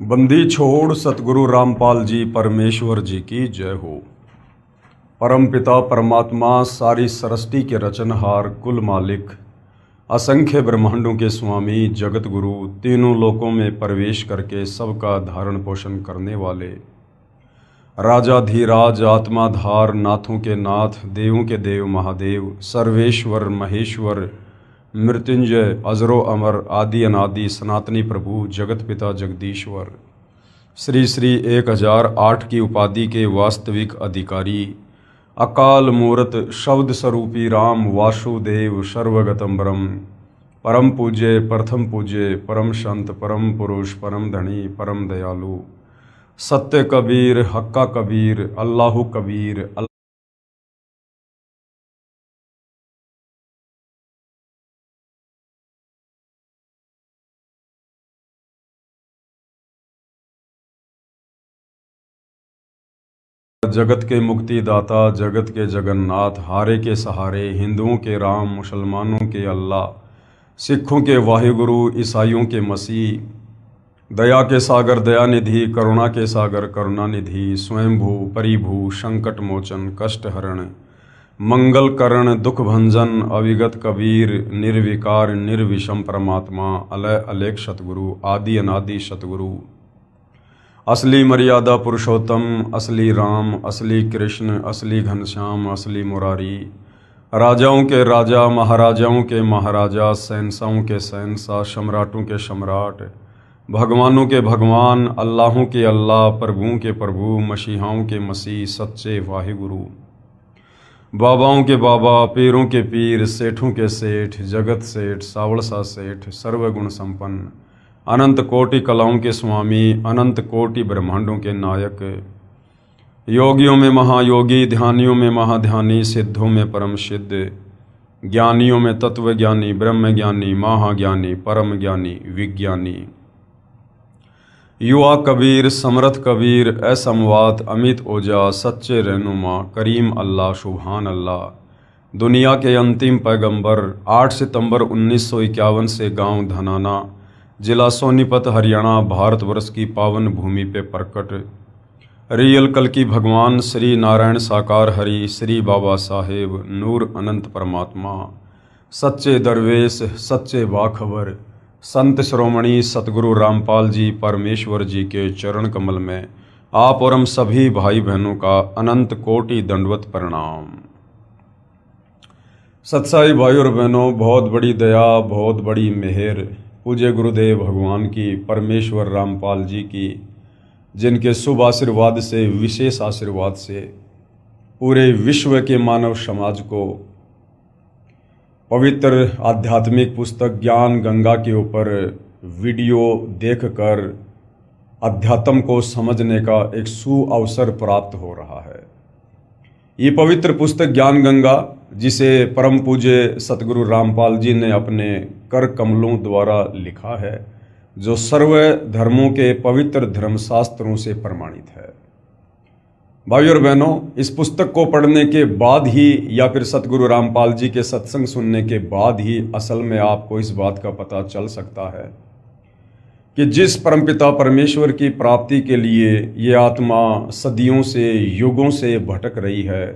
बंदी छोड़ सतगुरु रामपाल जी परमेश्वर जी की जय हो। परम पिता परमात्मा सारी सृष्टि के रचनहार कुल मालिक असंख्य ब्रह्मांडों के स्वामी जगत गुरु तीनों लोकों में प्रवेश करके सबका धारण पोषण करने वाले राजाधीराज आत्माधार नाथों के नाथ देवों के देव महादेव सर्वेश्वर महेश्वर मृत्युंजय अजरो अमर आदि अनादि सनातनी प्रभु जगत पिता जगदीश्वर श्री श्री 1008 की उपाधि के वास्तविक अधिकारी अकाल मूर्त शब्द स्वरूपी राम वासुदेव सर्वगतम ब्रह्म परम पूज्य प्रथम पूज्य परम संत परम पुरुष परम धनी परम दयालु सत्य कबीर हक्का कबीर अल्लाहु कबीर जगत के मुक्तिदाता जगत के जगन्नाथ हारे के सहारे हिंदुओं के राम मुसलमानों के अल्लाह सिखों के वाहिगुरु ईसाइयों के मसीह दया के सागर दयानिधि करुणा के सागर करुणानिधि स्वयंभू परिभू संकट मोचन कष्ट हरण मंगल करण दुख भंजन अविगत कबीर निर्विकार निर्विषम परमात्मा अलय अलेख सतगुरु आदि अनादि सतगुरु असली मर्यादा पुरुषोत्तम असली राम असली कृष्ण असली घनश्याम असली मुरारी राजाओं के राजा महाराजाओं के महाराजा शहंशाहों के शहंशाह सम्राटों के सम्राट भगवानों के भगवान अल्लाहों के अल्लाह प्रभुओं के प्रभु मसीहाओं के मसीह सच्चे वाहिगुरु बाबाओं के बाबा पीरों के पीर सेठों के सेठ जगत सेठ सावड़सा सेठ सर्वगुण संपन्न अनंत कोटि कलाओं के स्वामी अनंत कोटि ब्रह्मांडों के नायक योगियों में महायोगी ध्यानियों में महाध्यानी सिद्धों में परम सिद्ध ज्ञानियों में तत्वज्ञानी ब्रह्मज्ञानी महाज्ञानी परम ज्ञानी विज्ञानी युवा कबीर समर्थ कबीर असमवात अमित ओजा सच्चे रहनुमा करीम अल्लाह सुभान अल्लाह दुनिया के अंतिम पैगंबर 8 सितंबर 1951 से गांव धनाना जिला सोनीपत हरियाणा भारतवर्ष की पावन भूमि पे प्रकट रियल कल की भगवान श्री नारायण साकार हरि श्री बाबा साहेब नूर अनंत परमात्मा सच्चे दरवेश सच्चे बाखबर संत श्रोमणी सतगुरु रामपाल जी परमेश्वर जी के चरण कमल में आप और हम सभी भाई बहनों का अनंत कोटि दंडवत प्रणाम। सत्साई भाई और बहनों, बहुत बड़ी दया बहुत बड़ी मेहर पूज्य गुरुदेव भगवान की परमेश्वर रामपाल जी की जिनके शुभ आशीर्वाद से विशेष आशीर्वाद से पूरे विश्व के मानव समाज को पवित्र आध्यात्मिक पुस्तक ज्ञान गंगा के ऊपर वीडियो देखकर अध्यात्म को समझने का एक सुअवसर प्राप्त हो रहा है। ये पवित्र पुस्तक ज्ञान गंगा जिसे परम पूज्य सतगुरु रामपाल जी ने अपने कर कमलों द्वारा लिखा है, जो सर्व धर्मों के पवित्र धर्मशास्त्रों से प्रमाणित है। भाइयों और बहनों, इस पुस्तक को पढ़ने के बाद ही या फिर सतगुरु रामपाल जी के सत्संग सुनने के बाद ही असल में आपको इस बात का पता चल सकता है कि जिस परमपिता परमेश्वर की प्राप्ति के लिए ये आत्मा सदियों से युगों से भटक रही है,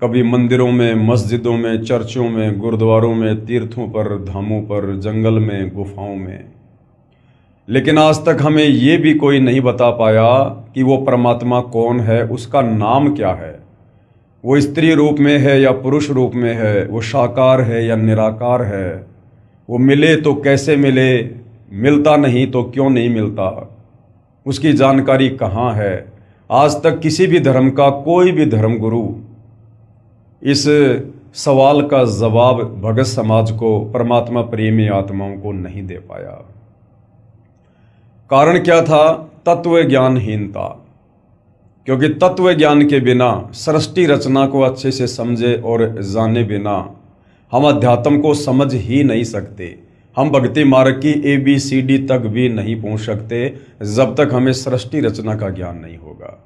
कभी मंदिरों में मस्जिदों में चर्चों में गुरुद्वारों में तीर्थों पर धामों पर जंगल में गुफाओं में, लेकिन आज तक हमें ये भी कोई नहीं बता पाया कि वो परमात्मा कौन है, उसका नाम क्या है, वो स्त्री रूप में है या पुरुष रूप में है, वो साकार है या निराकार है, वो मिले तो कैसे मिले, मिलता नहीं तो क्यों नहीं मिलता, उसकी जानकारी कहाँ है। आज तक किसी भी धर्म का कोई भी धर्म गुरु इस सवाल का जवाब भगत समाज को परमात्मा प्रेमी आत्माओं को नहीं दे पाया। कारण क्या था? तत्व ज्ञानहीनता। क्योंकि तत्व ज्ञान के बिना सृष्टि रचना को अच्छे से समझे और जाने बिना हम अध्यात्म को समझ ही नहीं सकते। हम भक्ति मार्ग की ABCD तक भी नहीं पहुंच सकते जब तक हमें सृष्टि रचना का ज्ञान नहीं होगा।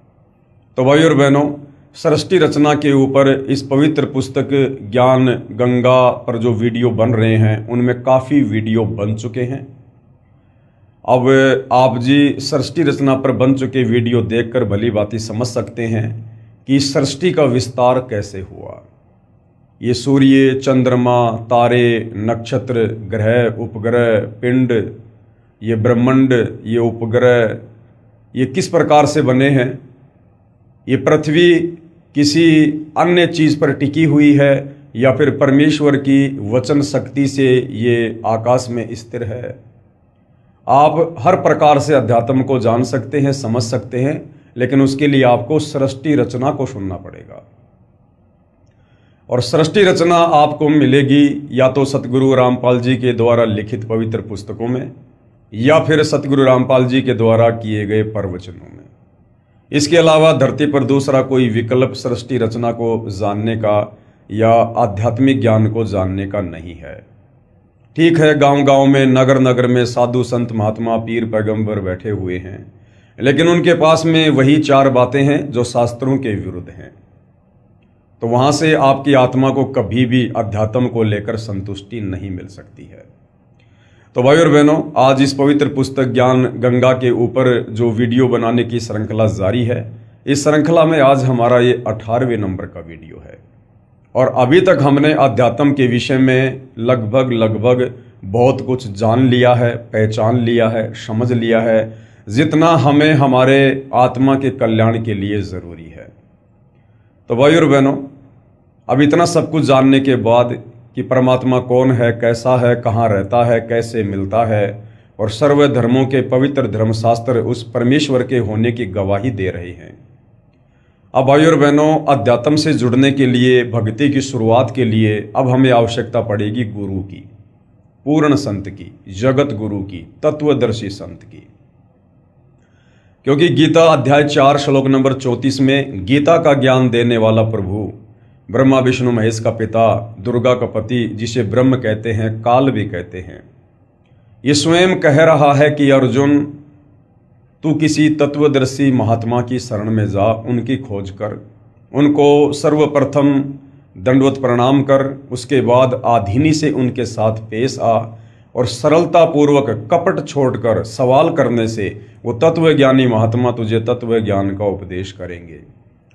तो भाई और बहनों, सृष्टि रचना के ऊपर इस पवित्र पुस्तक ज्ञान गंगा पर जो वीडियो बन रहे हैं उनमें काफ़ी वीडियो बन चुके हैं। अब आप जी सृष्टि रचना पर बन चुके वीडियो देखकर भली भांति समझ सकते हैं कि सृष्टि का विस्तार कैसे हुआ। ये सूर्य, चंद्रमा, तारे, नक्षत्र, ग्रह, उपग्रह, पिंड, ये ब्रह्मांड, ये उपग्रह, ये किस प्रकार से बने हैं। ये पृथ्वी किसी अन्य चीज़ पर टिकी हुई है या फिर परमेश्वर की वचन शक्ति से ये आकाश में स्थिर है। आप हर प्रकार से अध्यात्म को जान सकते हैं, समझ सकते हैं, लेकिन उसके लिए आपको सृष्टि रचना को सुनना पड़ेगा। और सृष्टि रचना आपको मिलेगी या तो सतगुरु रामपाल जी के द्वारा लिखित पवित्र पुस्तकों में या फिर सतगुरु रामपाल जी के द्वारा किए गए प्रवचनों में। इसके अलावा धरती पर दूसरा कोई विकल्प सृष्टि रचना को जानने का या आध्यात्मिक ज्ञान को जानने का नहीं है। ठीक है, गांव-गांव में, नगर नगर में साधु संत महात्मा पीर पैगंबर बैठे हुए हैं, लेकिन उनके पास में वही 4 बातें हैं जो शास्त्रों के विरुद्ध हैं। तो वहां से आपकी आत्मा को कभी भी अध्यात्म को लेकर संतुष्टि नहीं मिल सकती है। तो भाई और बहनों, आज इस पवित्र पुस्तक ज्ञान गंगा के ऊपर जो वीडियो बनाने की श्रृंखला जारी है, इस श्रृंखला में आज हमारा ये 18वें नंबर का वीडियो है। और अभी तक हमने अध्यात्म के विषय में लगभग बहुत कुछ जान लिया है, पहचान लिया है, समझ लिया है, जितना हमें हमारे आत्मा के कल्याण के लिए ज़रूरी है। तो भाई और बहनों, अब इतना सब कुछ जानने के बाद कि परमात्मा कौन है, कैसा है, कहाँ रहता है, कैसे मिलता है, और सर्व धर्मों के पवित्र धर्मशास्त्र उस परमेश्वर के होने की गवाही दे रहे हैं। अब भाई और बहनों, अध्यात्म से जुड़ने के लिए, भक्ति की शुरुआत के लिए अब हमें आवश्यकता पड़ेगी गुरु की, पूर्ण संत की, जगत गुरु की, तत्वदर्शी संत की। क्योंकि गीता अध्याय 4 श्लोक नंबर 34 में गीता का ज्ञान देने वाला प्रभु, ब्रह्मा विष्णु महेश का पिता, दुर्गा का पति, जिसे ब्रह्म कहते हैं, काल भी कहते हैं, ये स्वयं कह रहा है कि अर्जुन, तू किसी तत्वदर्शी महात्मा की शरण में जा, उनकी खोज कर, उनको सर्वप्रथम दंडवत प्रणाम कर, उसके बाद आधीनी से उनके साथ पेश आ और सरलता पूर्वक कपट छोड़कर सवाल करने से वो तत्वज्ञानी महात्मा तुझे तत्व ज्ञान का उपदेश करेंगे,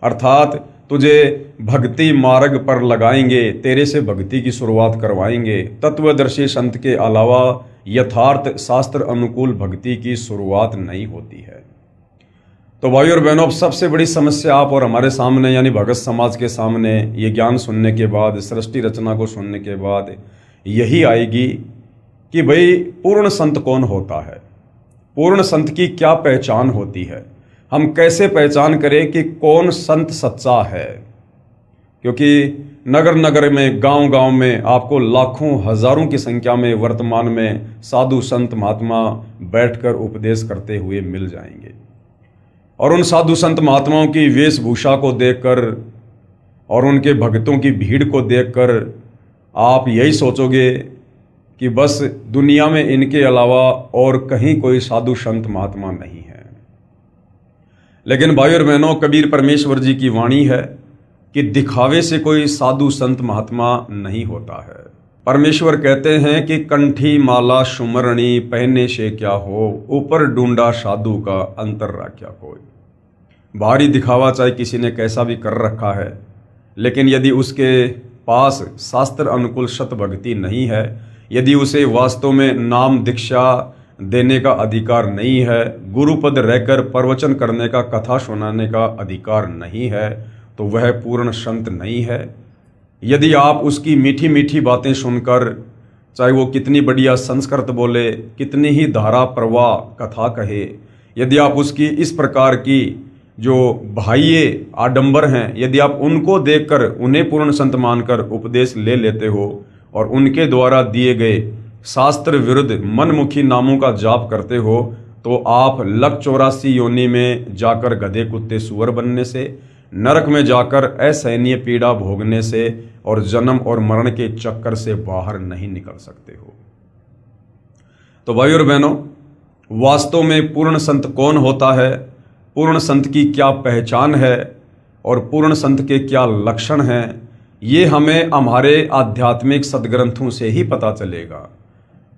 अर्थात तुझे भक्ति मार्ग पर लगाएंगे, तेरे से भक्ति की शुरुआत करवाएंगे। तत्वदर्शी संत के अलावा यथार्थ शास्त्र अनुकूल भक्ति की शुरुआत नहीं होती है। तो भाई और बहनों, अब सबसे बड़ी समस्या आप और हमारे सामने यानी भगत समाज के सामने ये ज्ञान सुनने के बाद, सृष्टि रचना को सुनने के बाद यही आएगी कि भाई पूर्ण संत कौन होता है, पूर्ण संत की क्या पहचान होती है, हम कैसे पहचान करें कि कौन संत सच्चा है। क्योंकि नगर नगर में, गांव गांव में आपको लाखों हजारों की संख्या में वर्तमान में साधु संत महात्मा बैठकर उपदेश करते हुए मिल जाएंगे। और उन साधु संत महात्माओं की वेशभूषा को देखकर और उनके भक्तों की भीड़ को देखकर आप यही सोचोगे कि बस दुनिया में इनके अलावा और कहीं कोई साधु संत महात्मा नहीं है। लेकिन भाई और बहनों, कबीर परमेश्वर जी की वाणी है कि दिखावे से कोई साधु संत महात्मा नहीं होता है। परमेश्वर कहते हैं कि कंठी माला सुमरणी पहनने से क्या हो, ऊपर ढूंढा साधु का अंतर राख्या कोई। बाहरी दिखावा चाहे किसी ने कैसा भी कर रखा है, लेकिन यदि उसके पास शास्त्र अनुकूल सत भक्ति नहीं है, यदि उसे वास्तव में नाम दीक्षा देने का अधिकार नहीं है, गुरुपद रहकर प्रवचन करने का, कथा सुनाने का अधिकार नहीं है, तो वह पूर्ण संत नहीं है। यदि आप उसकी मीठी मीठी बातें सुनकर, चाहे वो कितनी बढ़िया संस्कृत बोले, कितनी ही धारा प्रवाह कथा कहे, यदि आप उसकी इस प्रकार की जो बाह्य आडंबर हैं, यदि आप उनको देखकर उन्हें पूर्ण संत मानकर उपदेश ले लेते हो और उनके द्वारा दिए गए शास्त्र विरुद्ध मनमुखी नामों का जाप करते हो, तो आप लक 84 योनि में जाकर गधे कुत्ते सुअर बनने से, नरक में जाकर असहनीय पीड़ा भोगने से और जन्म और मरण के चक्कर से बाहर नहीं निकल सकते हो। तो भाई और बहनों, वास्तव में पूर्ण संत कौन होता है, पूर्ण संत की क्या पहचान है और पूर्ण संत के क्या लक्षण हैं, ये हमें हमारे आध्यात्मिक सदग्रंथों से ही पता चलेगा।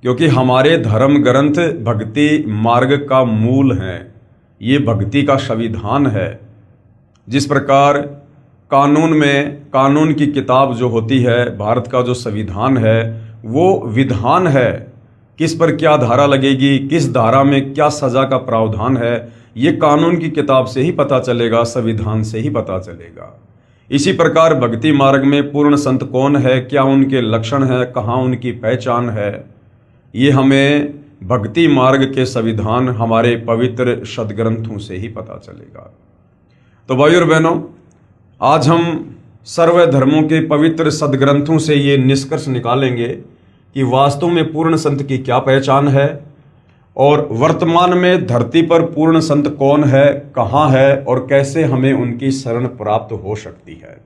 क्योंकि हमारे धर्म ग्रंथ भक्ति मार्ग का मूल हैं। ये भक्ति का संविधान है। जिस प्रकार कानून की किताब जो होती है, भारत का जो संविधान है, वो विधान है। किस पर क्या धारा लगेगी, किस धारा में क्या सजा का प्रावधान है, ये कानून की किताब से ही पता चलेगा, संविधान से ही पता चलेगा। इसी प्रकार भक्ति मार्ग में पूर्ण संत कौन है, क्या उनके लक्षण है, कहाँ उनकी पहचान है, ये हमें भक्ति मार्ग के संविधान हमारे पवित्र सदग्रंथों से ही पता चलेगा। तो भाइयों और बहनों, आज हम सर्व धर्मों के पवित्र सदग्रंथों से ये निष्कर्ष निकालेंगे कि वास्तव में पूर्ण संत की क्या पहचान है और वर्तमान में धरती पर पूर्ण संत कौन है, कहाँ है और कैसे हमें उनकी शरण प्राप्त हो सकती है।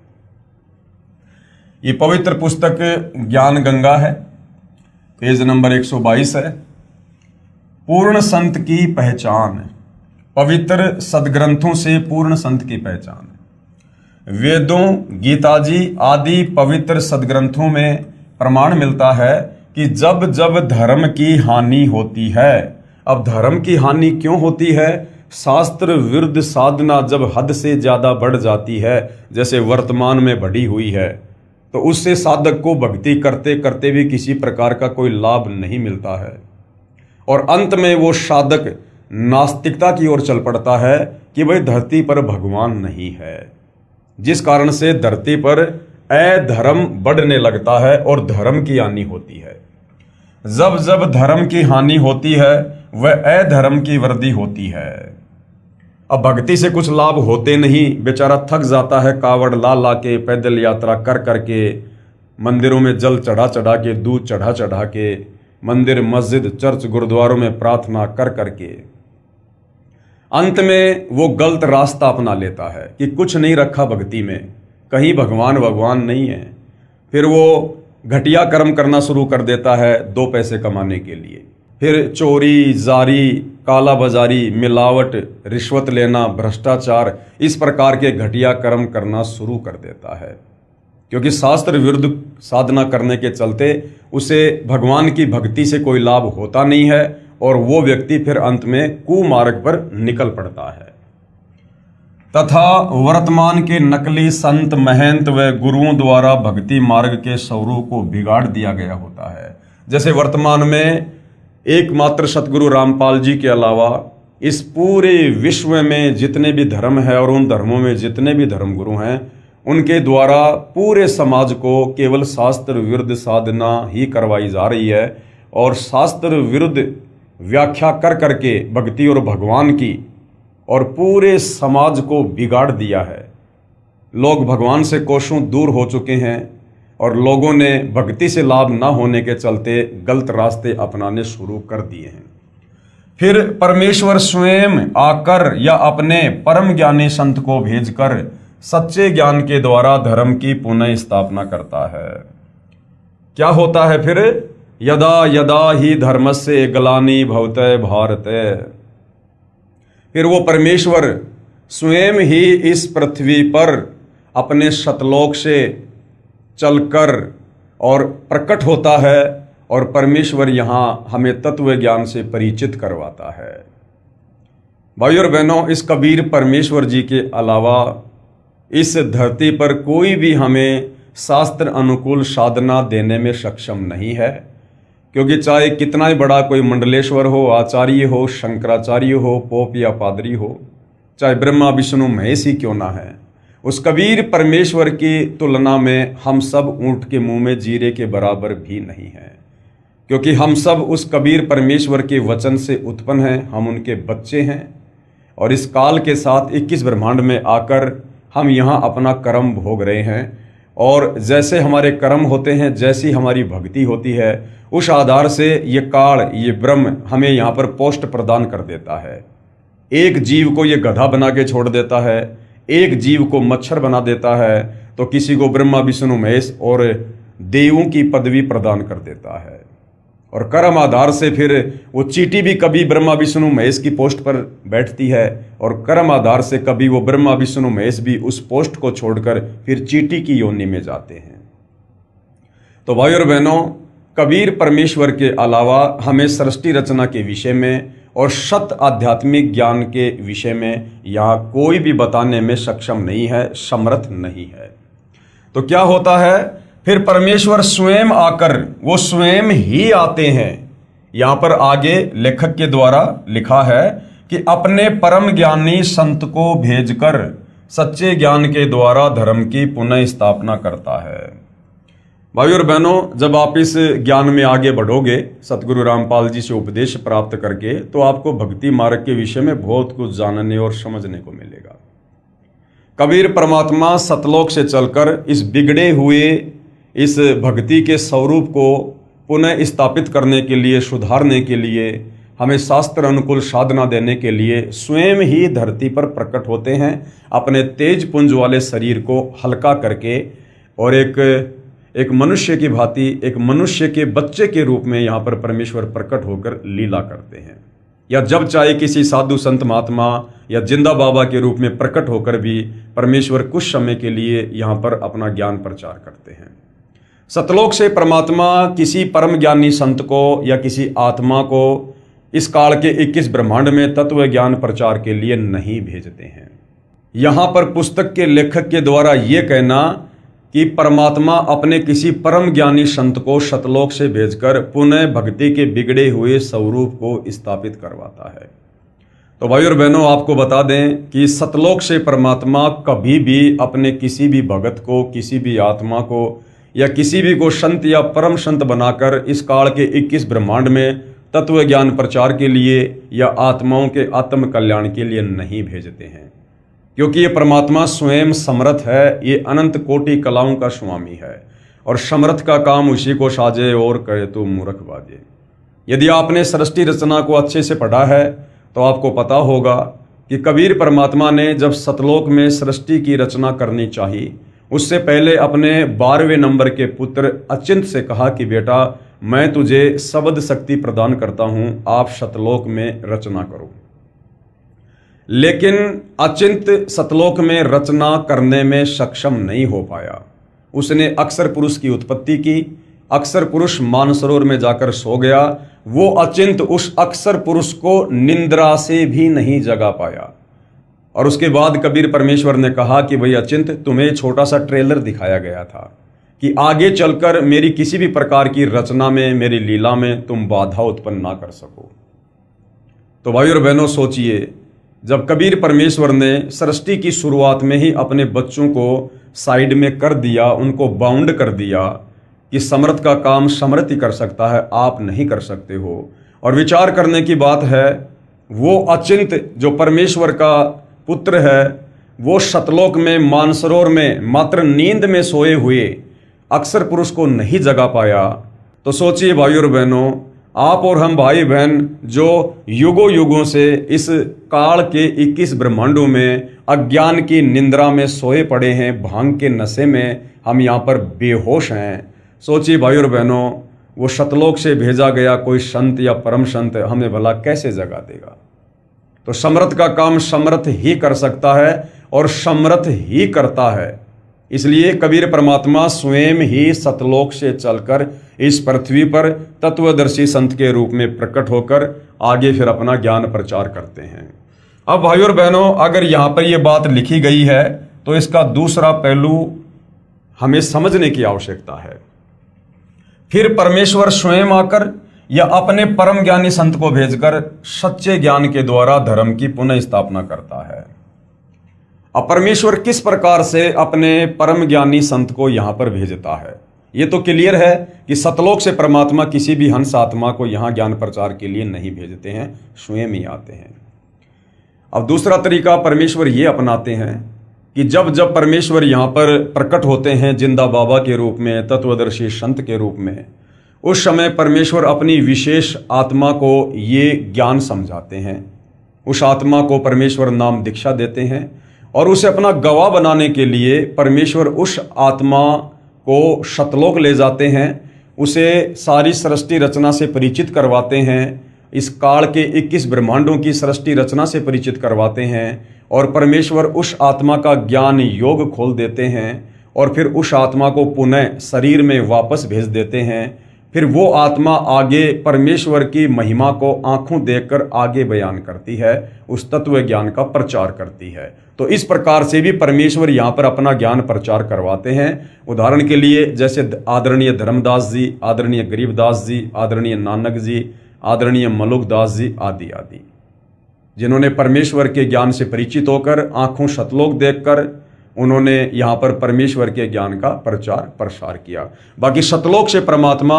ये पवित्र पुस्तक ज्ञान गंगा है, पेज नंबर 122 है। पूर्ण संत की पहचान, पवित्र सदग्रंथों से पूर्ण संत की पहचान। वेदों, गीता जी आदि पवित्र सदग्रंथों में प्रमाण मिलता है कि जब जब धर्म की हानि होती है, अब धर्म की हानि क्यों होती है? शास्त्र विरुद्ध साधना जब हद से ज्यादा बढ़ जाती है, जैसे वर्तमान में बढ़ी हुई है, तो उससे साधक को भक्ति करते करते भी किसी प्रकार का कोई लाभ नहीं मिलता है और अंत में वो साधक नास्तिकता की ओर चल पड़ता है कि भाई धरती पर भगवान नहीं है, जिस कारण से धरती पर अधर्म बढ़ने लगता है और धर्म की हानि होती है। जब जब धर्म की हानि होती है, वह अधर्म की वृद्धि होती है। अब भक्ति से कुछ लाभ होते नहीं, बेचारा थक जाता है, कावड़ ला ला के, पैदल यात्रा कर करके, मंदिरों में जल चढ़ा चढ़ा के, दूध चढ़ा चढ़ा के, मंदिर मस्जिद चर्च गुरुद्वारों में प्रार्थना कर करके अंत में वो गलत रास्ता अपना लेता है कि कुछ नहीं रखा भक्ति में, कहीं भगवान नहीं है। फिर वो घटिया कर्म करना शुरू कर देता है 2 पैसे कमाने के लिए। फिर चोरी, जारी, काला बाजारी, मिलावट, रिश्वत लेना, भ्रष्टाचार, इस प्रकार के घटिया कर्म करना शुरू कर देता है, क्योंकि शास्त्र विरुद्ध साधना करने के चलते उसे भगवान की भक्ति से कोई लाभ होता नहीं है और वो व्यक्ति फिर अंत में कुमार्ग पर निकल पड़ता है। तथा वर्तमान के नकली संत, महंत व गुरुओं द्वारा भक्ति मार्ग के स्वरूप को बिगाड़ दिया गया होता है। जैसे वर्तमान में एकमात्र सतगुरु रामपाल जी के अलावा इस पूरे विश्व में जितने भी धर्म है और उन धर्मों में जितने भी धर्मगुरु हैं, उनके द्वारा पूरे समाज को केवल शास्त्र विरुद्ध साधना ही करवाई जा रही है और शास्त्र विरुद्ध व्याख्या कर करके भक्ति और भगवान की और पूरे समाज को बिगाड़ दिया है। लोग भगवान से कोसों दूर हो चुके हैं और लोगों ने भक्ति से लाभ न होने के चलते गलत रास्ते अपनाने शुरू कर दिए हैं। फिर परमेश्वर स्वयं आकर या अपने परम ज्ञानी संत को भेजकर सच्चे ज्ञान के द्वारा धर्म की पुनः स्थापना करता है। क्या होता है फिर? यदा यदा ही धर्मस्य ग्लानि भवते भारत। फिर वो परमेश्वर स्वयं ही इस पृथ्वी पर अपने सतलोक से चलकर और प्रकट होता है और परमेश्वर यहाँ हमें तत्व ज्ञान से परिचित करवाता है। भाइयों और बहनों, इस कबीर परमेश्वर जी के अलावा इस धरती पर कोई भी हमें शास्त्र अनुकूल साधना देने में सक्षम नहीं है, क्योंकि चाहे कितना ही बड़ा कोई मंडलेश्वर हो, आचार्य हो, शंकराचार्य हो, पोप या पादरी हो, चाहे ब्रह्मा विष्णु महेश ही क्यों ना है, उस कबीर परमेश्वर की तुलना में हम सब ऊंट के मुंह में जीरे के बराबर भी नहीं हैं, क्योंकि हम सब उस कबीर परमेश्वर के वचन से उत्पन्न हैं, हम उनके बच्चे हैं और इस काल के साथ 21 ब्रह्मांड में आकर हम यहाँ अपना कर्म भोग रहे हैं। और जैसे हमारे कर्म होते हैं, जैसी हमारी भक्ति होती है, उस आधार से ये काल, ये ब्रह्म हमें यहाँ पर पोस्ट प्रदान कर देता है। एक जीव को ये गधा बना के छोड़ देता है, एक जीव को मच्छर बना देता है, तो किसी को ब्रह्मा विष्णु महेश और देवों की पदवी प्रदान कर देता है। और कर्म आधार से फिर वो चींटी भी कभी ब्रह्मा विष्णु महेश की पोस्ट पर बैठती है और कर्म आधार से कभी वो ब्रह्मा विष्णु महेश भी उस पोस्ट को छोड़कर फिर चींटी की योनि में जाते हैं। तो भाइयों और बहनों, कबीर परमेश्वर के अलावा हमें सृष्टि रचना के विषय में और शत आध्यात्मिक ज्ञान के विषय में यहाँ कोई भी बताने में सक्षम नहीं है, समर्थ नहीं है। तो क्या होता है, फिर परमेश्वर स्वयं आकर, वो स्वयं ही आते हैं। यहाँ पर आगे लेखक के द्वारा लिखा है कि अपने परम ज्ञानी संत को भेजकर सच्चे ज्ञान के द्वारा धर्म की पुनः स्थापना करता है। भाइयों और बहनों, जब आप इस ज्ञान में आगे बढ़ोगे सतगुरु रामपाल जी से उपदेश प्राप्त करके, तो आपको भक्ति मार्ग के विषय में बहुत कुछ जानने और समझने को मिलेगा। कबीर परमात्मा सतलोक से चलकर इस बिगड़े हुए इस भक्ति के स्वरूप को पुनः स्थापित करने के लिए, सुधारने के लिए, हमें शास्त्र अनुकूल साधना देने के लिए स्वयं ही धरती पर प्रकट होते हैं, अपने तेज पुंज वाले शरीर को हल्का करके, और एक मनुष्य की भांति, एक मनुष्य के बच्चे के रूप में यहाँ पर परमेश्वर प्रकट होकर लीला करते हैं। या जब चाहे किसी साधु संत महात्मा या जिंदा बाबा के रूप में प्रकट होकर भी परमेश्वर कुछ समय के लिए यहाँ पर अपना ज्ञान प्रचार करते हैं। सतलोक से परमात्मा किसी परम ज्ञानी संत को या किसी आत्मा को इस काल के 21 ब्रह्मांड में तत्व ज्ञान प्रचार के लिए नहीं भेजते हैं। यहाँ पर पुस्तक के लेखक के द्वारा ये कहना कि परमात्मा अपने किसी परम ज्ञानी संत को सतलोक से भेजकर पुनः भक्ति के बिगड़े हुए स्वरूप को स्थापित करवाता है। तो भाई और बहनों, आपको बता दें कि सतलोक से परमात्मा कभी भी अपने किसी भी भगत को, किसी भी आत्मा को या किसी भी को संत या परम संत बनाकर इस काल के 21 ब्रह्मांड में तत्व ज्ञान प्रचार के लिए या आत्माओं के आत्म कल्याण के लिए नहीं भेजते हैं, क्योंकि ये परमात्मा स्वयं समर्थ है। ये अनंत कोटि कलाओं का स्वामी है और समर्थ का काम उसी को साजे और करे तो मूर्ख बाजे। यदि आपने सृष्टि रचना को अच्छे से पढ़ा है तो आपको पता होगा कि कबीर परमात्मा ने जब सतलोक में सृष्टि की रचना करनी चाहिए, उससे पहले अपने 12वें नंबर के पुत्र अचिंत से कहा कि बेटा, मैं तुझे शब्द शक्ति प्रदान करता हूं, आप सतलोक में रचना करो। लेकिन अचिंत सतलोक में रचना करने में सक्षम नहीं हो पाया। उसने अक्षर पुरुष की उत्पत्ति की, अक्षर पुरुष मानसरोवर में जाकर सो गया। वो अचिंत उस अक्षर पुरुष को निंद्रा से भी नहीं जगा पाया। और उसके बाद कबीर परमेश्वर ने कहा कि भाई अचिंत, तुम्हें छोटा सा ट्रेलर दिखाया गया था कि आगे चलकर मेरी किसी भी प्रकार की रचना में, मेरी लीला में तुम बाधा उत्पन्न ना कर सको। तो भाई और बहनों, सोचिए, जब कबीर परमेश्वर ने सृष्टि की शुरुआत में ही अपने बच्चों को साइड में कर दिया, उनको बाउंड कर दिया कि समर्थ का काम समर्थ ही कर सकता है, आप नहीं कर सकते हो। और विचार करने की बात है, वो अचिंत जो परमेश्वर का पुत्र है, वो सतलोक में मानसरोवर में मात्र नींद में सोए हुए अक्षर पुरुष को नहीं जगा पाया। तो सोचिए भाई और बहनों, आप और हम भाई बहन जो युगों युगों से इस काल के 21 ब्रह्मांडों में अज्ञान की निंद्रा में सोए पड़े हैं, भांग के नशे में हम यहाँ पर बेहोश हैं। सोचिए भाई और बहनों, वो सतलोक से भेजा गया कोई संत या परम संत हमें भला कैसे जगा देगा। तो समर्थ का काम समर्थ ही कर सकता है और समर्थ ही करता है। इसलिए कबीर परमात्मा स्वयं ही सतलोक से चलकर इस पृथ्वी पर तत्वदर्शी संत के रूप में प्रकट होकर आगे फिर अपना ज्ञान प्रचार करते हैं। अब भाइयों और बहनों, अगर यहाँ पर यह बात लिखी गई है तो इसका दूसरा पहलू हमें समझने की आवश्यकता है। फिर परमेश्वर स्वयं आकर या अपने परम ज्ञानी संत को भेजकर सच्चे ज्ञान के द्वारा धर्म की पुनः स्थापना करता है। अब परमेश्वर किस प्रकार से अपने परम ज्ञानी संत को यहां पर भेजता है, ये तो क्लियर है कि सतलोक से परमात्मा किसी भी हंस आत्मा को यहां ज्ञान प्रचार के लिए नहीं भेजते हैं, स्वयं ही आते हैं। अब दूसरा तरीका परमेश्वर ये अपनाते हैं कि जब जब परमेश्वर यहां पर प्रकट होते हैं जिंदा बाबा के रूप में, तत्वदर्शी संत के रूप में, उस समय परमेश्वर अपनी विशेष आत्मा को ये ज्ञान समझाते हैं। उस आत्मा को परमेश्वर नाम दीक्षा देते हैं और उसे अपना गवाह बनाने के लिए परमेश्वर उस आत्मा को सतलोक ले जाते हैं, उसे सारी सृष्टि रचना से परिचित करवाते हैं, इस काल के 21 ब्रह्मांडों की सृष्टि रचना से परिचित करवाते हैं और परमेश्वर उस आत्मा का ज्ञान योग खोल देते हैं और फिर उस आत्मा को पुनः शरीर में वापस भेज देते हैं। फिर वो आत्मा आगे परमेश्वर की महिमा को आंखों देखकर आगे बयान करती है, उस तत्व ज्ञान का प्रचार करती है। तो इस प्रकार से भी परमेश्वर यहाँ पर अपना ज्ञान प्रचार करवाते हैं। उदाहरण के लिए जैसे आदरणीय धर्मदास जी, आदरणीय गरीबदास जी, आदरणीय नानक जी, आदरणीय मलुकदास जी आदि आदि, जिन्होंने परमेश्वर के ज्ञान से परिचित होकर आंखों सतलोक देखकर उन्होंने यहाँ पर परमेश्वर के ज्ञान का प्रचार प्रसार किया। बाकी सतलोक से परमात्मा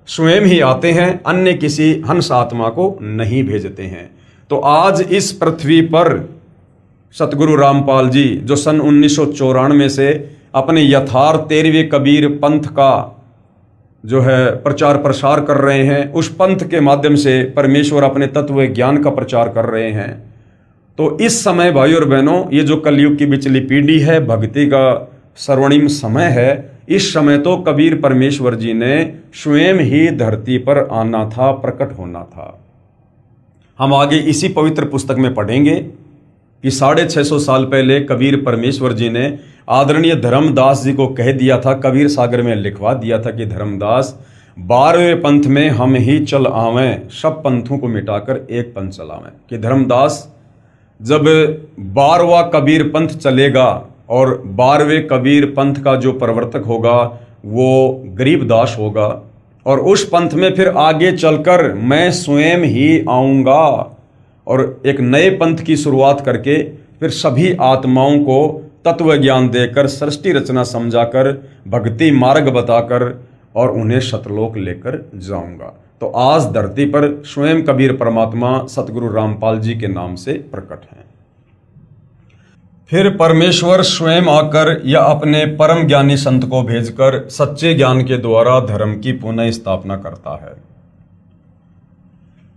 स्वयं ही आते हैं, अन्य किसी हंस आत्मा को नहीं भेजते हैं। तो आज इस पृथ्वी पर सतगुरु रामपाल जी जो सन 1994 से अपने यथार्थ 13वें कबीर पंथ का जो है प्रचार प्रसार कर रहे हैं, उस पंथ के माध्यम से परमेश्वर अपने तत्व ज्ञान का प्रचार कर रहे हैं। तो इस समय भाई और बहनों, ये जो कलयुग की बिचली पीढ़ी है, भक्ति का स्वर्णिम समय है, इस समय तो कबीर परमेश्वर जी ने स्वयं ही धरती पर आना था, प्रकट होना था। हम आगे इसी पवित्र पुस्तक में पढ़ेंगे कि 650 साल पहले कबीर परमेश्वर जी ने आदरणीय धर्मदास जी को कह दिया था, कबीर सागर में लिखवा दिया था कि धर्मदास 12वें पंथ में हम ही चल आवें, सब पंथों को मिटाकर एक पंथ चलावें। कि धर्मदास जब 12वां कबीर पंथ चलेगा और 12वें कबीर पंथ का जो प्रवर्तक होगा वो गरीबदास होगा, और उस पंथ में फिर आगे चलकर मैं स्वयं ही आऊँगा और एक नए पंथ की शुरुआत करके फिर सभी आत्माओं को तत्व ज्ञान देकर, सृष्टि रचना समझाकर, भक्ति मार्ग बताकर और उन्हें सतलोक लेकर जाऊंगा। तो आज धरती पर स्वयं कबीर परमात्मा सतगुरु रामपाल जी के नाम से प्रकट हैं। फिर परमेश्वर स्वयं आकर या अपने परम ज्ञानी संत को भेजकर सच्चे ज्ञान के द्वारा धर्म की पुनः स्थापना करता है।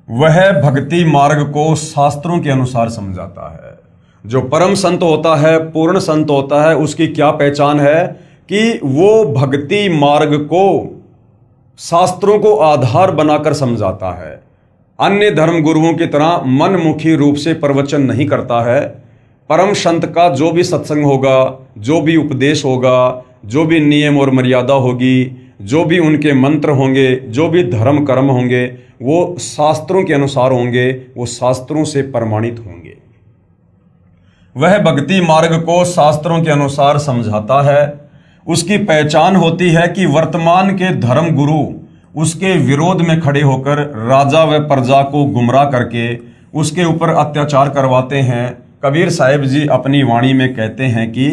वह भक्ति मार्ग को शास्त्रों के अनुसार समझाता है। जो परम संत होता है, पूर्ण संत होता है, उसकी क्या पहचान है कि वो भक्ति मार्ग को शास्त्रों को आधार बनाकर समझाता है। अन्य धर्म गुरुओं की तरह मनमुखी रूप से प्रवचन नहीं करता है। परम संत का जो भी सत्संग होगा, जो भी उपदेश होगा, जो भी नियम और मर्यादा होगी, जो भी उनके मंत्र होंगे, जो भी धर्म कर्म होंगे, वो शास्त्रों के अनुसार होंगे, वो शास्त्रों से प्रमाणित होंगे। वह भक्ति मार्ग को शास्त्रों के अनुसार समझाता है। उसकी पहचान होती है कि वर्तमान के धर्म गुरु उसके विरोध में खड़े होकर राजा व प्रजा को गुमराह करके उसके ऊपर अत्याचार करवाते हैं। कबीर साहिब जी अपनी वाणी में कहते हैं कि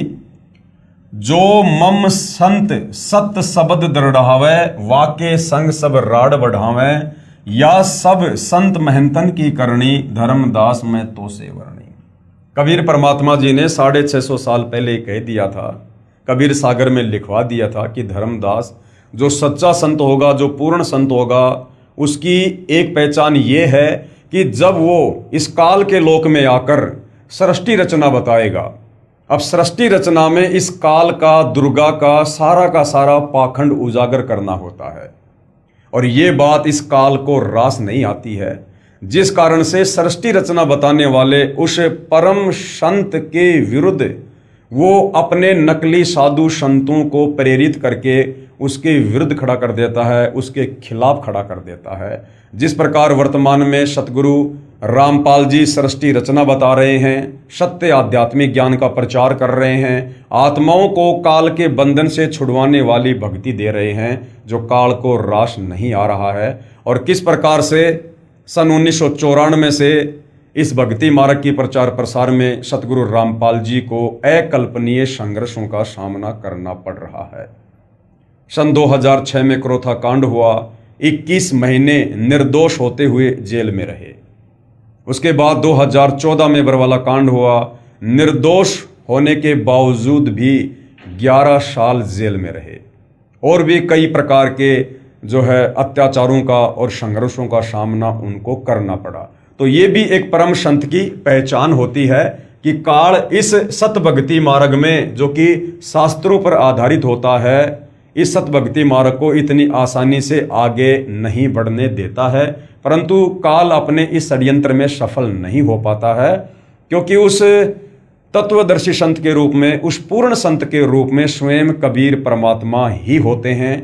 जो मम संत सत शब्द दृढ़ावे, वाके संग सब राड बढ़ावे, या सब संत महंतन की करनी, धर्मदास में तो से वर्णी। कबीर परमात्मा जी ने 650 साल पहले कह दिया था, कबीर सागर में लिखवा दिया था कि धर्मदास जो सच्चा संत होगा, जो पूर्ण संत होगा, उसकी एक पहचान ये है कि जब वो इस काल के लोक में आकर सृष्टि रचना बताएगा। अब सृष्टि रचना में इस काल का, दुर्गा का सारा पाखंड उजागर करना होता है, और ये बात इस काल को रास नहीं आती है, जिस कारण से सृष्टि रचना बताने वाले उस परम संत के विरुद्ध वो अपने नकली साधु संतों को प्रेरित करके उसके विरुद्ध खड़ा कर देता है, उसके खिलाफ खड़ा कर देता है। जिस प्रकार वर्तमान में सतगुरु रामपाल जी सृष्टि रचना बता रहे हैं, सत्य आध्यात्मिक ज्ञान का प्रचार कर रहे हैं, आत्माओं को काल के बंधन से छुड़वाने वाली भक्ति दे रहे हैं, जो काल को रास नहीं आ रहा है। और किस प्रकार से सन 1994 से इस भक्ति मार्ग की प्रचार प्रसार में सतगुरु रामपाल जी को अकल्पनीय संघर्षों का सामना करना पड़ रहा है। सन 2006 में क्रोथा कांड हुआ, 21 महीने निर्दोष होते हुए जेल में रहे। उसके बाद 2014 में बरवाला कांड हुआ, निर्दोष होने के बावजूद भी 11 साल जेल में रहे, और भी कई प्रकार के जो है अत्याचारों का और संघर्षों का सामना उनको करना पड़ा। तो ये भी एक परम संत की पहचान होती है कि काल इस सत भक्ति मार्ग में, जो कि शास्त्रों पर आधारित होता है, इस सत भक्ति मार्ग को इतनी आसानी से आगे नहीं बढ़ने देता है। परंतु काल अपने इस षड्यंत्र में सफल नहीं हो पाता है, क्योंकि उस तत्वदर्शी संत के रूप में, उस पूर्ण संत के रूप में स्वयं कबीर परमात्मा ही होते हैं,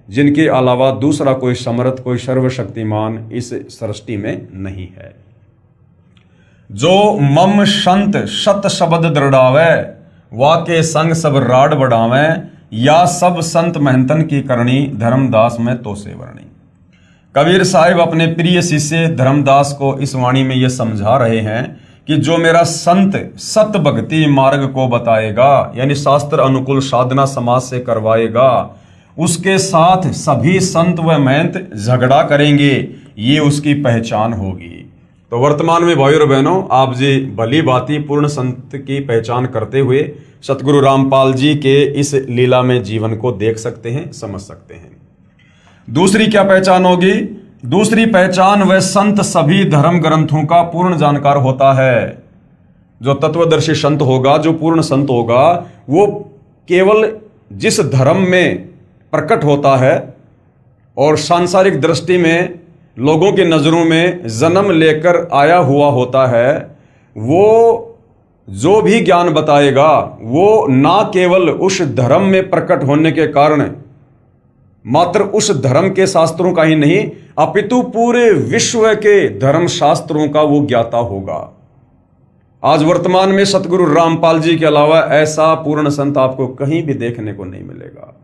जिनके अलावा दूसरा कोई समर्थ, कोई सर्वशक्तिमान इस सृष्टि में नहीं है। जो मम संत सत शब्द दृढ़ावे, वाके संग सब राड बढ़ावे, या सब संत महंतन की करणी, धर्मदास में तो से वर्णी। कबीर साहिब अपने प्रिय शिष्य धर्मदास को इस वाणी में यह समझा रहे हैं कि जो मेरा संत सत भक्ति मार्ग को बताएगा, यानी शास्त्र अनुकूल साधना समाज से करवाएगा, उसके साथ सभी संत व महंत झगड़ा करेंगे, ये उसकी पहचान होगी। तो वर्तमान में भाइयों और बहनों, आप जी भली भांति पूर्ण संत की पहचान करते हुए सतगुरु रामपाल जी के इस लीला में जीवन को देख सकते हैं, समझ सकते हैं। दूसरी क्या पहचान होगी? दूसरी पहचान, वह संत सभी धर्म ग्रंथों का पूर्ण जानकार होता है। जो तत्वदर्शी संत होगा, जो पूर्ण संत होगा, वो केवल जिस धर्म में प्रकट होता है और सांसारिक दृष्टि में लोगों की नजरों में जन्म लेकर आया हुआ होता है, वो जो भी ज्ञान बताएगा वो ना केवल उस धर्म में प्रकट होने के कारण मात्र उस धर्म के शास्त्रों का ही नहीं, अपितु पूरे विश्व के धर्म शास्त्रों का वो ज्ञाता होगा। आज वर्तमान में सतगुरु रामपाल जी के अलावा ऐसा पूर्ण संत आपको कहीं भी देखने को नहीं मिलेगा।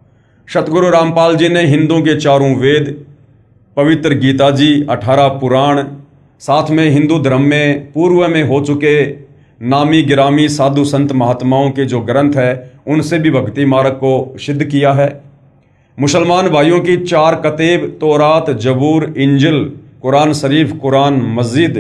सतगुरु रामपाल जी ने हिंदुओं के चारों वेद, पवित्र गीता जी, 18 पुराण, साथ में हिंदू धर्म में पूर्व में हो चुके नामी गिरामी साधु संत महात्माओं के जो ग्रंथ है, उनसे भी भक्ति मार्ग को सिद्ध किया है। मुसलमान भाइयों की 4 कतेब, तौरात, जबूर, इंजिल, कुरान शरीफ, कुरान मस्जिद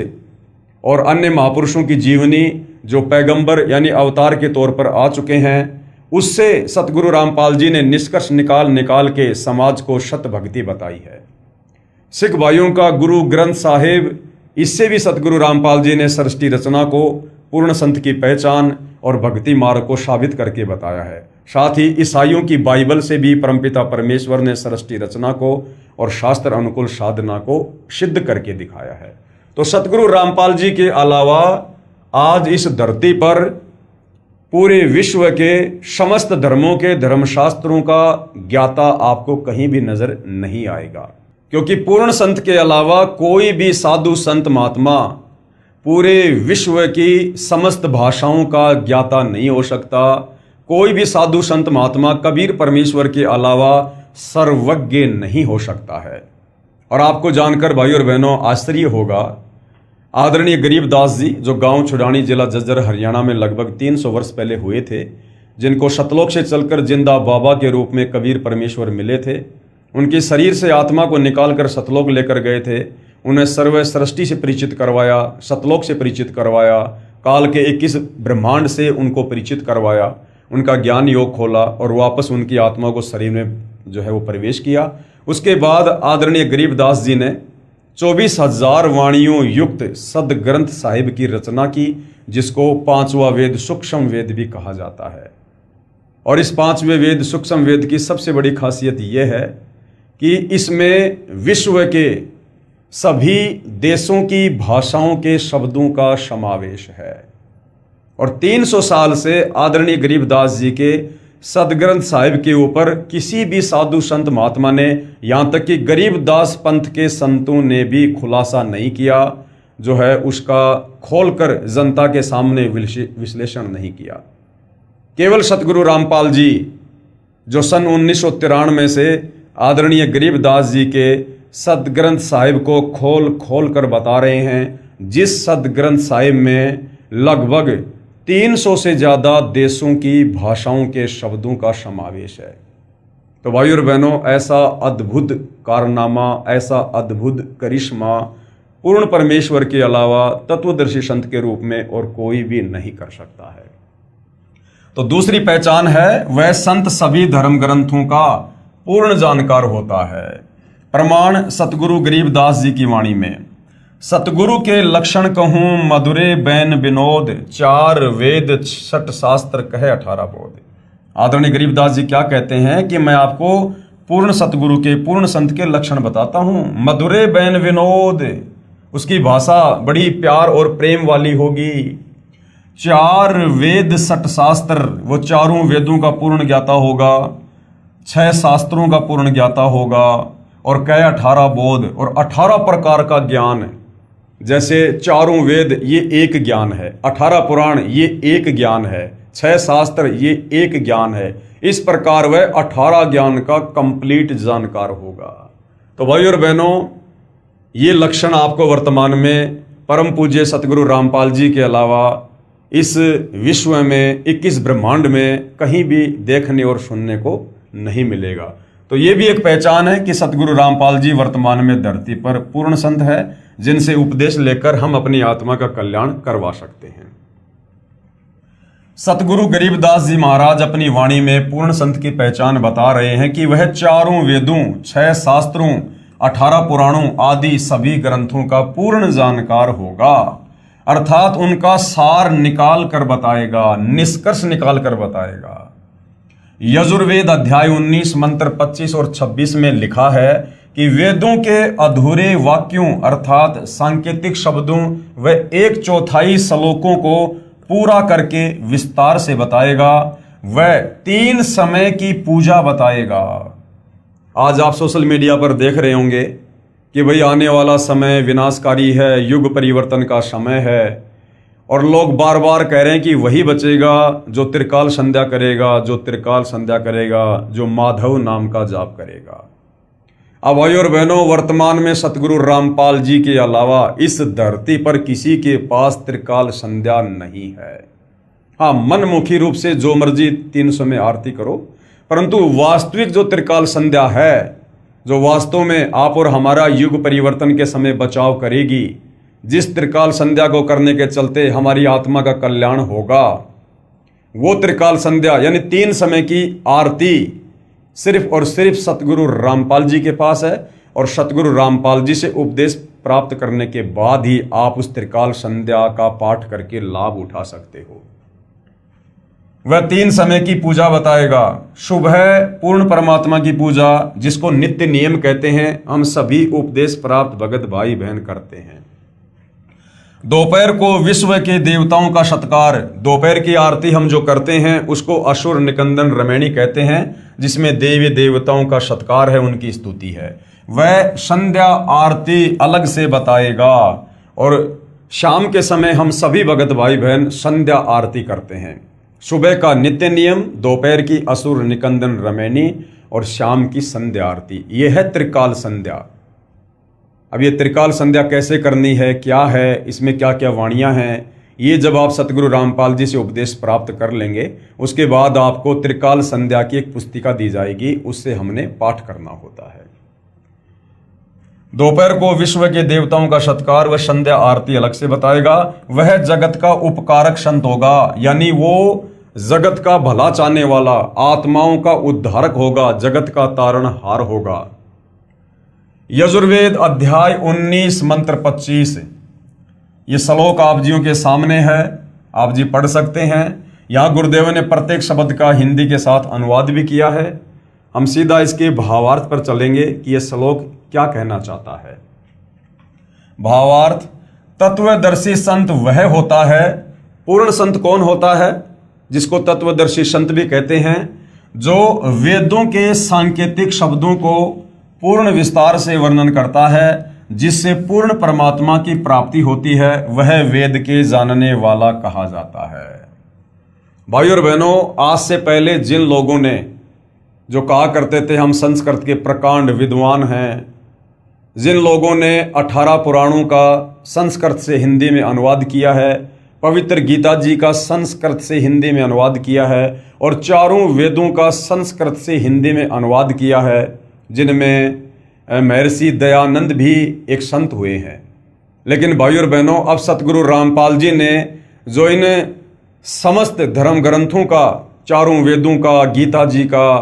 और अन्य महापुरुषों की जीवनी जो पैगंबर यानी अवतार के तौर पर आ चुके हैं, उससे सतगुरु रामपाल जी ने निष्कर्ष निकाल के समाज को सत भक्ति बताई है। सिख भाइयों का गुरु ग्रंथ साहिब, इससे भी सतगुरु रामपाल जी ने सृष्टि रचना को, पूर्ण संत की पहचान और भक्ति मार्ग को साबित करके बताया है। साथ ही ईसाइयों की बाइबल से भी परमपिता परमेश्वर ने सृष्टि रचना को और शास्त्र अनुकूल साधना को सिद्ध करके दिखाया है। तो सतगुरु रामपाल जी के अलावा आज इस धरती पर पूरे विश्व के समस्त धर्मों के धर्मशास्त्रों का ज्ञाता आपको कहीं भी नजर नहीं आएगा, क्योंकि पूर्ण संत के अलावा कोई भी साधु संत महात्मा पूरे विश्व की समस्त भाषाओं का ज्ञाता नहीं हो सकता। कोई भी साधु संत महात्मा कबीर परमेश्वर के अलावा सर्वज्ञ नहीं हो सकता है। और आपको जानकर भाइयों और बहनों आश्चर्य होगा, आदरणीय गरीबदास जी जो गांव छुड़ानी, जिला जज्जर, हरियाणा में लगभग 300 वर्ष पहले हुए थे, जिनको सतलोक से चलकर जिंदा बाबा के रूप में कबीर परमेश्वर मिले थे, उनके शरीर से आत्मा को निकालकर सतलोक लेकर गए थे। उन्हें सर्व सृष्टि से परिचित करवाया, सतलोक से परिचित करवाया, काल के 21 ब्रह्मांड से उनको परिचित करवाया, उनका ज्ञान योग खोला और वापस उनकी आत्मा को शरीर में जो है वो प्रवेश किया। उसके बाद आदरणीय गरीबदास जी ने 24,000 वाणियों युक्त सदग्रंथ साहिब की रचना की, जिसको 5वां वेद सूक्ष्म वेद भी कहा जाता है। और इस 5वें वेद सूक्ष्म वेद की सबसे बड़ी खासियत यह है कि इसमें विश्व के सभी देशों की भाषाओं के शब्दों का समावेश है। और 300 साल से आदरणीय गरीबदास जी के सदग्रंथ साहिब के ऊपर किसी भी साधु संत महात्मा ने, यहाँ तक कि गरीबदास पंथ के संतों ने भी खुलासा नहीं किया, जो है उसका खोलकर जनता के सामने विश्लेषण नहीं किया। केवल सतगुरु रामपाल जी जो सन 1993 से आदरणीय गरीबदास जी के सदग्रंथ साहिब को खोल कर बता रहे हैं, जिस सदग्रंथ साहिब में लगभग 300 से ज़्यादा देशों की भाषाओं के शब्दों का समावेश है। तो भाइयों और बहनों, ऐसा अद्भुत कारनामा, ऐसा अद्भुत करिश्मा पूर्ण परमेश्वर के अलावा तत्वदर्शी संत के रूप में और कोई भी नहीं कर सकता है। तो दूसरी पहचान है, वह संत सभी धर्म ग्रंथों का पूर्ण जानकार होता है। प्रमाण सतगुरु गरीबदास जी की वाणी में, सतगुरु के लक्षण कहूँ मधुरे बैन विनोद, 4 वेद 6 शास्त्र कहे 18 बोध। आदरणीय गरीबदास जी क्या कहते हैं कि मैं आपको पूर्ण सतगुरु के, पूर्ण संत के लक्षण बताता हूँ। मधुरे बैन विनोद, उसकी भाषा बड़ी प्यार और प्रेम वाली होगी। 4 वेद 6 शास्त्र, वो चारों वेदों का पूर्ण ज्ञाता होगा। 6 शास्त्रों का पूर्ण ज्ञाता होगा और कई 18 बोध और 18 प्रकार का ज्ञान, जैसे चारों वेद ये एक ज्ञान है, 18 पुराण ये एक ज्ञान है, 6 शास्त्र ये एक ज्ञान है। इस प्रकार वह 18 ज्ञान का कंप्लीट जानकार होगा। तो भाई और बहनों, ये लक्षण आपको वर्तमान में परम पूज्य सतगुरु रामपाल जी के अलावा इस विश्व में 21 ब्रह्मांड में कहीं भी देखने और सुनने को नहीं मिलेगा। तो ये भी एक पहचान है कि सतगुरु रामपाल जी वर्तमान में धरती पर पूर्ण संत है, जिनसे उपदेश लेकर हम अपनी आत्मा का कल्याण करवा सकते हैं। सतगुरु गरीबदास जी महाराज अपनी वाणी में पूर्ण संत की पहचान बता रहे हैं कि वह चारों वेदों, 6 शास्त्रों, 18 पुराणों आदि सभी ग्रंथों का पूर्ण जानकार होगा, अर्थात उनका सार निकाल कर बताएगा, निष्कर्ष निकाल कर बताएगा। यजुर्वेद अध्याय 19 मंत्र 25 और 26 में लिखा है कि वेदों के अधूरे वाक्यों अर्थात सांकेतिक शब्दों व 1/4 श्लोकों को पूरा करके विस्तार से बताएगा। वह 3 समय की पूजा बताएगा। आज आप सोशल मीडिया पर देख रहे होंगे कि भाई आने वाला समय विनाशकारी है, युग परिवर्तन का समय है, और लोग बार बार कह रहे हैं कि वही बचेगा जो त्रिकाल संध्या करेगा, जो त्रिकाल संध्या करेगा, जो माधव नाम का जाप करेगा। अब भाई और बहनों, वर्तमान में सतगुरु रामपाल जी के अलावा इस धरती पर किसी के पास त्रिकाल संध्या नहीं है। हाँ, मनमुखी रूप से जो मर्जी 300 में आरती करो, परंतु वास्तविक जो त्रिकाल संध्या है, जो वास्तव में आप और हमारा युग परिवर्तन के समय बचाव करेगी, जिस त्रिकाल संध्या को करने के चलते हमारी आत्मा का कल्याण होगा, वो त्रिकाल संध्या यानी 3 समय की आरती सिर्फ और सिर्फ सतगुरु रामपाल जी के पास है। और सतगुरु रामपाल जी से उपदेश प्राप्त करने के बाद ही आप उस त्रिकाल संध्या का पाठ करके लाभ उठा सकते हो। वह 3 समय की पूजा बताएगा। सुबह पूर्ण परमात्मा की पूजा, जिसको नित्य नियम कहते हैं, हम सभी उपदेश प्राप्त भगत भाई बहन करते हैं। दोपहर को विश्व के देवताओं का सत्कार, दोपहर की आरती हम जो करते हैं उसको असुर निकंदन रमैणी कहते हैं, जिसमें देवी देवताओं का सत्कार है, उनकी स्तुति है। वह संध्या आरती अलग से बताएगा। और शाम के समय हम सभी भगत भाई बहन संध्या आरती करते हैं। सुबह का नित्य नियम, दोपहर की असुर निकंदन रमैणी और शाम की संध्या आरती, यह है त्रिकाल संध्या। अब ये त्रिकाल संध्या कैसे करनी है, क्या है, इसमें क्या क्या वाणियां हैं, ये जब आप सतगुरु रामपाल जी से उपदेश प्राप्त कर लेंगे, उसके बाद आपको त्रिकाल संध्या की एक पुस्तिका दी जाएगी, उससे हमने पाठ करना होता है। दोपहर को विश्व के देवताओं का सत्कार व संध्या आरती अलग से बताएगा। वह जगत का उपकारक संत होगा, यानी वो जगत का भला चाहने वाला, आत्माओं का उद्धारक होगा, जगत का तारणहार होगा। यजुर्वेद अध्याय 19 मंत्र 25, ये श्लोक आप जियों के सामने है, आप जी पढ़ सकते हैं। यहाँ गुरुदेव ने प्रत्येक शब्द का हिंदी के साथ अनुवाद भी किया है। हम सीधा इसके भावार्थ पर चलेंगे कि यह श्लोक क्या कहना चाहता है। भावार्थ: तत्वदर्शी संत वह होता है, पूर्ण संत कौन होता है, जिसको तत्वदर्शी संत भी कहते हैं, जो वेदों के सांकेतिक शब्दों को पूर्ण विस्तार से वर्णन करता है, जिससे पूर्ण परमात्मा की प्राप्ति होती है, वह वेद के जानने वाला कहा जाता है। भाई और बहनों, आज से पहले जिन लोगों ने जो कहा करते थे हम संस्कृत के प्रकांड विद्वान हैं, जिन लोगों ने 18 पुराणों का संस्कृत से हिंदी में अनुवाद किया है, पवित्र गीता जी का संस्कृत से हिंदी में अनुवाद किया है, और चारों वेदों का संस्कृत से हिंदी में अनुवाद किया है, जिनमें महर्षि दयानंद भी एक संत हुए हैं। लेकिन भाई और बहनों, अब सतगुरु रामपाल जी ने जो इन समस्त धर्म ग्रंथों का, चारों वेदों का, गीता जी का,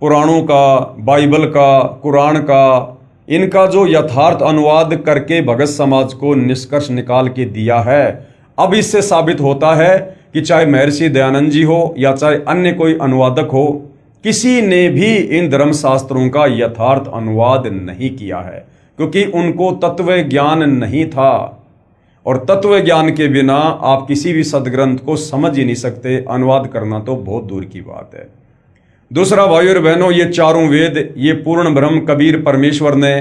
पुराणों का, बाइबल का, कुरान का, इनका जो यथार्थ अनुवाद करके भगत समाज को निष्कर्ष निकाल के दिया है, अब इससे साबित होता है कि चाहे महर्षि दयानंद जी हो या चाहे अन्य कोई अनुवादक हो, किसी ने भी इन धर्म शास्त्रों का यथार्थ अनुवाद नहीं किया है, क्योंकि उनको तत्व ज्ञान नहीं था। और तत्व ज्ञान के बिना आप किसी भी सदग्रंथ को समझ ही नहीं सकते, अनुवाद करना तो बहुत दूर की बात है। दूसरा भाइयों और बहनों, ये चारों वेद, ये पूर्ण ब्रह्म कबीर परमेश्वर ने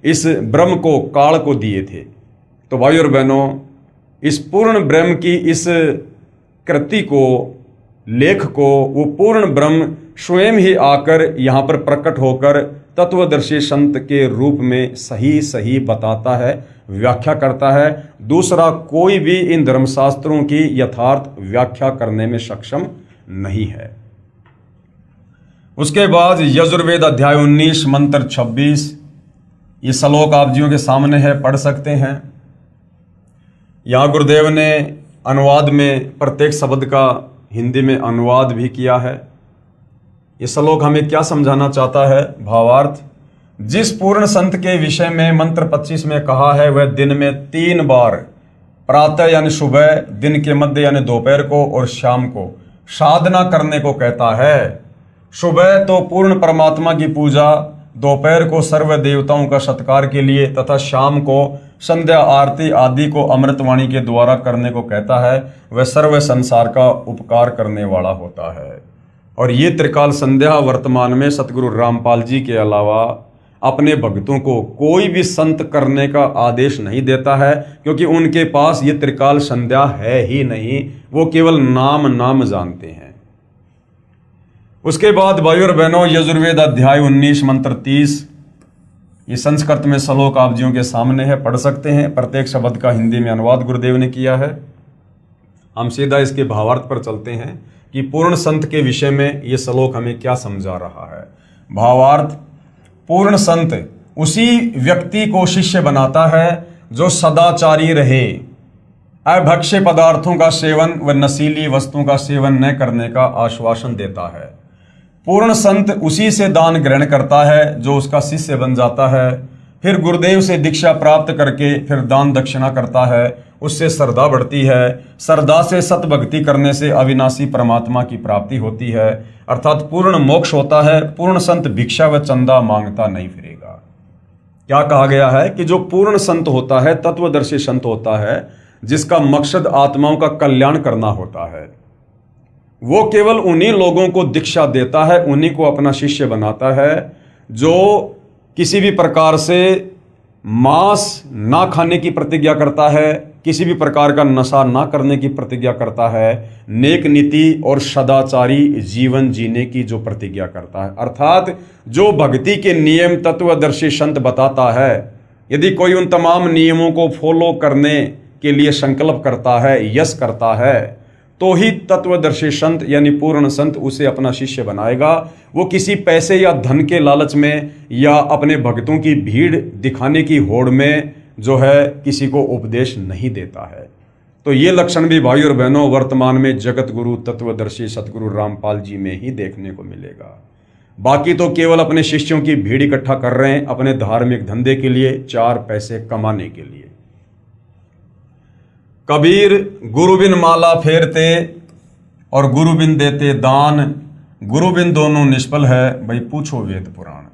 इस ब्रह्म को, काल को दिए थे। तो भाइयों और बहनों, इस पूर्ण ब्रह्म की इस कृति को, लेख को, वो पूर्ण ब्रह्म स्वयं ही आकर यहाँ पर प्रकट होकर तत्वदर्शी संत के रूप में सही सही बताता है, व्याख्या करता है। दूसरा कोई भी इन धर्मशास्त्रों की यथार्थ व्याख्या करने में सक्षम नहीं है। उसके बाद यजुर्वेद अध्याय 19 मंत्र 26, ये श्लोक आप जियों के सामने है, पढ़ सकते हैं। यहाँ गुरुदेव ने अनुवाद में प्रत्येक शब्द का हिंदी में अनुवाद भी किया है। ये श्लोक हमें क्या समझाना चाहता है? भावार्थ, जिस पूर्ण संत के विषय में मंत्र 25 में कहा है, वह दिन में 3 बार, प्रातः यानी सुबह, दिन के मध्य यानी दोपहर को, और शाम को साधना करने को कहता है। सुबह तो पूर्ण परमात्मा की पूजा, दोपहर को सर्व देवताओं का सत्कार के लिए, तथा शाम को संध्या आरती आदि को अमृतवाणी के द्वारा करने को कहता है। वह सर्व संसार का उपकार करने वाला होता है। और ये त्रिकाल संध्या वर्तमान में सतगुरु रामपाल जी के अलावा अपने भक्तों को कोई भी संत करने का आदेश नहीं देता है, क्योंकि उनके पास ये त्रिकाल संध्या है ही नहीं, वो केवल नाम जानते हैं। उसके बाद भाइयों और बहनों, यजुर्वेद अध्याय 19 मंत्र 30, ये संस्कृत में श्लोक आप जियों के सामने है, पढ़ सकते हैं। प्रत्येक शब्द का हिंदी में अनुवाद गुरुदेव ने किया है। हम सीधा इसके भावार्थ पर चलते हैं कि पूर्ण संत के विषय में ये श्लोक हमें क्या समझा रहा है। भावार्थ, पूर्ण संत उसी व्यक्ति को शिष्य बनाता है जो सदाचारी रहे, अभक्ष्य पदार्थों का सेवन व नशीली वस्तुओं का सेवन न करने का आश्वासन देता है। पूर्ण संत उसी से दान ग्रहण करता है जो उसका शिष्य बन जाता है, फिर गुरुदेव से दीक्षा प्राप्त करके फिर दान दक्षिणा करता है, उससे श्रद्धा बढ़ती है, श्रद्धा से सत भक्ति करने से अविनाशी परमात्मा की प्राप्ति होती है, अर्थात पूर्ण मोक्ष होता है। पूर्ण संत भिक्षा व चंदा मांगता नहीं फिरेगा। क्या कहा गया है कि जो पूर्ण संत होता है, तत्वदर्शी संत होता है, जिसका मकसद आत्माओं का कल्याण करना होता है, वो केवल उन्हीं लोगों को दीक्षा देता है, उन्हीं को अपना शिष्य बनाता है जो किसी भी प्रकार से मांस ना खाने की प्रतिज्ञा करता है, किसी भी प्रकार का नशा ना करने की प्रतिज्ञा करता है, नेक नीति और सदाचारी जीवन जीने की जो प्रतिज्ञा करता है, अर्थात जो भक्ति के नियम तत्वदर्शी संत बताता है, यदि कोई उन तमाम नियमों को फॉलो करने के लिए संकल्प करता है, यश करता है, तो ही तत्वदर्शी संत यानी पूर्ण संत उसे अपना शिष्य बनाएगा। वो किसी पैसे या धन के लालच में या अपने भक्तों की भीड़ दिखाने की होड़ में जो है किसी को उपदेश नहीं देता है। तो ये लक्षण भी भाई और बहनों वर्तमान में जगत गुरु तत्वदर्शी सतगुरु रामपाल जी में ही देखने को मिलेगा। बाकी तो केवल अपने शिष्यों की भीड़ इकट्ठा कर रहे हैं अपने धार्मिक धंधे के लिए, 4 पैसे कमाने के लिए। कबीर गुरु बिन माला फेरते और गुरु बिन देते दान, गुरु बिन दोनों निष्फल है, भाई पूछो वेद पुराण।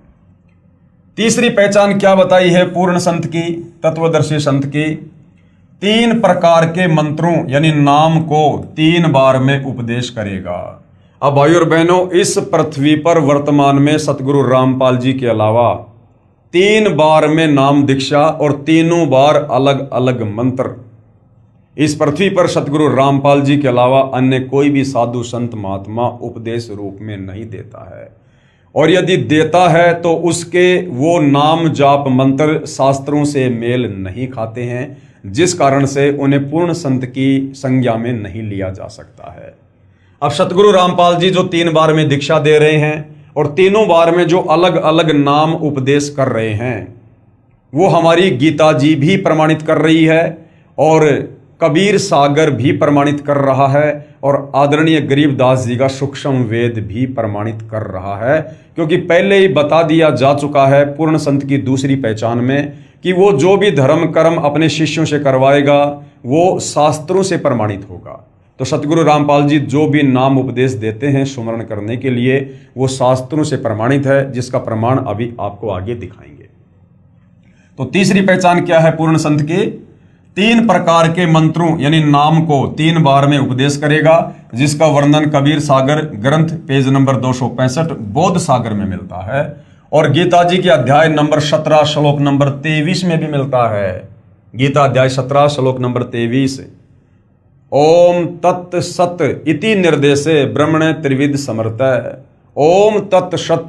तीसरी पहचान क्या बताई है पूर्ण संत की, तत्वदर्शी संत की? 3 प्रकार के मंत्रों यानी नाम को 3 बार में उपदेश करेगा। अब भाई और बहनों, इस पृथ्वी पर वर्तमान में सतगुरु रामपाल जी के अलावा 3 बार में नाम दीक्षा और 3 बार अलग अलग मंत्र इस पृथ्वी पर सतगुरु रामपाल जी के अलावा अन्य कोई भी साधु संत महात्मा उपदेश रूप में नहीं देता है। और यदि देता है तो उसके वो नाम जाप मंत्र शास्त्रों से मेल नहीं खाते हैं, जिस कारण से उन्हें पूर्ण संत की संज्ञा में नहीं लिया जा सकता है। अब सतगुरु रामपाल जी जो 3 बार में दीक्षा दे रहे हैं और 3 बार में जो अलग अलग नाम उपदेश कर रहे हैं, वो हमारी गीता जी भी प्रमाणित कर रही है और कबीर सागर भी प्रमाणित कर रहा है और आदरणीय गरीबदास जी का सूक्ष्म वेद भी प्रमाणित कर रहा है। क्योंकि पहले ही बता दिया जा चुका है पूर्ण संत की दूसरी पहचान में कि वो जो भी धर्म कर्म अपने शिष्यों से करवाएगा वो शास्त्रों से प्रमाणित होगा। तो सतगुरु रामपाल जी जो भी नाम उपदेश देते हैं सुमरण करने के लिए, वो शास्त्रों से प्रमाणित है, जिसका प्रमाण अभी आपको आगे दिखाएंगे। तो तीसरी पहचान क्या है पूर्ण संत की? 3 प्रकार के मंत्रों यानी नाम को 3 बार में उपदेश करेगा, जिसका वर्णन कबीर सागर ग्रंथ पेज नंबर 265 बोध सागर में मिलता है और गीता जी के अध्याय नंबर 17 श्लोक नंबर 23 में भी मिलता है। गीता अध्याय 17 श्लोक नंबर 23, ओम तत् सत इति निर्देशे ब्रह्मणे त्रिविध समर्थ। ओम तत् सत,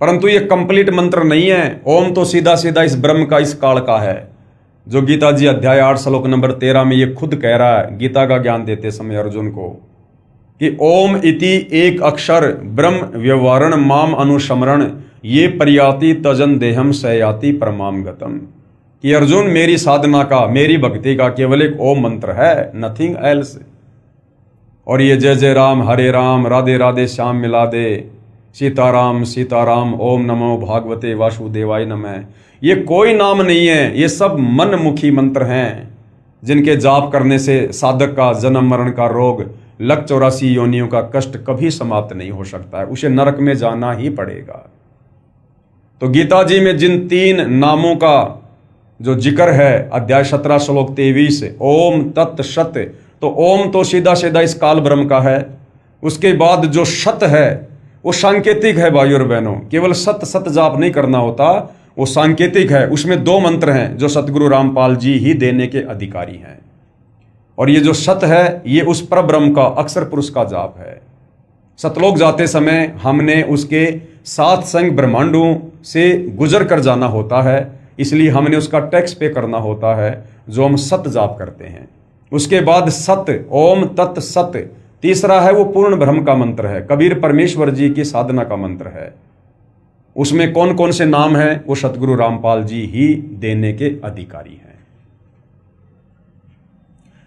परंतु ये कंप्लीट मंत्र नहीं है। ओम तो सीधा सीधा इस ब्रह्म का, इस काल का है, जो गीता जी अध्याय 8 श्लोक नंबर 13 में ये खुद कह रहा है गीता का ज्ञान देते समय अर्जुन को कि ओम इति एक अक्षर ब्रह्म व्यवहारण माम अनुस्मरण ये पर्याति तजन देहम सयाति परमाम गतम, कि अर्जुन मेरी साधना का, मेरी भक्ति का केवल एक ओम मंत्र है, नथिंग एल्स। और ये जय जय राम, हरे राम, राधे राधे, श्याम मिला दे, सीताराम सीताराम, ओम नमो भागवते वासुदेवाय नमः, ये कोई नाम नहीं है, ये सब मनमुखी मंत्र हैं जिनके जाप करने से साधक का जन्म मरण का रोग, लक 84 योनियों का कष्ट कभी समाप्त नहीं हो सकता है, उसे नरक में जाना ही पड़ेगा। तो गीता जी में जिन 3 नामों का जो जिक्र है अध्याय 17 श्लोक 23, ओम तत् सत, तो ओम तो सीधा सीधा इस काल ब्रह्म का है। उसके बाद जो सत है वो सांकेतिक है भाइयों और बहनों, केवल सत सत जाप नहीं करना होता, वो सांकेतिक है। उसमें 2 मंत्र हैं जो सतगुरु रामपाल जी ही देने के अधिकारी हैं। और ये जो सत है ये उस परब्रह्म का, अक्षर पुरुष का जाप है। सतलोक जाते समय हमने उसके 7 संग ब्रह्मांडों से गुजर कर जाना होता है, इसलिए हमने उसका टैक्स पे करना होता है, जो हम सत जाप करते हैं। उसके बाद सत, ओम तत् सत, तीसरा है वो पूर्ण ब्रह्म का मंत्र है, कबीर परमेश्वर जी की साधना का मंत्र है। उसमें कौन कौन से नाम हैं वो सतगुरु रामपाल जी ही देने के अधिकारी हैं,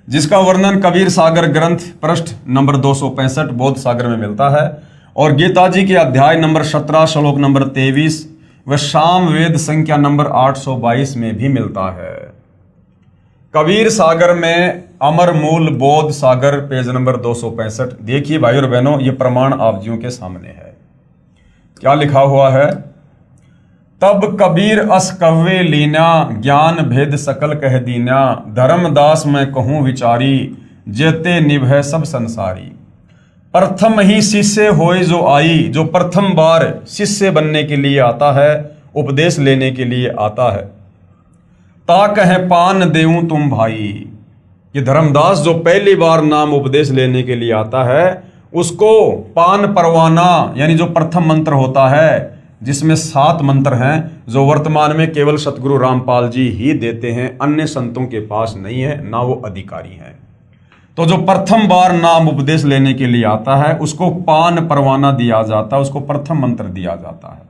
जिसका वर्णन कबीर सागर ग्रंथ पृष्ठ नंबर 265 बोध सागर में मिलता है और गीता जी के अध्याय नंबर 17 श्लोक नंबर 23 व साम वेद संख्या नंबर 822 में भी मिलता है। कबीर सागर में अमर मूल बोध सागर पेज नंबर 265। देखिए भाइयों और बहनों, ये प्रमाण आप जियों के सामने है। क्या लिखा हुआ है, तब कबीर अस कव्वे लीना ज्ञान भेद सकल कह दीना, धर्मदास मैं कहूं विचारी जेते निभै सब संसारी। प्रथम ही शिष्य होए जो आई, जो प्रथम बार शिष्य बनने के लिए आता है, उपदेश लेने के लिए आता है, ता कह पान देऊं तुम भाई। ये धर्मदास जो पहली बार नाम उपदेश लेने के लिए आता है उसको पान परवाना यानी जो प्रथम मंत्र होता है, जिसमें 7 मंत्र हैं जो वर्तमान में केवल सतगुरु रामपाल जी ही देते हैं, अन्य संतों के पास नहीं है, ना वो अधिकारी हैं। तो जो प्रथम बार नाम उपदेश लेने के लिए आता है उसको पान परवाना दिया जाता है, उसको प्रथम मंत्र दिया जाता है।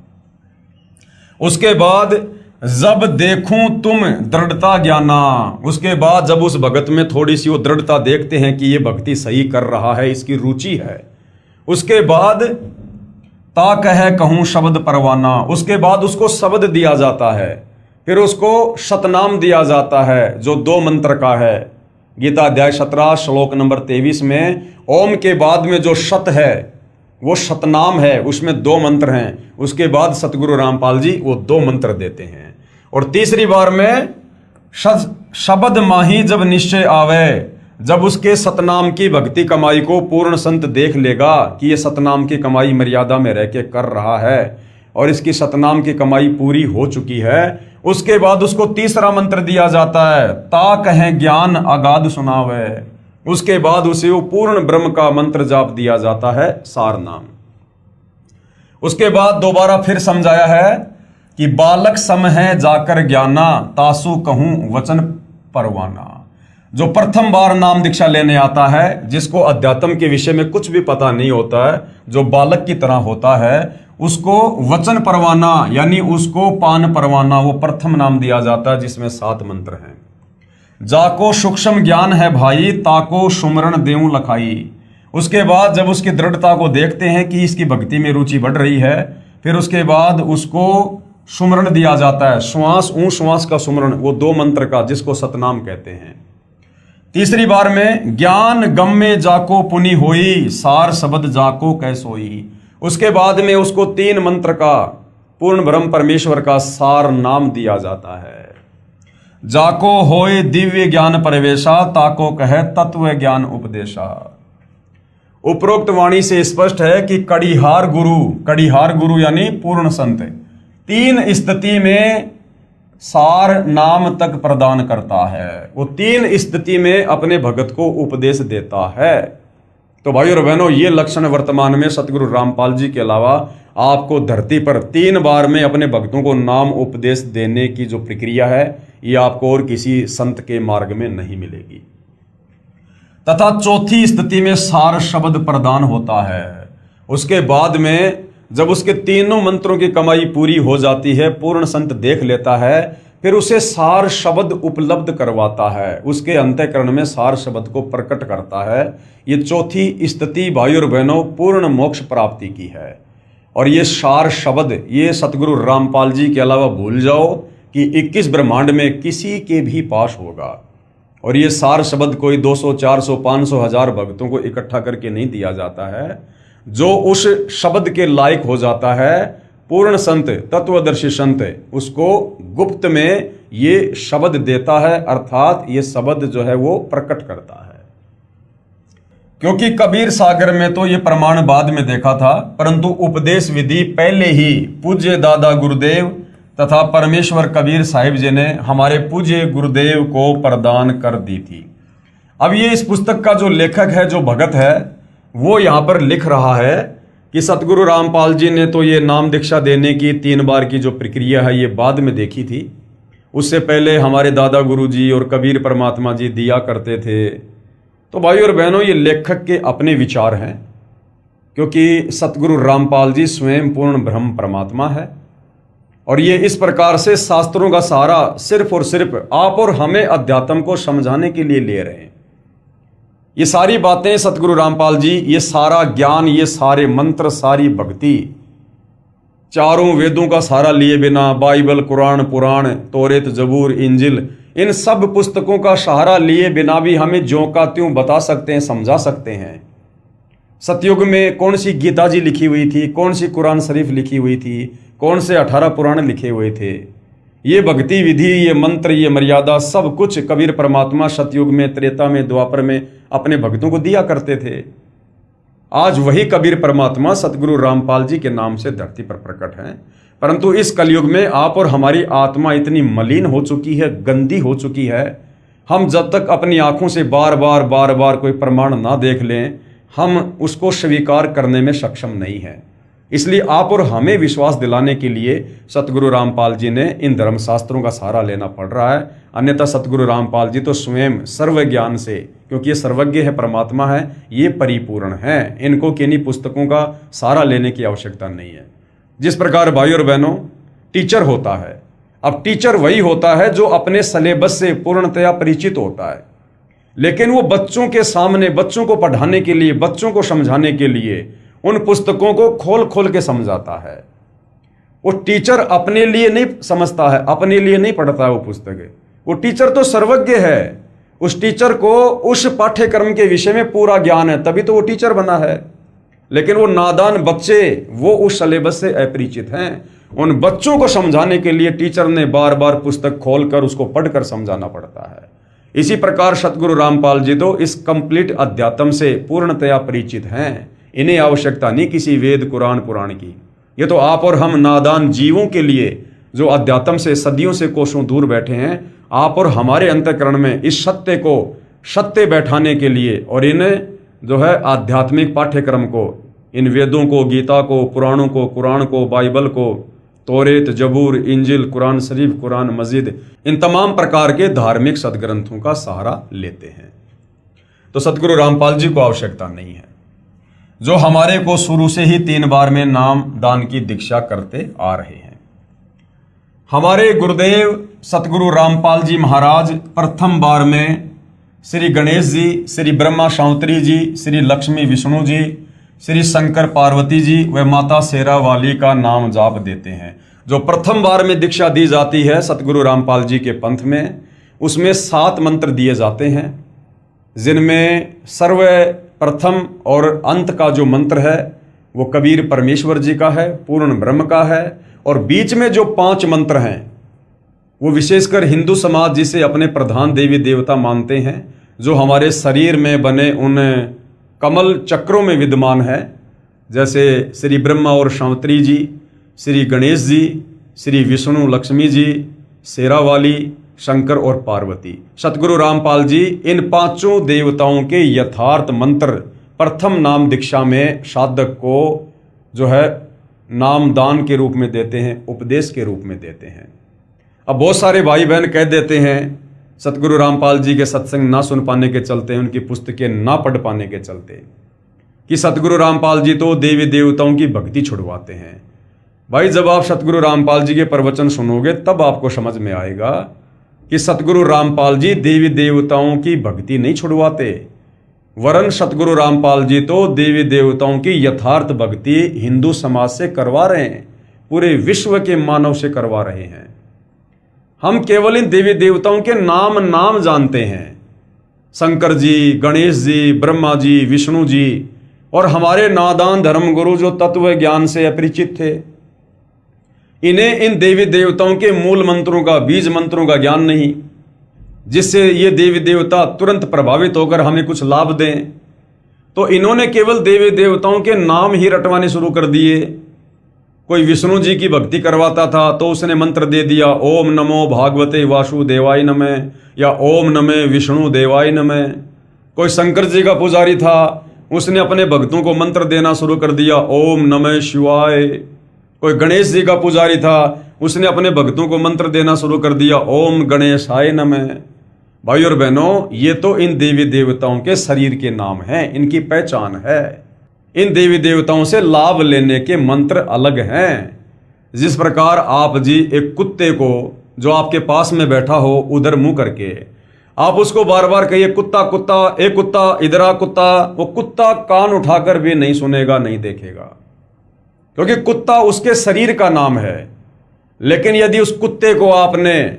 उसके बाद जब देखूं तुम दृढ़ता ज्ञाना, उसके बाद जब उस भगत में थोड़ी सी वो दृढ़ता देखते हैं कि ये भक्ति सही कर रहा है, इसकी रुचि है, उसके बाद ता कह कहूं शब्द परवाना, उसके बाद उसको शब्द दिया जाता है, फिर उसको सतनाम दिया जाता है जो 2 मंत्र का है। गीता अध्याय 17 श्लोक नंबर 23 में ओम के बाद में जो सत है वो सतनाम है, उसमें 2 मंत्र हैं। उसके बाद सतगुरु रामपाल जी वो 2 मंत्र देते हैं। और तीसरी बार में शब्द माही जब निश्चय आवे, जब उसके सतनाम की भक्ति कमाई को पूर्ण संत देख लेगा कि ये सतनाम की कमाई मर्यादा में रह के कर रहा है और इसकी सतनाम की कमाई पूरी हो चुकी है, उसके बाद उसको तीसरा मंत्र दिया जाता है, ता कहें ज्ञान अगाध सुनावे। उसके बाद उसे वो पूर्ण ब्रह्म का मंत्र जाप दिया जाता है, सार नाम। उसके बाद दोबारा फिर समझाया है कि बालक सम है जाकर ज्ञाना, तासु कहूं वचन परवाना। जो प्रथम बार नाम दीक्षा लेने आता है, जिसको अध्यात्म के विषय में कुछ भी पता नहीं होता है, जो बालक की तरह होता है, उसको वचन परवाना यानी उसको पान परवाना वो प्रथम नाम दिया जाता है, जिसमें 7 मंत्र हैं। जाको सूक्ष्म ज्ञान है भाई, ताको सुमरण देऊं लखाई। उसके बाद जब उसकी दृढ़ता को देखते हैं कि इसकी भक्ति में रुचि बढ़ रही है, फिर उसके बाद उसको सुमरण दिया जाता है, श्वास ऊं श्वास का सुमरण, वो 2 मंत्र का, जिसको सतनाम कहते हैं। तीसरी बार में ज्ञान गम में जाको पुनि होई, सार शब्द जाको कैसोई। उसके बाद में उसको 3 मंत्र का पूर्ण ब्रह्म परमेश्वर का सार नाम दिया जाता है। जाको होए दिव्य ज्ञान प्रवेशा, ताको कहे तत्व ज्ञान उपदेशा। उपरोक्त वाणी से स्पष्ट है कि कड़ीहार गुरु यानी पूर्ण संत 3 स्थिति में सार नाम तक प्रदान करता है। वो 3 स्थिति में अपने भगत को उपदेश देता है। तो भाइयों और बहनों, ये लक्षण वर्तमान में सतगुरु रामपाल जी के अलावा आपको धरती पर 3 बार में अपने भक्तों को नाम उपदेश देने की जो प्रक्रिया है, ये आपको और किसी संत के मार्ग में नहीं मिलेगी। तथा चौथी स्थिति में सार शब्द प्रदान होता है। उसके बाद में जब उसके तीनों मंत्रों की कमाई पूरी हो जाती है, पूर्ण संत देख लेता है, फिर उसे सार शब्द उपलब्ध करवाता है, उसके अंतःकरण में सार शब्द को प्रकट करता है। ये चौथी स्थिति भाइयों और बहनों पूर्ण मोक्ष प्राप्ति की है। और ये सार शब्द ये सतगुरु रामपाल जी के अलावा भूल जाओ कि 21 ब्रह्मांड में किसी के भी पास होगा। और ये सार शब्द कोई 200, 400, 500, 1000 भक्तों को इकट्ठा करके नहीं दिया जाता है। जो उस शब्द के लायक हो जाता है, पूर्ण संत तत्वदर्शी संत उसको गुप्त में ये शब्द देता है, अर्थात ये शब्द जो है वो प्रकट करता है। क्योंकि कबीर सागर में तो ये प्रमाण बाद में देखा था, परंतु उपदेश विधि पहले ही पूज्य दादा गुरुदेव तथा परमेश्वर कबीर साहिब जी ने हमारे पूज्य गुरुदेव को प्रदान कर दी थी। अब ये इस पुस्तक का जो लेखक है, जो भगत है, वो यहां पर लिख रहा है कि सतगुरु रामपाल जी ने तो ये नाम दीक्षा देने की 3 बार की जो प्रक्रिया है, ये बाद में देखी थी। उससे पहले हमारे दादा गुरु जी और कबीर परमात्मा जी दिया करते थे। तो भाइयों और बहनों, ये लेखक के अपने विचार हैं, क्योंकि सतगुरु रामपाल जी स्वयं पूर्ण ब्रह्म परमात्मा है। और ये इस प्रकार से शास्त्रों का सहारा सिर्फ और सिर्फ आप और हमें अध्यात्म को समझाने के लिए ले रहे हैं। ये सारी बातें सतगुरु रामपाल जी, ये सारा ज्ञान, ये सारे मंत्र, सारी भक्ति, चारों वेदों का सहारा लिए बिना, बाइबल, कुरान, पुराण, तौरेत, जबूर, इंजिल, इन सब पुस्तकों का सहारा लिए बिना भी हमें ज्यों का त्यों बता सकते हैं, समझा सकते हैं। सतयुग में कौन सी गीता जी लिखी हुई थी, कौन सी कुरान शरीफ लिखी हुई थी, कौन से 18 पुराण लिखे हुए थे। ये भक्ति विधि, ये मंत्र, ये मर्यादा, सब कुछ कबीर परमात्मा सतयुग में, त्रेता में, द्वापर में अपने भक्तों को दिया करते थे। आज वही कबीर परमात्मा सतगुरु रामपाल जी के नाम से धरती पर प्रकट हैं। परंतु इस कलयुग में आप और हमारी आत्मा इतनी मलिन हो चुकी है, गंदी हो चुकी है, हम जब तक अपनी आंखों से बार बार कोई प्रमाण ना देख लें, हम उसको स्वीकार करने में सक्षम नहीं हैं। इसलिए आप और हमें विश्वास दिलाने के लिए सतगुरु रामपाल जी ने इन धर्मशास्त्रों का सहारा लेना पड़ रहा है। अन्यथा सतगुरु रामपाल जी तो स्वयं सर्व ज्ञान से, क्योंकि ये सर्वज्ञ है, परमात्मा है, ये परिपूर्ण है, इनको किन्हीं पुस्तकों का सहारा लेने की आवश्यकता नहीं है। जिस प्रकार भाइयों और बहनों टीचर होता है, अब टीचर वही होता है जो अपने सिलेबस से पूर्णतया परिचित होता है, लेकिन वो बच्चों के सामने, बच्चों को पढ़ाने के लिए, बच्चों को समझाने के लिए उन पुस्तकों को खोल खोल के समझाता है। वो टीचर अपने लिए नहीं समझता है, अपने लिए नहीं पढ़ता है वो पुस्तकें। वो टीचर तो सर्वज्ञ है, उस टीचर को उस पाठ्यक्रम के विषय में पूरा ज्ञान है, तभी तो वो टीचर बना है। लेकिन वो नादान बच्चे, वो उस सिलेबस से अपरिचित हैं। उन बच्चों को समझाने के लिए टीचर ने बार बार पुस्तक खोलकर उसको पढ़कर समझाना पड़ता है। इसी प्रकार सतगुरु रामपाल जी तो इस कंप्लीट अध्यात्म से पूर्णतया परिचित हैं। इन्हें आवश्यकता नहीं किसी वेद, कुरान, पुराण की। ये तो आप और हम नादान जीवों के लिए, जो अध्यात्म से सदियों से कोसों दूर बैठे हैं, आप और हमारे अंतःकरण में इस सत्य को सत्य बैठाने के लिए और इन्हें जो है आध्यात्मिक पाठ्यक्रम को, इन वेदों को, गीता को, पुराणों को, कुरान को, बाइबल को, तौरेत, जबूर, इंजिल, कुरान शरीफ, कुरान मस्जिद, इन तमाम प्रकार के धार्मिक सदग्रंथों का सहारा लेते हैं। तो सतगुरु रामपाल जी को आवश्यकता नहीं है, जो हमारे को शुरू से ही 3 बार में नाम दान की दीक्षा करते आ रहे हैं। हमारे गुरुदेव सतगुरु रामपाल जी महाराज प्रथम बार में श्री गणेश जी, श्री ब्रह्मा शांतरी जी, श्री लक्ष्मी विष्णु जी, श्री शंकर पार्वती जी व माता शेरा वाली का नाम जाप देते हैं। जो प्रथम बार में दीक्षा दी जाती है सतगुरु रामपाल जी के पंथ में, उसमें 7 मंत्र दिए जाते हैं, जिनमें सर्वप्रथम और अंत का जो मंत्र है वो कबीर परमेश्वर जी का है, पूर्ण ब्रह्म का है। और बीच में जो 5 मंत्र हैं वो विशेषकर हिंदू समाज जिसे अपने प्रधान देवी देवता मानते हैं, जो हमारे शरीर में बने उन कमल चक्रों में विद्यमान है, जैसे श्री ब्रह्मा और शांवत्री जी, श्री गणेश जी, श्री विष्णु लक्ष्मी जी, शेरावाली, शंकर और पार्वती। सतगुरु रामपाल जी इन पांचों देवताओं के यथार्थ मंत्र प्रथम नाम दीक्षा में साधक को जो है नामदान के रूप में देते हैं, उपदेश के रूप में देते हैं। अब बहुत सारे भाई बहन कह देते हैं सतगुरु रामपाल जी के सत्संग ना सुन पाने के चलते, उनकी पुस्तकें ना पढ़ पाने के चलते, कि सतगुरु रामपाल जी तो देवी देवताओं की भक्ति छुड़वाते हैं। भाई जब आप सतगुरु रामपाल जी के प्रवचन सुनोगे तब आपको समझ में आएगा कि सतगुरु रामपाल जी देवी देवताओं की भक्ति नहीं छुड़वाते, वरन सतगुरु रामपाल जी तो देवी देवताओं की यथार्थ भक्ति हिंदू समाज से करवा रहे हैं, पूरे विश्व के मानव से करवा रहे हैं। हम केवल इन देवी देवताओं के नाम जानते हैं, शंकर जी, गणेश जी, ब्रह्मा जी, विष्णु जी, और हमारे नादान धर्मगुरु जो तत्व ज्ञान से अपरिचित थे, इन्हें इन देवी देवताओं के मूल मंत्रों का, बीज मंत्रों का ज्ञान नहीं, जिससे ये देवी देवता तुरंत प्रभावित होकर हमें कुछ लाभ दें। तो इन्होंने केवल देवी देवताओं के नाम ही रटवाने शुरू कर दिए। कोई विष्णु जी की भक्ति करवाता था तो उसने मंत्र दे दिया, ओम नमो भागवते वासुदेवाय नमः, या ओम नमः विष्णु देवाय नमः। कोई शंकर जी का पुजारी था, उसने अपने भक्तों को मंत्र देना शुरू कर दिया, ओम नमः शिवाय। कोई गणेश जी का पुजारी था, उसने अपने भक्तों को मंत्र देना शुरू कर दिया, ओम गणेशाय नमः। भाई और बहनों, ये तो इन देवी देवताओं के शरीर के नाम हैं, इनकी पहचान है। इन देवी देवताओं से लाभ लेने के मंत्र अलग हैं। जिस प्रकार आप जी एक कुत्ते को जो आपके पास में बैठा हो उधर मुंह करके आप उसको बार बार कहिए, कुत्ता कुत्ता, ए कुत्ता, इधर आ कुत्ता, वो कुत्ता कान उठाकर भी नहीं सुनेगा, नहीं देखेगा, क्योंकि कुत्ता उसके शरीर का नाम है। लेकिन यदि उस कुत्ते को आपने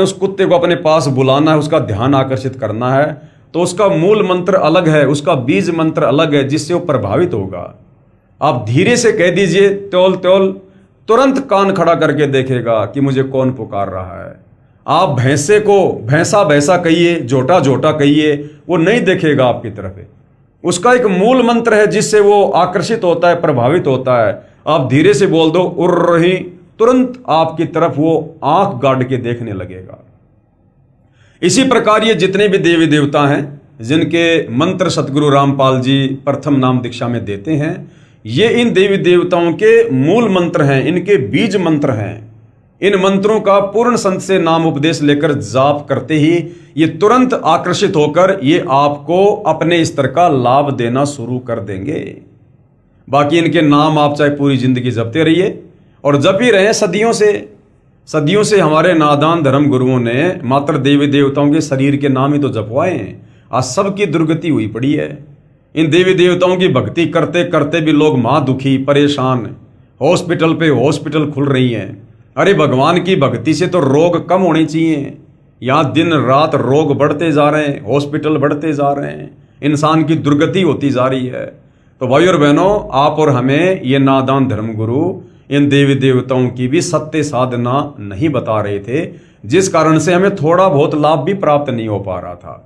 उस कुत्ते को अपने पास बुलाना है, उसका ध्यान आकर्षित करना है, तो उसका मूल मंत्र अलग है, उसका बीज मंत्र अलग है, जिससे वो प्रभावित होगा। आप धीरे से कह दीजिए, त्योल त्योल, तुरंत कान खड़ा करके देखेगा कि मुझे कौन पुकार रहा है। आप भैंसे को भैंसा भैंसा कहिए, जोटा जोटा कहिए, वो नहीं देखेगा आपकी तरफ। उसका एक मूल मंत्र है जिससे वो आकर्षित होता है, प्रभावित होता है। आप धीरे से बोल दो, उर्र रही, तुरंत आपकी तरफ वो आंख गाड़ के देखने लगेगा। इसी प्रकार ये जितने भी देवी देवता हैं जिनके मंत्र सतगुरु रामपाल जी प्रथम नाम दीक्षा में देते हैं, ये इन देवी देवताओं के मूल मंत्र हैं, इनके बीज मंत्र हैं। इन मंत्रों का पूर्ण संत से नाम उपदेश लेकर जाप करते ही ये तुरंत आकर्षित होकर ये आपको अपने स्तर का लाभ देना शुरू कर देंगे। बाकी इनके नाम आप चाहे पूरी जिंदगी जपते रहिए, और जप ही रहे सदियों से हमारे नादान धर्म गुरुओं ने मात्र देवी देवताओं के शरीर के नाम ही तो जपवाए हैं। आज सबकी दुर्गति हुई पड़ी है। इन देवी देवताओं की भक्ति करते करते भी लोग दुखी, परेशान, हॉस्पिटल पे हॉस्पिटल खुल रही हैं। अरे भगवान की भक्ति से तो रोग कम होने चाहिए, यहाँ दिन रात रोग बढ़ते जा रहे हैं, हॉस्पिटल बढ़ते जा रहे हैं, इंसान की दुर्गति होती जा रही है। तो भाई और बहनों, आप और हमें ये नादान धर्मगुरु इन देवी देवताओं की भी सत्य साधना नहीं बता रहे थे, जिस कारण से हमें थोड़ा बहुत लाभ भी प्राप्त नहीं हो पा रहा था।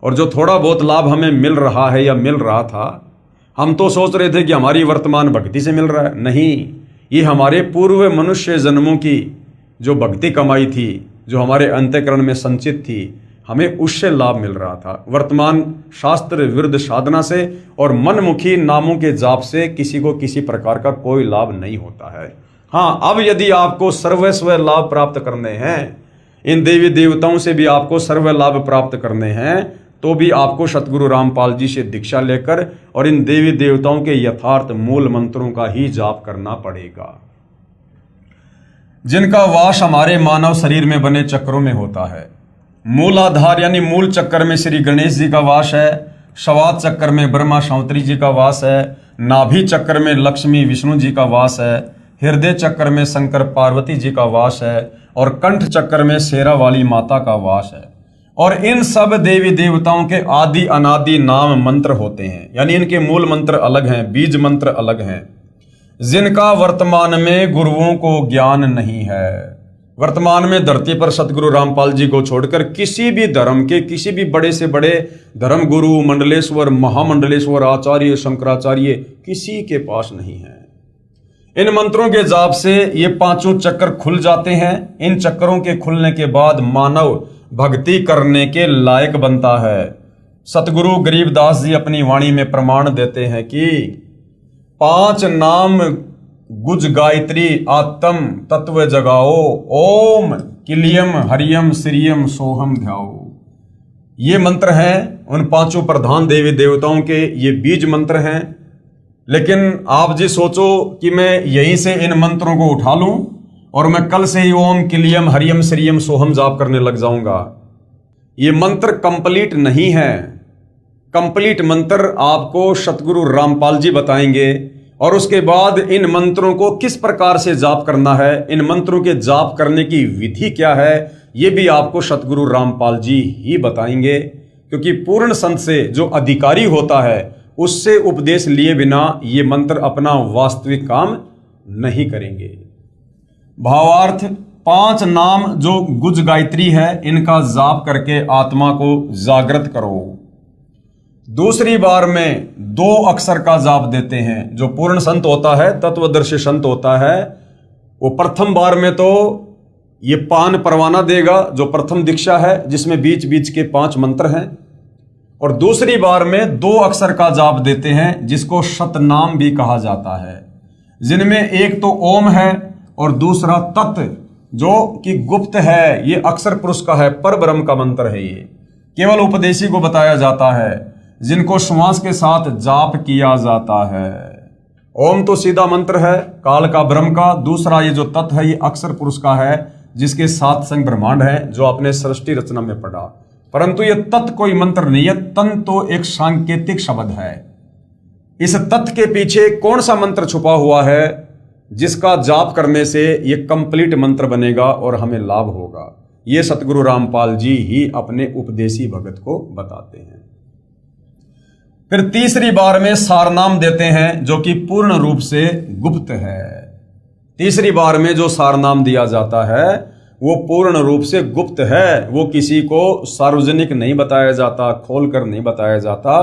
और जो थोड़ा बहुत लाभ हमें मिल रहा है या मिल रहा था, हम तो सोच रहे थे कि हमारी वर्तमान भक्ति से मिल रहा है। नहीं, ये हमारे पूर्व मनुष्य जन्मों की जो भक्ति कमाई थी, जो हमारे अंतःकरण में संचित थी, हमें उससे लाभ मिल रहा था। वर्तमान शास्त्र विरुद्ध साधना से और मनमुखी नामों के जाप से किसी को किसी प्रकार का कोई लाभ नहीं होता है। हाँ, अब यदि आपको सर्वस्व लाभ प्राप्त करने हैं, इन देवी देवताओं से भी आपको सर्व लाभ प्राप्त करने हैं, तो भी आपको सतगुरु रामपाल जी से दीक्षा लेकर और इन देवी देवताओं के यथार्थ मूल मंत्रों का ही जाप करना पड़ेगा, जिनका वास हमारे मानव शरीर में बने चक्रों में होता है। मूल आधार यानी मूल चक्कर में श्री गणेश जी का वास है, शवात चक्कर में ब्रह्मा शांवत्री जी का वास है, नाभि चक्कर में लक्ष्मी विष्णु जी का वास है, हृदय चक्कर में शंकर पार्वती जी का वास है, और कंठ चक्कर में शेरावाली माता का वास है। और इन सब देवी देवताओं के आदि अनादि नाम मंत्र होते हैं, यानी इनके मूल मंत्र अलग हैं, बीज मंत्र अलग हैं, जिनका वर्तमान में गुरुओं को ज्ञान नहीं है। वर्तमान में धरती पर सतगुरु रामपाल जी को छोड़कर किसी भी धर्म के किसी भी बड़े से बड़े धर्म गुरु, मंडलेश्वर, महामंडलेश्वर, आचार्य, शंकराचार्य किसी के पास नहीं है। इन मंत्रों के जाप से ये पांचों चक्र खुल जाते हैं। इन चक्रों के खुलने के बाद मानव भक्ति करने के लायक बनता है। सतगुरु गरीबदास जी अपनी वाणी में प्रमाण देते हैं कि 5 नाम गुज गायत्री आत्म तत्व जगाओ, ओम किलियम हरियम श्रियम सोहम ध्याओ। ये मंत्र हैं उन 5 प्रधान देवी देवताओं के, ये बीज मंत्र हैं। लेकिन आप जी सोचो कि मैं यहीं से इन मंत्रों को उठा लूं और मैं कल से ही ओम किलियम हरियम श्रियम सोहम जाप करने लग जाऊंगा। ये मंत्र कंप्लीट नहीं है। कंप्लीट मंत्र आपको सतगुरु रामपाल जी बताएंगे और उसके बाद इन मंत्रों को किस प्रकार से जाप करना है, इन मंत्रों के जाप करने की विधि क्या है, ये भी आपको सतगुरु रामपाल जी ही बताएंगे। क्योंकि पूर्ण संत से जो अधिकारी होता है उससे उपदेश लिए बिना ये मंत्र अपना वास्तविक काम नहीं करेंगे। भावार्थ 5 नाम जो गुज गायत्री है इनका जाप करके आत्मा को जागृत करो। दूसरी बार में 2 अक्षर का जाप देते हैं। जो पूर्ण संत होता है, तत्वदर्शी संत होता है, वो प्रथम बार में तो ये पान परवाना देगा जो प्रथम दीक्षा है, जिसमें बीच बीच के 5 मंत्र हैं। और दूसरी बार में 2 अक्षर का जाप देते हैं जिसको शतनाम भी कहा जाता है, जिनमें एक तो ओम है और दूसरा तत् जो कि गुप्त है। ये अक्षर पुरुष का है, पर ब्रह्म का मंत्र है। ये केवल उपदेशी को बताया जाता है, जिनको श्वास के साथ जाप किया जाता है। ओम तो सीधा मंत्र है काल का, ब्रह्म का। दूसरा ये जो तत् है ये अक्षर पुरुष का है, जिसके 7 संग ब्रह्मांड है, जो आपने सृष्टि रचना में पढ़ा। परंतु ये तत् कोई मंत्र नहीं है, तन तो एक सांकेतिक शब्द है। इस तत् के पीछे कौन सा मंत्र छुपा हुआ है जिसका जाप करने से ये कंप्लीट मंत्र बनेगा और हमें लाभ होगा, ये सतगुरु रामपाल जी ही अपने उपदेशी भगत को बताते हैं। फिर तीसरी बार में सारनाम देते हैं जो कि पूर्ण रूप से गुप्त है। तीसरी बार में जो सारनाम दिया जाता है वो पूर्ण रूप से गुप्त है। वो किसी को सार्वजनिक नहीं बताया जाता, खोलकर नहीं बताया जाता।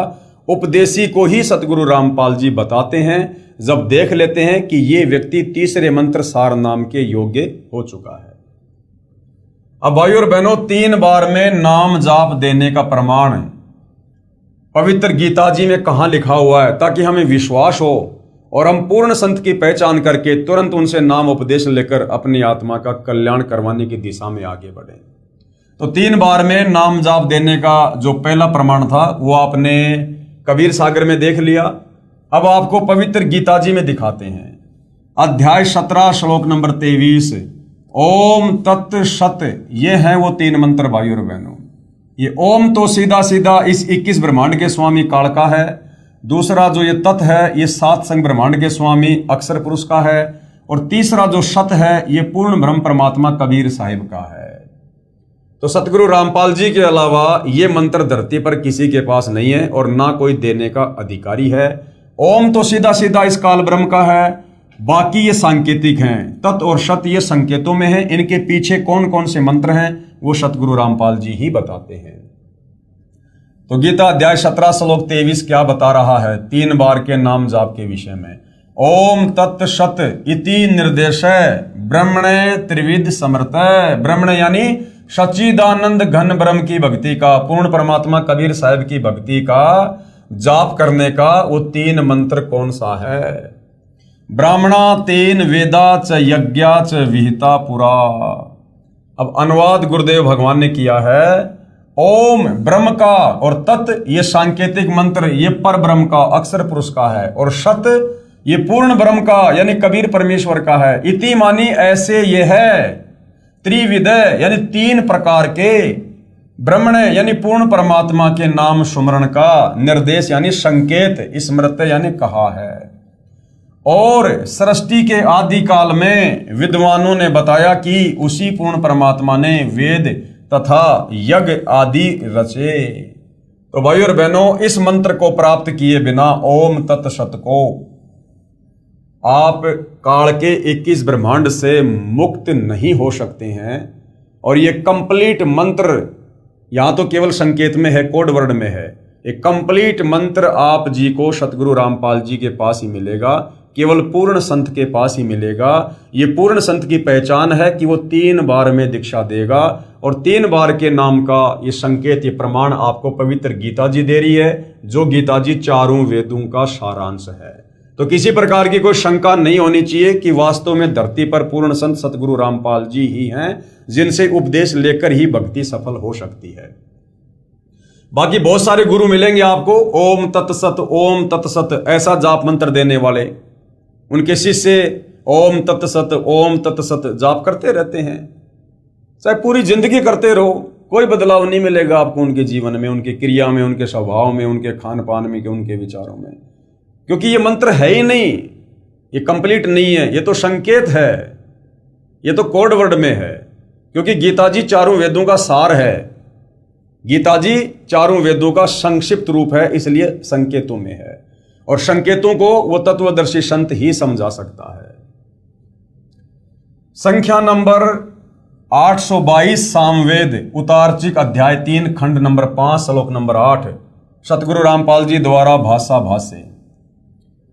उपदेशी को ही सतगुरु रामपाल जी बताते हैं जब देख लेते हैं कि ये व्यक्ति तीसरे मंत्र सारनाम के योग्य हो चुका है। अब भाइयों और बहनों, 3 बार में नाम जाप देने का प्रमाण पवित्र गीता जी में कहां लिखा हुआ है, ताकि हमें विश्वास हो और हम पूर्ण संत की पहचान करके तुरंत उनसे नाम उपदेश लेकर अपनी आत्मा का कल्याण करवाने की दिशा में आगे बढ़े। तो 3 बार में नाम जाप देने का जो पहला प्रमाण था वो आपने कबीर सागर में देख लिया। अब आपको पवित्र गीता जी में दिखाते हैं। अध्याय 17 श्लोक नंबर 23, ओम तत् सत, ये है वो 3 मंत्र भाइयों और बहनों। ये ओम तो सीधा सीधा इस 21 ब्रह्मांड के स्वामी काल का है। दूसरा जो ये तत् है ये 7 संग ब्रह्मांड के स्वामी अक्षर पुरुष का है। और तीसरा जो सत है ये पूर्ण ब्रह्म परमात्मा कबीर साहिब का है। तो सतगुरु रामपाल जी के अलावा ये मंत्र धरती पर किसी के पास नहीं है और ना कोई देने का अधिकारी है। ओम तो सीधा सीधा इस काल ब्रह्म का है, बाकी ये सांकेतिक हैं। तत् और सत ये संकेतों में है। इनके पीछे कौन कौन से मंत्र हैं वो सतगुरु रामपाल जी ही बताते हैं। तो गीता अध्याय 17 श्लोक 23 क्या बता रहा है 3 बार के नाम जाप के विषय में। ओम तत् सत इति निर्देश ब्रह्मणे त्रिविध समर्थ। ब्रह्मण यानी सच्चिदानंद घन ब्रह्म की भक्ति का, पूर्ण परमात्मा कबीर साहिब की भक्ति का जाप करने का वो 3 मंत्र कौन सा है। ब्राह्मणा 3 वेदा च यज्ञा च विहिता पुरा। अब अनुवाद गुरुदेव भगवान ने किया है। ओम ब्रह्म का और तत् ये सांकेतिक मंत्र ये पर ब्रह्म का अक्षर पुरुष का है। और सत ये पूर्ण ब्रह्म का यानी कबीर परमेश्वर का है। इति मानी ऐसे ये है। त्रिविध यानी 3 प्रकार के। ब्रह्मण यानी पूर्ण परमात्मा के नाम सुमरण का। निर्देश यानी संकेत, स्मृत यानी कहा है। और सृष्टि के आदि काल में विद्वानों ने बताया कि उसी पूर्ण परमात्मा ने वेद तथा यज्ञ आदि रचे। तो भाइयों और बहनों, इस मंत्र को प्राप्त किए बिना ओम तत् सत को आप काल के 21 ब्रह्मांड से मुक्त नहीं हो सकते हैं। और ये कंप्लीट मंत्र यहाँ तो केवल संकेत में है, कोड वर्ड में है। एक कंप्लीट मंत्र आप जी को सतगुरु रामपाल जी के पास ही मिलेगा, केवल पूर्ण संत के पास ही मिलेगा। ये पूर्ण संत की पहचान है कि वो 3 बार में दीक्षा देगा, और 3 बार के नाम का ये संकेत, ये प्रमाण आपको पवित्र गीता जी दे रही है, जो गीता जी चारों वेदों का सारांश है। तो किसी प्रकार की कोई शंका नहीं होनी चाहिए कि वास्तव में धरती पर पूर्ण संत सतगुरु रामपाल जी ही हैं, जिनसे उपदेश लेकर ही भक्ति सफल हो सकती है। बाकी बहुत सारे गुरु मिलेंगे आपको, ओम तत्सत ऐसा जाप मंत्र देने वाले। उनके शिष्य ओम तत्सत जाप करते रहते हैं, चाहे पूरी जिंदगी करते रहो, कोई बदलाव नहीं मिलेगा आपको उनके जीवन में, उनके क्रिया में, उनके स्वभाव में, उनके खान पान में, उनके विचारों में। क्योंकि ये मंत्र है ही नहीं, ये कंप्लीट नहीं है, ये तो संकेत है, ये तो कोड वर्ड में है। क्योंकि गीता जी चारों वेदों का सार है, गीता जी चारों वेदों का संक्षिप्त रूप है, इसलिए संकेतों में है। और संकेतों को वो तत्वदर्शी संत ही समझा सकता है। संख्या नंबर 822 सामवेद उतारचिक अध्याय 3 खंड नंबर 5 श्लोक नंबर 8 सतगुरु रामपाल जी द्वारा भाषा भाष्य।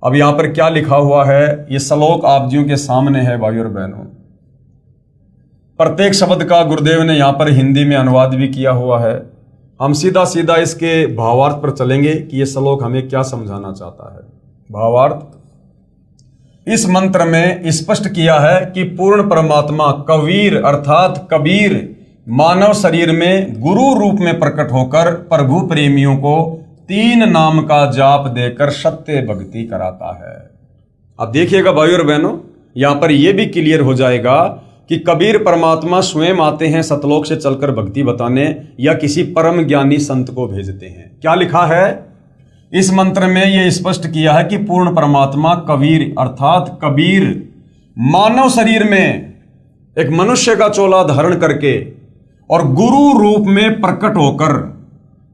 अब यहां पर क्या लिखा हुआ है, ये श्लोक आप जियों के सामने है भाई और बहनों। प्रत्येक शब्द का गुरुदेव ने यहां पर हिंदी में अनुवाद भी किया हुआ है। हम सीधा सीधा इसके भावार्थ पर चलेंगे कि ये श्लोक हमें क्या समझाना चाहता है। भावार्थ, इस मंत्र में स्पष्ट किया है कि पूर्ण परमात्मा कबीर अर्थात कबीर मानव शरीर में गुरु रूप में प्रकट होकर प्रभु प्रेमियों को 3 नाम का जाप देकर सत्य भक्ति कराता है। अब देखिएगा भाई और बहनों, यहां पर यह भी क्लियर हो जाएगा कि कबीर परमात्मा स्वयं आते हैं सतलोक से चलकर भक्ति बताने, या किसी परम ज्ञानी संत को भेजते हैं। क्या लिखा है इस मंत्र में, यह स्पष्ट किया है कि पूर्ण परमात्मा कबीर अर्थात कबीर मानव शरीर में एक मनुष्य का चोला धारण करके और गुरु रूप में प्रकट होकर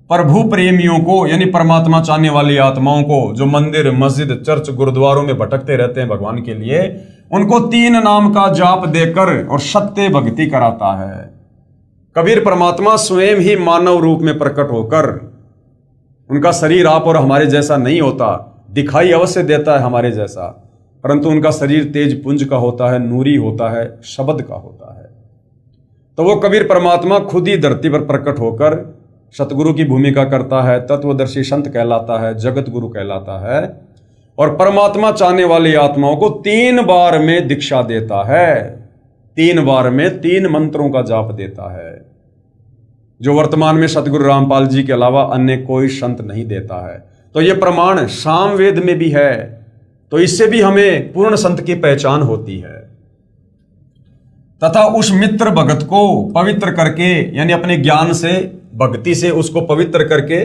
प्रभु प्रेमियों को, यानी परमात्मा चाहने वाली आत्माओं को, जो मंदिर मस्जिद चर्च गुरुद्वारों में भटकते रहते हैं भगवान के लिए, उनको 3 नाम का जाप देकर और सत्य भक्ति कराता है। कबीर परमात्मा स्वयं ही मानव रूप में प्रकट होकर, उनका शरीर आप और हमारे जैसा नहीं होता, दिखाई अवश्य देता है हमारे जैसा, परंतु उनका शरीर तेज पुंज का होता है, नूरी होता है, शब्द का होता है। तो वो कबीर परमात्मा खुद ही धरती पर प्रकट होकर सतगुरु की भूमिका करता है, तत्वदर्शी संत कहलाता है, जगत गुरु कहलाता है, और परमात्मा चाहने वाली आत्माओं को 3 बार में दीक्षा देता है। 3 बार में 3 मंत्रों का जाप देता है, जो वर्तमान में सतगुरु रामपाल जी के अलावा अन्य कोई संत नहीं देता है। तो यह प्रमाण सामवेद में भी है, तो इससे भी हमें पूर्ण संत की पहचान होती है। तथा उस मित्र भगत को पवित्र करके, यानी अपने ज्ञान से, भक्ति से उसको पवित्र करके,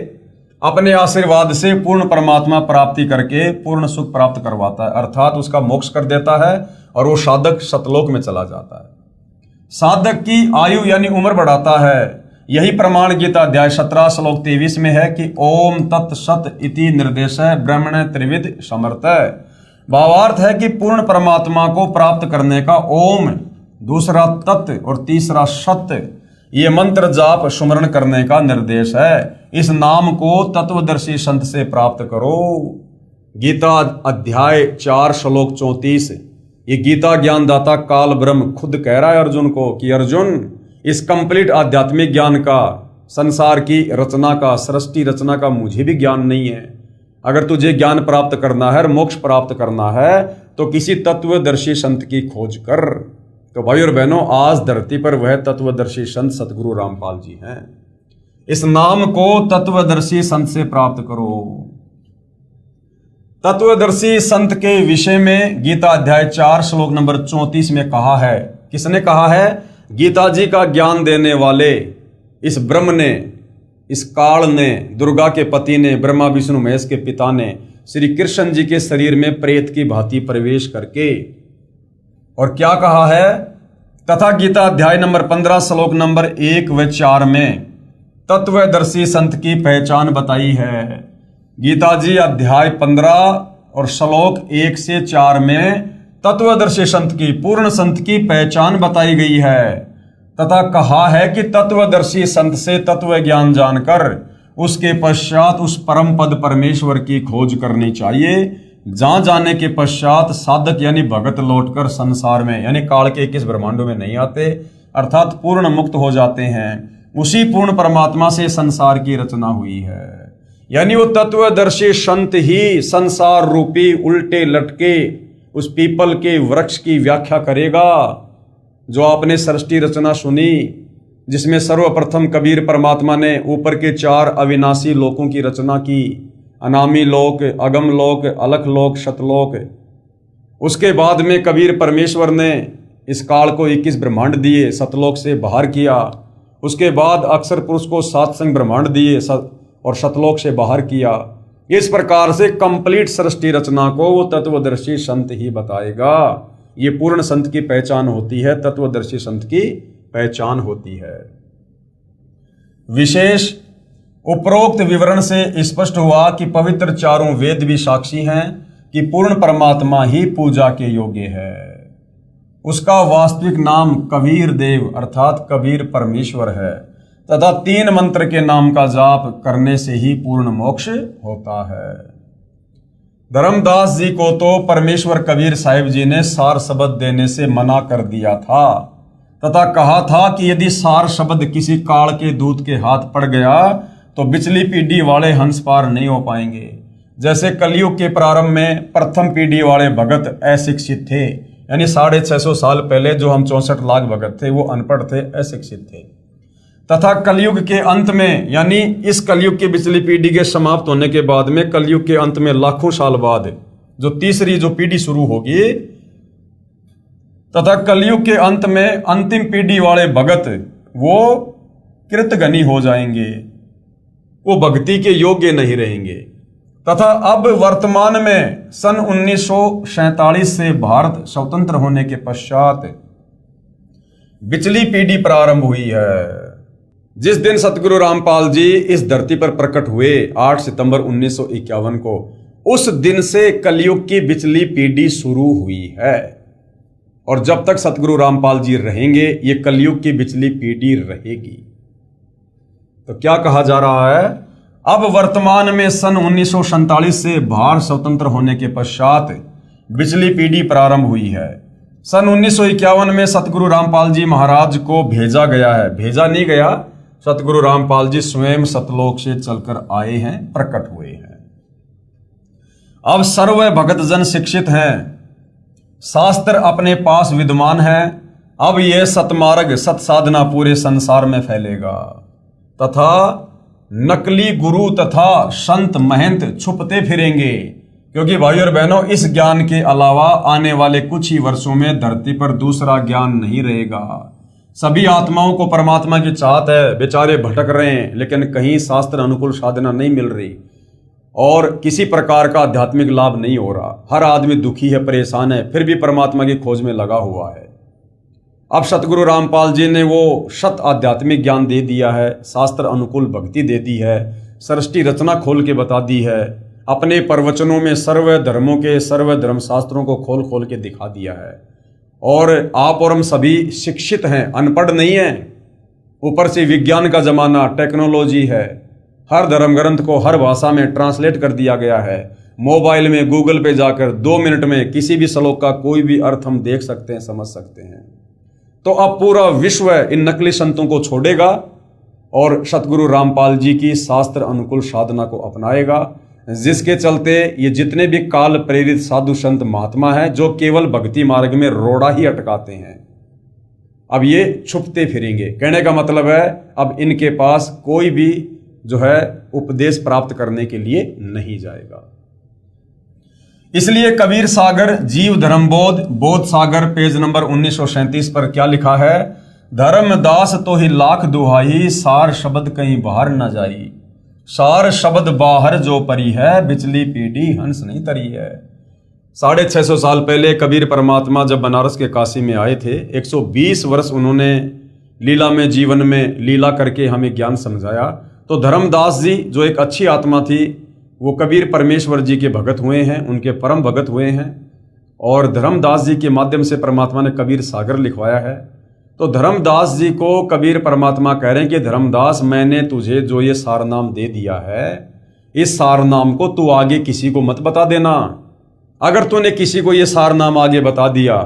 अपने आशीर्वाद से पूर्ण परमात्मा प्राप्ति करके पूर्ण सुख प्राप्त करवाता है, अर्थात उसका मोक्ष कर देता है और वो साधक सतलोक में चला जाता है। साधक की आयु यानी उम्र बढ़ाता है। यही प्रमाण गीता अध्याय 17 श्लोक 23 में है कि ओम तत्सत इति निर्देश ब्रह्मण त्रिविध समर्थ। भावार्थ है कि पूर्ण परमात्मा को प्राप्त करने का ओम, दूसरा तत् और तीसरा सत्य, ये मंत्र जाप सुमरण करने का निर्देश है। इस नाम को तत्वदर्शी संत से प्राप्त करो। गीता अध्याय 4 श्लोक 34, ये गीता ज्ञानदाता काल ब्रह्म खुद कह रहा है अर्जुन को कि अर्जुन, इस कंप्लीट आध्यात्मिक ज्ञान का, संसार की रचना का, सृष्टि रचना का मुझे भी ज्ञान नहीं है। अगर तुझे ज्ञान प्राप्त करना है और मोक्ष प्राप्त करना है तो किसी तत्वदर्शी संत की खोज कर। तो भाई और बहनों, आज धरती पर वह तत्वदर्शी संत सतगुरु रामपाल जी हैं। इस नाम को तत्वदर्शी संत से प्राप्त करो। तत्वदर्शी संत के विषय में गीता अध्याय 4 श्लोक नंबर 34 में कहा है। किसने कहा है? गीता जी का ज्ञान देने वाले इस ब्रह्म ने, इस काल ने, दुर्गा के पति ने, ब्रह्मा विष्णु महेश के पिता ने श्री कृष्ण जी के शरीर में प्रेत की भांति प्रवेश करके, और क्या कहा है? तथा गीता अध्याय नंबर 15 श्लोक नंबर 1 व 4 में तत्वदर्शी संत की पहचान बताई है। गीता जी अध्याय 15 और श्लोक 1 से 4 में तत्वदर्शी संत की, पूर्ण संत की पहचान बताई गई है तथा कहा है कि तत्वदर्शी संत से तत्व ज्ञान जानकर उसके पश्चात उस परम पद परमेश्वर की खोज करनी चाहिए, जहां जाने के पश्चात साधक यानी भगत लौटकर संसार में यानी काल के 21 ब्रह्मांडों में नहीं आते, अर्थात पूर्ण मुक्त हो जाते हैं। उसी पूर्ण परमात्मा से संसार की रचना हुई है। यानी वो तत्वदर्शी संत ही संसार रूपी उल्टे लटके उस पीपल के वृक्ष की व्याख्या करेगा जो आपने सृष्टि रचना सुनी, जिसमें सर्वप्रथम कबीर परमात्मा ने ऊपर के 4 अविनाशी लोकों की रचना की, अनामी लोक, अगम लोक, अलख लोक, शतलोक। उसके बाद में कबीर परमेश्वर ने इस काल को 21 ब्रह्मांड दिए, सतलोक से बाहर किया। उसके बाद अक्षर पुरुष को 7 संग ब्रह्मांड दिए और शतलोक से बाहर किया। इस प्रकार से कंप्लीट सृष्टि रचना को वो तत्वदर्शी संत ही बताएगा। ये पूर्ण संत की पहचान होती है, तत्वदर्शी संत की पहचान होती है। विशेष उपरोक्त विवरण से स्पष्ट हुआ कि पवित्र चारों वेद भी साक्षी हैं कि पूर्ण परमात्मा ही पूजा के योग्य है। उसका वास्तविक नाम कबीर देव अर्थात कबीर परमेश्वर है तथा 3 मंत्र के नाम का जाप करने से ही पूर्ण मोक्ष होता है। धर्मदास जी को तो परमेश्वर कबीर साहिब जी ने सार शब्द देने से मना कर दिया था तथा कहा था कि यदि सार शब्द किसी काल के दूत के हाथ पड़ गया तो बिचली पीढ़ी वाले हंस पार नहीं हो पाएंगे। जैसे कलयुग के प्रारंभ में प्रथम पीढ़ी वाले भगत अशिक्षित थे, यानी 650 साल पहले जो हम 64 लाख भगत थे वो अनपढ़ थे, अशिक्षित थे। तथा कलयुग के अंत में यानी इस कलयुग की बिचली पीढ़ी के समाप्त होने के बाद में कलयुग के अंत में लाखों साल बाद जो तीसरी जो पीढ़ी शुरू होगी तथा कलयुग के अंत में अंतिम पीढ़ी वाले भगत वो कृतघ्नी हो जाएंगे, वो भक्ति के योग्य नहीं रहेंगे। तथा अब वर्तमान में सन 1947 से भारत स्वतंत्र होने के पश्चात बिचली पीढ़ी प्रारंभ हुई है। जिस दिन सतगुरु रामपाल जी इस धरती पर प्रकट हुए 8 सितंबर 1951 को, उस दिन से कलयुग की बिचली पीढ़ी शुरू हुई है और जब तक सतगुरु रामपाल जी रहेंगे ये कलयुग की बिचली पीढ़ी रहेगी। तो क्या कहा जा रहा है, अब वर्तमान में सन 1947 से भारत स्वतंत्र होने के पश्चात बिचली पीढ़ी प्रारंभ हुई है। सन 1951 में सतगुरु रामपाल जी महाराज को भेजा गया है, भेजा नहीं गया, सतगुरु रामपाल जी स्वयं सतलोक से चलकर आए हैं, प्रकट हुए हैं। अब सर्व भगतजन शिक्षित हैं, शास्त्र अपने पास विद्यमान है। अब यह सतमार्ग सत साधना पूरे संसार में फैलेगा तथा नकली गुरु तथा संत महंत छुपते फिरेंगे, क्योंकि भाई और बहनों इस ज्ञान के अलावा आने वाले कुछ ही वर्षों में धरती पर दूसरा ज्ञान नहीं रहेगा। सभी आत्माओं को परमात्मा की चाहत है, बेचारे भटक रहे हैं लेकिन कहीं शास्त्र अनुकूल साधना नहीं मिल रही और किसी प्रकार का आध्यात्मिक लाभ नहीं हो रहा। हर आदमी दुखी है, परेशान है, फिर भी परमात्मा की खोज में लगा हुआ है। अब सतगुरु रामपाल जी ने वो शत आध्यात्मिक ज्ञान दे दिया है, शास्त्र अनुकूल भक्ति दे दी है, सृष्टि रचना खोल के बता दी है, अपने प्रवचनों में सर्व धर्मों के सर्व धर्म शास्त्रों को खोल खोल के दिखा दिया है। और आप और हम सभी शिक्षित हैं, अनपढ़ नहीं हैं। ऊपर से विज्ञान का जमाना, टेक्नोलॉजी है, हर धर्म ग्रंथ को हर भाषा में ट्रांसलेट कर दिया गया है। मोबाइल में गूगल पे जाकर 2 मिनट में किसी भी श्लोक का कोई भी अर्थ हम देख सकते हैं, समझ सकते हैं। तो अब पूरा विश्व इन नकली संतों को छोड़ेगा और सतगुरु रामपाल जी की शास्त्र अनुकूल साधना को अपनाएगा, जिसके चलते ये जितने भी काल प्रेरित साधु संत महात्मा हैं जो केवल भक्ति मार्ग में रोड़ा ही अटकाते हैं, अब ये छुपते फिरेंगे। कहने का मतलब है अब इनके पास कोई भी जो है उपदेश प्राप्त करने के लिए नहीं जाएगा। इसलिए कबीर सागर जीव धर्मबोध बोध सागर पेज नंबर 1937 पर क्या लिखा है, धर्मदास तो ही लाख दुहाई, सार शब्द कहीं बाहर न जाई। सार शब्द बाहर जो परी है, बिचली पीढ़ी हंस नहीं तरी है। 650 साल पहले कबीर परमात्मा जब बनारस के काशी में आए थे, 120 वर्ष उन्होंने लीला में जीवन में लीला करके हमें ज्ञान समझाया। तो धर्मदास जी जो एक अच्छी आत्मा थी, वो कबीर परमेश्वर जी के भगत हुए हैं, उनके परम भगत हुए हैं। और धर्मदास जी के माध्यम से परमात्मा ने कबीर सागर लिखवाया है। तो धर्मदास जी को कबीर परमात्मा कह रहे हैं कि धर्मदास, मैंने तुझे जो ये सारनाम दे दिया है, इस सारनाम को तू आगे किसी को मत बता देना। अगर तूने किसी को ये सारनाम आगे बता दिया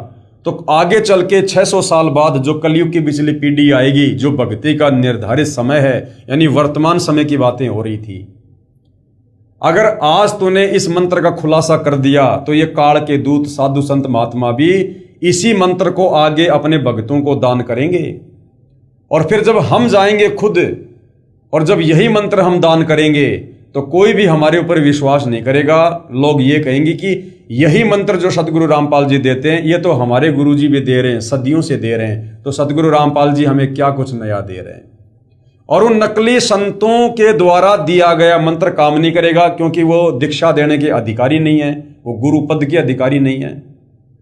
तो आगे चल के 600 साल बाद जो कलयुग की पिछली पीढ़ी आएगी, जो भक्ति का निर्धारित समय है, यानी वर्तमान समय की बातें हो रही थी, अगर आज तूने इस मंत्र का खुलासा कर दिया तो ये काल के दूत साधु संत महात्मा भी इसी मंत्र को आगे अपने भक्तों को दान करेंगे। और फिर जब हम जाएंगे खुद और जब यही मंत्र हम दान करेंगे तो कोई भी हमारे ऊपर विश्वास नहीं करेगा। लोग ये कहेंगे कि यही मंत्र जो सतगुरु रामपाल जी देते हैं, ये तो हमारे गुरु जी भी दे रहे हैं, सदियों से दे रहे हैं, तो सतगुरु रामपाल जी हमें क्या कुछ नया दे रहे हैं। और उन नकली संतों के द्वारा दिया गया मंत्र काम नहीं करेगा, क्योंकि वो दीक्षा देने के अधिकारी नहीं है, वो गुरु पद के अधिकारी नहीं है,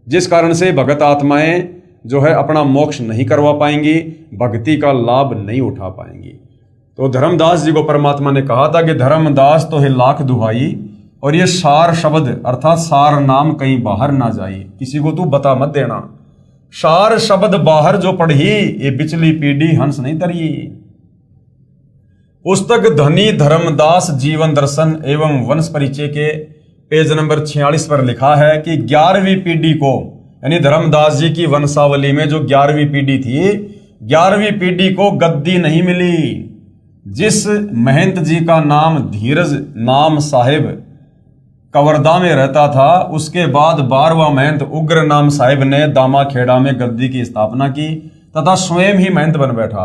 जिस कारण से भगत आत्माएं जो है अपना मोक्ष नहीं करवा पाएंगी, भक्ति का लाभ नहीं उठा पाएंगी। तो धर्मदास जी को परमात्मा ने कहा था कि धर्मदास तो है लाख दुहाई, और ये सार शब्द अर्थात सार नाम कहीं बाहर ना जाए, किसी को तू बता मत देना। सार शब्द बाहर जो पढ़ी, ये पिछली पीढ़ी हंस नहीं तरी। पुस्तक धनी धर्मदास जीवन दर्शन एवं वंश परिचय के पेज नंबर 46 पर लिखा है कि 11वीं पीढ़ी को, यानी धर्मदास जी की वंशावली में जो 11वीं पीढ़ी थी, 11वीं पीढ़ी को गद्दी नहीं मिली। जिस महंत जी का नाम धीरज नाम साहिब कवर्धा में रहता था, उसके बाद 12वां महंत उग्र नाम साहिब ने दामाखेड़ा में गद्दी की स्थापना की तथा स्वयं ही महंत बन बैठा।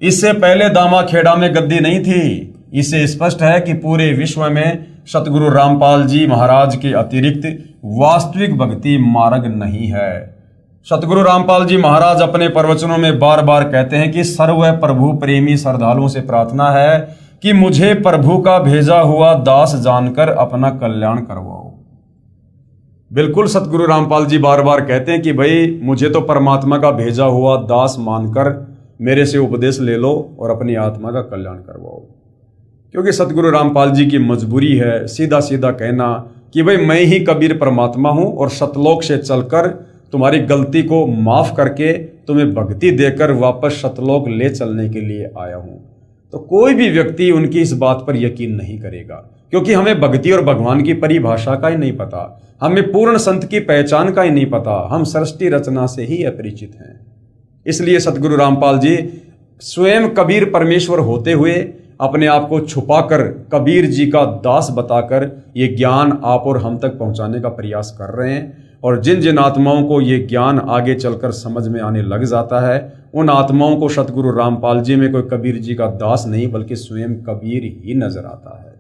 इससे पहले दामाखेड़ा में गद्दी नहीं थी। इससे स्पष्ट है कि पूरे विश्व में सतगुरु रामपाल जी महाराज के अतिरिक्त वास्तविक भक्ति मार्ग नहीं है। सतगुरु रामपाल जी महाराज अपने प्रवचनों में बार बार कहते हैं कि सर्व प्रभु प्रेमी श्रद्धालुओं से प्रार्थना है कि मुझे प्रभु का भेजा हुआ दास जानकर अपना कल्याण करवाओ। बिल्कुल सतगुरु रामपाल जी बार बार कहते हैं कि भाई मुझे तो परमात्मा का भेजा हुआ दास मानकर मेरे से उपदेश ले लो और अपनी आत्मा का कल्याण करवाओ। क्योंकि सतगुरु रामपाल जी की मजबूरी है सीधा सीधा कहना कि भाई मैं ही कबीर परमात्मा हूं और सतलोक से चलकर तुम्हारी गलती को माफ करके तुम्हें भक्ति देकर वापस सतलोक ले चलने के लिए आया हूं। तो कोई भी व्यक्ति उनकी इस बात पर यकीन नहीं करेगा, क्योंकि हमें भक्ति और भगवान की परिभाषा का ही नहीं पता, हमें पूर्ण संत की पहचान का ही नहीं पता, हम सृष्टि रचना से ही अपरिचित हैं। इसलिए सतगुरु रामपाल जी स्वयं कबीर परमेश्वर होते हुए अपने आप को छुपाकर कबीर जी का दास बताकर ये ज्ञान आप और हम तक पहुंचाने का प्रयास कर रहे हैं। और जिन जिन आत्माओं को ये ज्ञान आगे चलकर समझ में आने लग जाता है, उन आत्माओं को सतगुरु रामपाल जी में कोई कबीर जी का दास नहीं बल्कि स्वयं कबीर ही नजर आता है।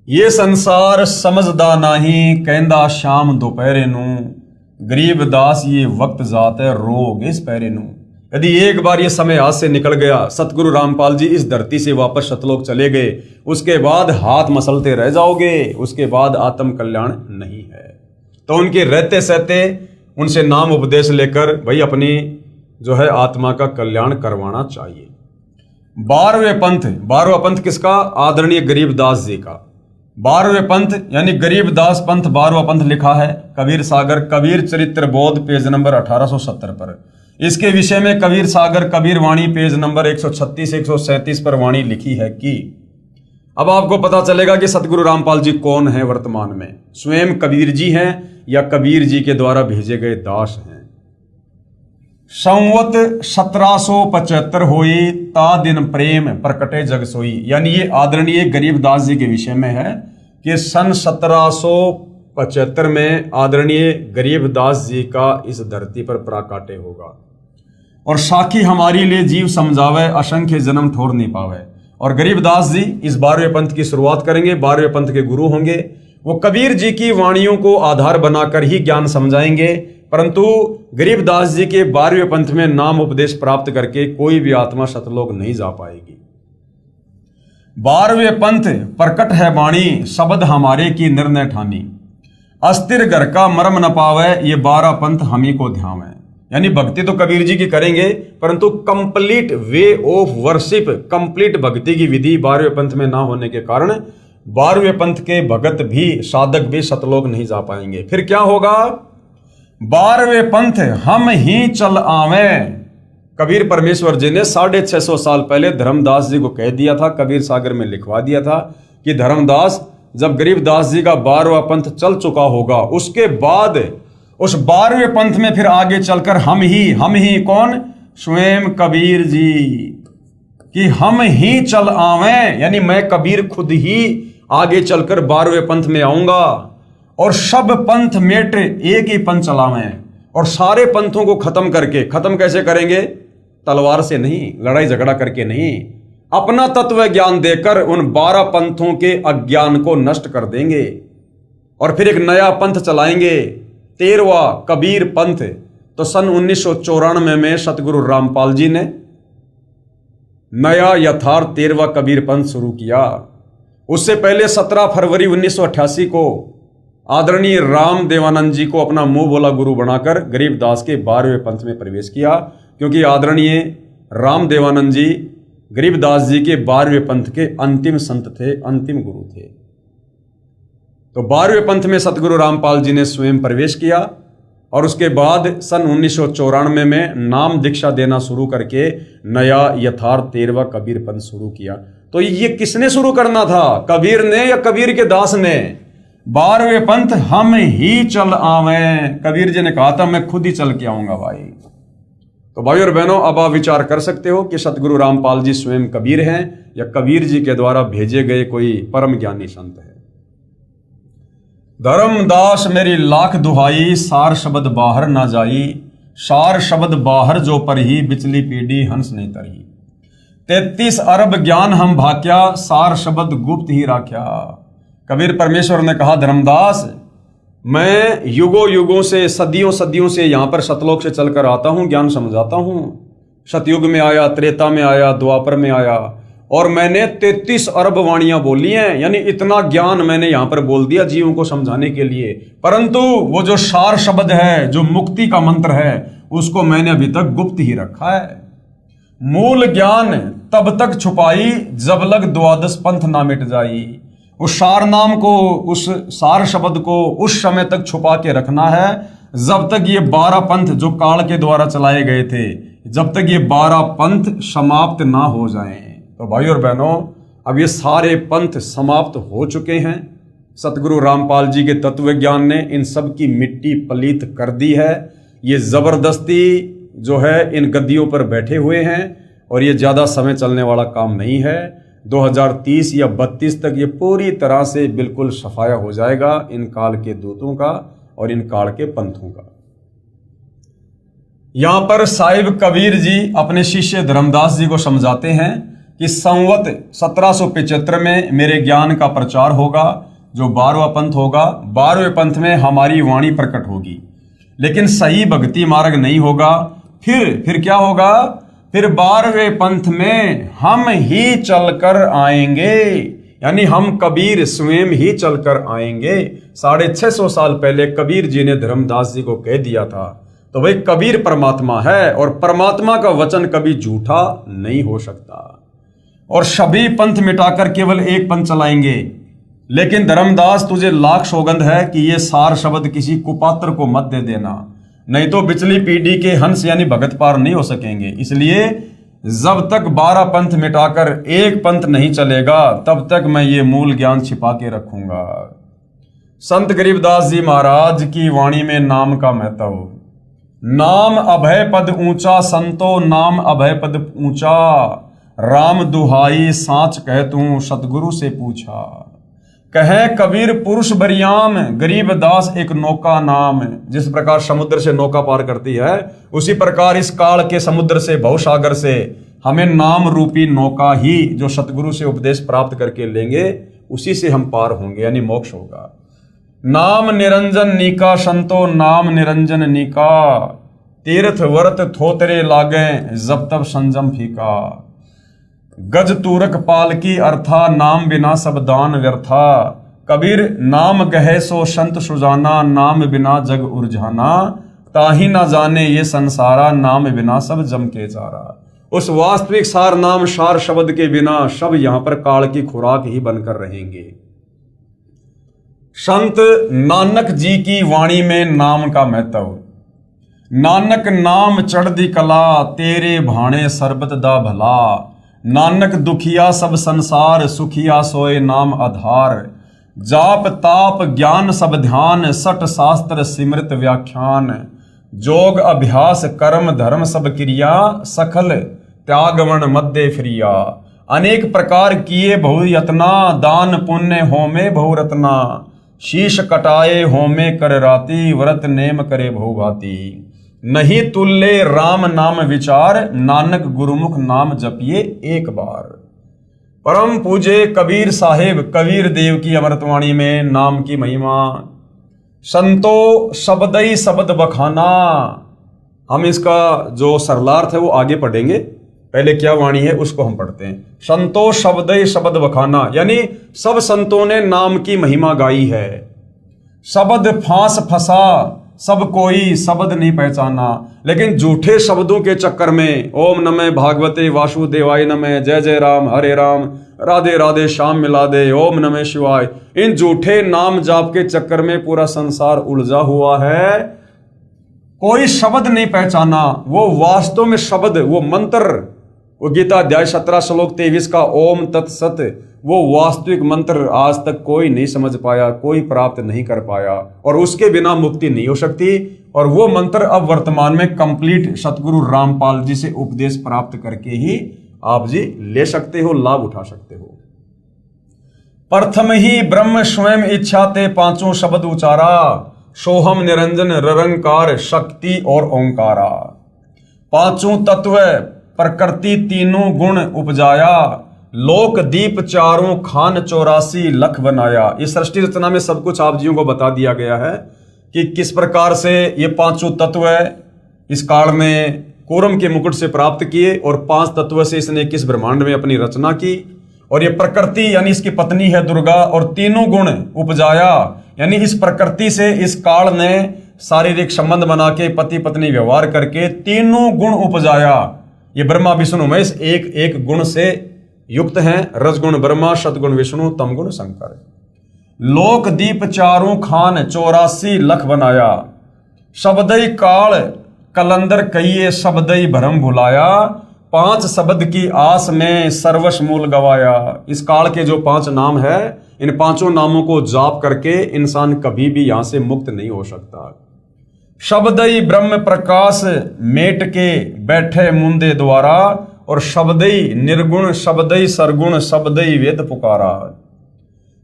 ये संसार समझदा नहीं कहंदा शाम दोपहरे नू, गरीब दास ये वक्त जाते रोग इस पैरे नू। यदि एक बार ये समय हाथ से निकल गया, सतगुरु रामपाल जी इस धरती से वापस सतलोक चले गए, उसके बाद हाथ मसलते रह जाओगे, उसके बाद आत्म कल्याण नहीं है। तो उनके रहते सहते उनसे नाम उपदेश लेकर भाई अपनी जो है आत्मा का कल्याण करवाना चाहिए। 12वां पंथ किसका? आदरणीय गरीबदास जी का 12वें पंथ यानी गरीबदास पंथ 12वां पंथ लिखा है कबीर सागर कबीर चरित्र बोध पेज नंबर 1870 पर। इसके विषय में कबीर सागर कबीर वाणी पेज नंबर 136-137 पर वाणी लिखी है कि अब आपको पता चलेगा कि सतगुरु रामपाल जी कौन है वर्तमान में, स्वयं कबीर जी हैं या कबीर जी के द्वारा भेजे गए दास हैं। संवत 1775 होई ता दिन प्रेम प्रकटे जग सोई, यानी ये आदरणीय गरीबदास जी के विषय में है कि सन 1775 में आदरणीय गरीबदास जी का इस धरती पर प्राकाट्य होगा। और साखी हमारी लिए जीव समझावे असंख्य जन्म ठोर नहीं पावे। और गरीबदास जी इस 12वें पंथ की शुरुआत करेंगे, 12वें पंथ के गुरु होंगे। वो कबीर जी की वाणियों को आधार बनाकर ही ज्ञान समझाएंगे, परंतु गरीबदास जी के 12वें पंथ में नाम उपदेश प्राप्त करके कोई भी आत्मा सतलोक नहीं जा पाएगी। 12वें पंथ प्रकट है वाणी शब्द हमारे की निर्णय ठानी, अस्थिर घर का मर्म न पावे ये 12 पंथ हमी को ध्यावे। यानी भक्ति तो कबीर जी की करेंगे, परंतु complete way of worship, complete भक्ति की विधि 12वें पंथ में ना होने के कारण 12वें पंथ के भगत भी, साधक भी सतलोक नहीं जा पाएंगे। फिर क्या होगा? 12वें पंथ हम ही चल आवे। कबीर परमेश्वर जी ने 650 साल पहले धर्मदास जी को कह दिया था, कबीर सागर में लिखवा दिया था कि धर्मदास, जब गरीबदास जी का 12वां पंथ चल चुका होगा, उसके बाद उस 12वें पंथ में फिर आगे चलकर हम ही कौन? स्वयं कबीर जी, कि हम ही चल आवे, यानी मैं कबीर खुद ही आगे चलकर 12वें पंथ में आऊंगा और सब पंथ मेट एक ही पंथ चलावें, और सारे पंथों को खत्म करके, खत्म कैसे करेंगे? तलवार से नहीं, लड़ाई झगड़ा करके नहीं, अपना तत्व ज्ञान देकर उन 12 पंथों के अज्ञान को नष्ट कर देंगे और फिर एक नया पंथ चलाएंगे, 13वां कबीर पंथ। तो सन 1994 में सतगुरु रामपाल जी ने नया यथार्थ 13वां कबीर पंथ शुरू किया। उससे पहले 17 फरवरी 1988 को आदरणीय राम देवानंद जी को अपना मुंह बोला गुरु बनाकर गरीबदास के 12वें पंथ में प्रवेश किया, क्योंकि आदरणीय राम देवानंद जी गरीबदास जी के 12वें पंथ के अंतिम संत थे, अंतिम गुरु थे। तो 12वें पंथ में सतगुरु रामपाल जी ने स्वयं प्रवेश किया और उसके बाद सन 1994 में नाम दीक्षा देना शुरू करके नया यथार्थ 13वां कबीर पंथ शुरू किया। तो ये किसने शुरू करना था? कबीर ने या कबीर के दास ने? 12वें पंथ हम ही चल आवे। कबीर जी ने कहा था मैं खुद ही चल के आऊंगा भाई। तो भाई और बहनों, अब आप विचार कर सकते हो कि सतगुरु रामपाल जी स्वयं कबीर हैं या कबीर जी के द्वारा भेजे गए कोई परम ज्ञानी संत है। धर्मदास मेरी लाख दुहाई, सार शब्द बाहर ना जाई, सार शब्द बाहर जो पर ही, बिचली पीढ़ी हंस नहीं तरही। 33 अरब ज्ञान हम भाक्या, सार शब्द गुप्त ही राख्या। कबीर परमेश्वर ने कहा, धर्मदास मैं युगों युगों से, सदियों सदियों से यहां पर सतलोक से चलकर आता हूं, ज्ञान समझाता हूं। सतयुग में आया, त्रेता में आया, द्वापर में आया और मैंने 33 अरब वाणियां बोली हैं, यानी इतना ज्ञान मैंने यहां पर बोल दिया जीवों को समझाने के लिए। परंतु वो जो सार शब्द है, जो मुक्ति का मंत्र है, उसको मैंने अभी तक गुप्त ही रखा है। मूल ज्ञान तब तक छुपाई, जब लग 12 पंथ ना मिट जाई। उस सार नाम को, उस सार शब्द को उस समय तक छुपा के रखना है जब तक ये 12 पंथ जो काल के द्वारा चलाए गए थे, जब तक ये 12 पंथ समाप्त ना हो जाएं। तो भाई और बहनों, अब ये सारे पंथ समाप्त हो चुके हैं। सतगुरु रामपाल जी के तत्व ज्ञान ने इन सब की मिट्टी पलीत कर दी है। ये जबरदस्ती जो है इन गद्दियों पर बैठे हुए हैं और ये ज्यादा समय चलने वाला काम नहीं है। 2030 या 32 तक ये पूरी तरह से बिल्कुल सफाया हो जाएगा इन काल के दूतों का और इन काल के पंथों का। यहां पर साहिब कबीर जी अपने शिष्य धर्मदास जी को समझाते हैं कि संवत 1775 में मेरे ज्ञान का प्रचार होगा, जो 12वां पंथ होगा। 12वें पंथ में हमारी वाणी प्रकट होगी, लेकिन सही भक्ति मार्ग नहीं होगा। फिर क्या होगा? फिर 12वें पंथ में हम ही चलकर आएंगे, यानी हम कबीर स्वयं ही चलकर आएंगे। 650 साल पहले कबीर जी ने धर्मदास जी को कह दिया था। तो भाई कबीर परमात्मा है और परमात्मा का वचन कभी झूठा नहीं हो सकता। और सभी पंथ मिटाकर केवल एक पंथ चलाएंगे। लेकिन धर्मदास, तुझे लाख सौगंध है कि ये सार शब्द किसी कुपात्र को मत दे देना, नहीं तो बिचली पीढ़ी के हंस यानी भगत पार नहीं हो सकेंगे। इसलिए जब तक 12 पंथ मिटाकर एक पंथ नहीं चलेगा, तब तक मैं ये मूल ज्ञान छिपा के रखूंगा। संत गरीबदास जी महाराज की वाणी में नाम का महत्व। नाम अभय पद ऊंचा, संतो नाम अभय पद ऊंचा, राम दुहाई साच कह तू सतगुरु से पूछा। कहे कबीर पुरुष बरियाम, गरीबदास एक नौका नाम। जिस प्रकार समुद्र से नौका पार करती है, उसी प्रकार इस काल के समुद्र से, भवसागर से हमें नाम रूपी नौका ही जो सतगुरु से उपदेश प्राप्त करके लेंगे, उसी से हम पार होंगे, यानी मोक्ष होगा। नाम निरंजन नीका, संतो नाम निरंजन नीका, तीर्थ व्रत थोतरे लागे, जब तब संजम फीका। गज तूरक पाल की अर्था, नाम बिना सब दान व्यर्था। कबीर नाम गहे सो संत सुजाना, नाम बिना जग उर्जाना। ताही ना जाने ये संसारा, नाम बिना सब जम के चारा। उस वास्तविक सार नाम सार शब्द के बिना सब यहां पर काल की खुराक ही बनकर रहेंगे। संत नानक जी की वाणी में नाम का महत्व। नानक नाम चढ़दी कला, तेरे भाणे सरबत दा भला। नानक दुखिया सब संसार, सुखिया सोए नाम आधार। जाप ताप ज्ञान सब ध्यान, सठ शास्त्र सिमृत व्याख्यान। जोग अभ्यास कर्म धर्म सब क्रिया, सकल त्यागवन मध्य फ्रिया। अनेक प्रकार किए बहु यतना, दान पुण्य होमे बहु रत्ना। शीश कटाए होमे कर राती, व्रत नेम करे बहु भांति। नहीं तुल्ले राम नाम विचार, नानक गुरुमुख नाम जपिए एक बार। परम पूजे कबीर साहिब कबीर देव की अमृतवाणी में नाम की महिमा। संतो शब्दई शब्द बखाना। हम इसका जो सरलार्थ है वो आगे पढ़ेंगे, पहले क्या वाणी है उसको हम पढ़ते हैं। संतो शब्दई शब्द बखाना, यानी सब संतों ने नाम की महिमा गाई है। शब्द फांस फंसा, सब कोई शब्द नहीं पहचाना। लेकिन झूठे शब्दों के चक्कर में ओम नमः भागवते वासुदेवाय नमः, जय जय राम हरे राम, राधे राधे श्याम मिला दे, ओम नमः शिवाय, इन झूठे नाम जाप के चक्कर में पूरा संसार उलझा हुआ है। कोई शब्द नहीं पहचाना। वो वास्तव में शब्द, वो मंत्र, वो गीता अध्याय 17 श्लोक 23 का ओम तत्सत, वो वास्तविक मंत्र आज तक कोई नहीं समझ पाया, कोई प्राप्त नहीं कर पाया, और उसके बिना मुक्ति नहीं हो सकती। और वो मंत्र अब वर्तमान में कंप्लीट सतगुरु रामपाल जी से उपदेश प्राप्त करके ही आप जी ले सकते हो, लाभ उठा सकते हो। प्रथम ही ब्रह्म स्वयं इच्छा ते पांचों शब्द उचारा, सोहम निरंजन निरंकार शक्ति और ओंकारा। पांचों तत्व प्रकृति तीनों गुण उपजाया, लोक दीप चारों खान 84 लख बनाया। इस सृष्टि रचना में सब कुछ आप जियों को बता दिया गया है कि किस प्रकार से ये पांचों तत्व इस काल में कूर्म के मुकुट से प्राप्त किए, और 5 तत्व से इसने किस ब्रह्मांड में अपनी रचना की। और ये प्रकृति यानी इसकी पत्नी है दुर्गा, और तीनों गुण उपजाया, यानी इस प्रकृति से इस काल ने शारीरिक संबंध बना के पति पत्नी व्यवहार करके तीनों गुण उपजाया। ये ब्रह्मा विष्णु महेश एक एक गुण से युक्त हैं। रजगुण ब्रह्मा, सतगुण विष्णु, तमगुण शंकर। लोक दीप चारों खान 84 लख बनाया, शब्दई काल कलंदर कहिए शब्दई भरम भुलाया। 5 शब्द की आस में सर्वस्व मूल गवाया। इस काल के जो 5 नाम है, इन 5 नामों को जाप करके इंसान कभी भी यहां से मुक्त नहीं हो सकता। शब्दई ब्रह्म प्रकाश मेट के बैठे मुंदे द्वारा, और शब्दई निर्गुण शब्दई सरगुण शब्दई वेद पुकारा।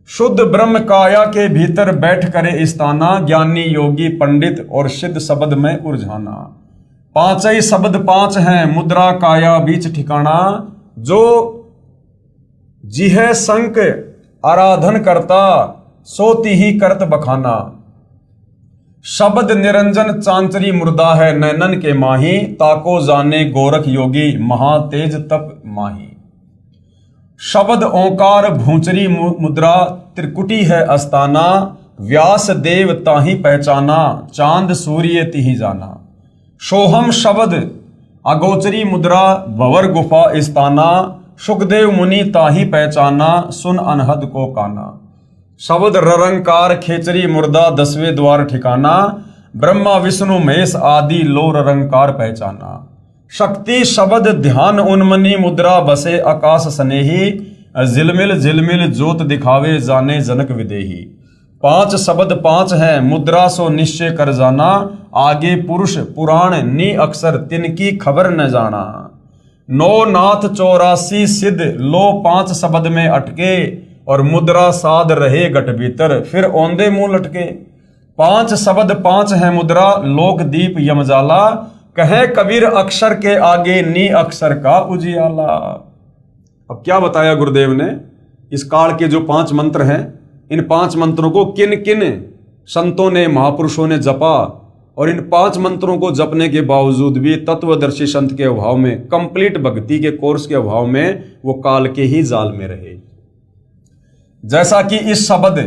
शुद्ध ब्रह्म काया के भीतर बैठ करे स्थाना, ज्ञानी योगी पंडित और सिद्ध शब्द में उलझाना। 5 ही शब्द 5 हैं, मुद्रा काया बीच ठिकाना। जो जिह संक आराधन करता, सोती ही करत बखाना। शब्द निरंजन चांचरी मुर्दा है, नैनन के माही। ताको जाने गोरख योगी, महातेज तप माही। शब्द ओंकार भूंचरी मुद्रा, त्रिकुटी है अस्ताना। व्यास देव ताही पहचाना, चांद सूर्य तिही जाना। सोहम शब्द अगोचरी मुद्रा, भवर गुफा स्थाना। सुखदेव मुनि ताही पहचाना, सुन अनहद को काना। शब्द ररंकार खेचरी मुर्दा, 10वें द्वार ठिकाना। ब्रह्मा विष्णु महेश आदि लो ररंकार पहचाना। शक्ति शब्द ध्यान उन्मनी मुद्रा, बसे आकाश स्नेही। झिलमिल झिलमिल जोत दिखावे, जाने जनक विदेही। 5 शब्द 5 हैं, मुद्रा सो निश्चय कर जाना। आगे पुरुष पुराण नी अक्षर, तिनकी खबर न जाना। 9 नाथ 84 सिद्ध, लो 5 शब्द में अटके। और मुद्रा साध रहे गट भीतर, फिर औंधे मुंह लटके। 5 शब्द 5 हैं मुद्रा, लोक दीप यमजाला। कहे कबीर अक्षर के आगे, नी अक्षर का उजियाला। अब क्या बताया गुरुदेव ने, इस काल के जो 5 मंत्र हैं, इन 5 मंत्रों को किन किन संतों ने महापुरुषों ने जपा, और इन 5 मंत्रों को जपने के बावजूद भी तत्वदर्शी संत के अभाव में, कंप्लीट भक्ति के कोर्स के अभाव में वो काल के ही जाल में रहे। जैसा कि इस शब्द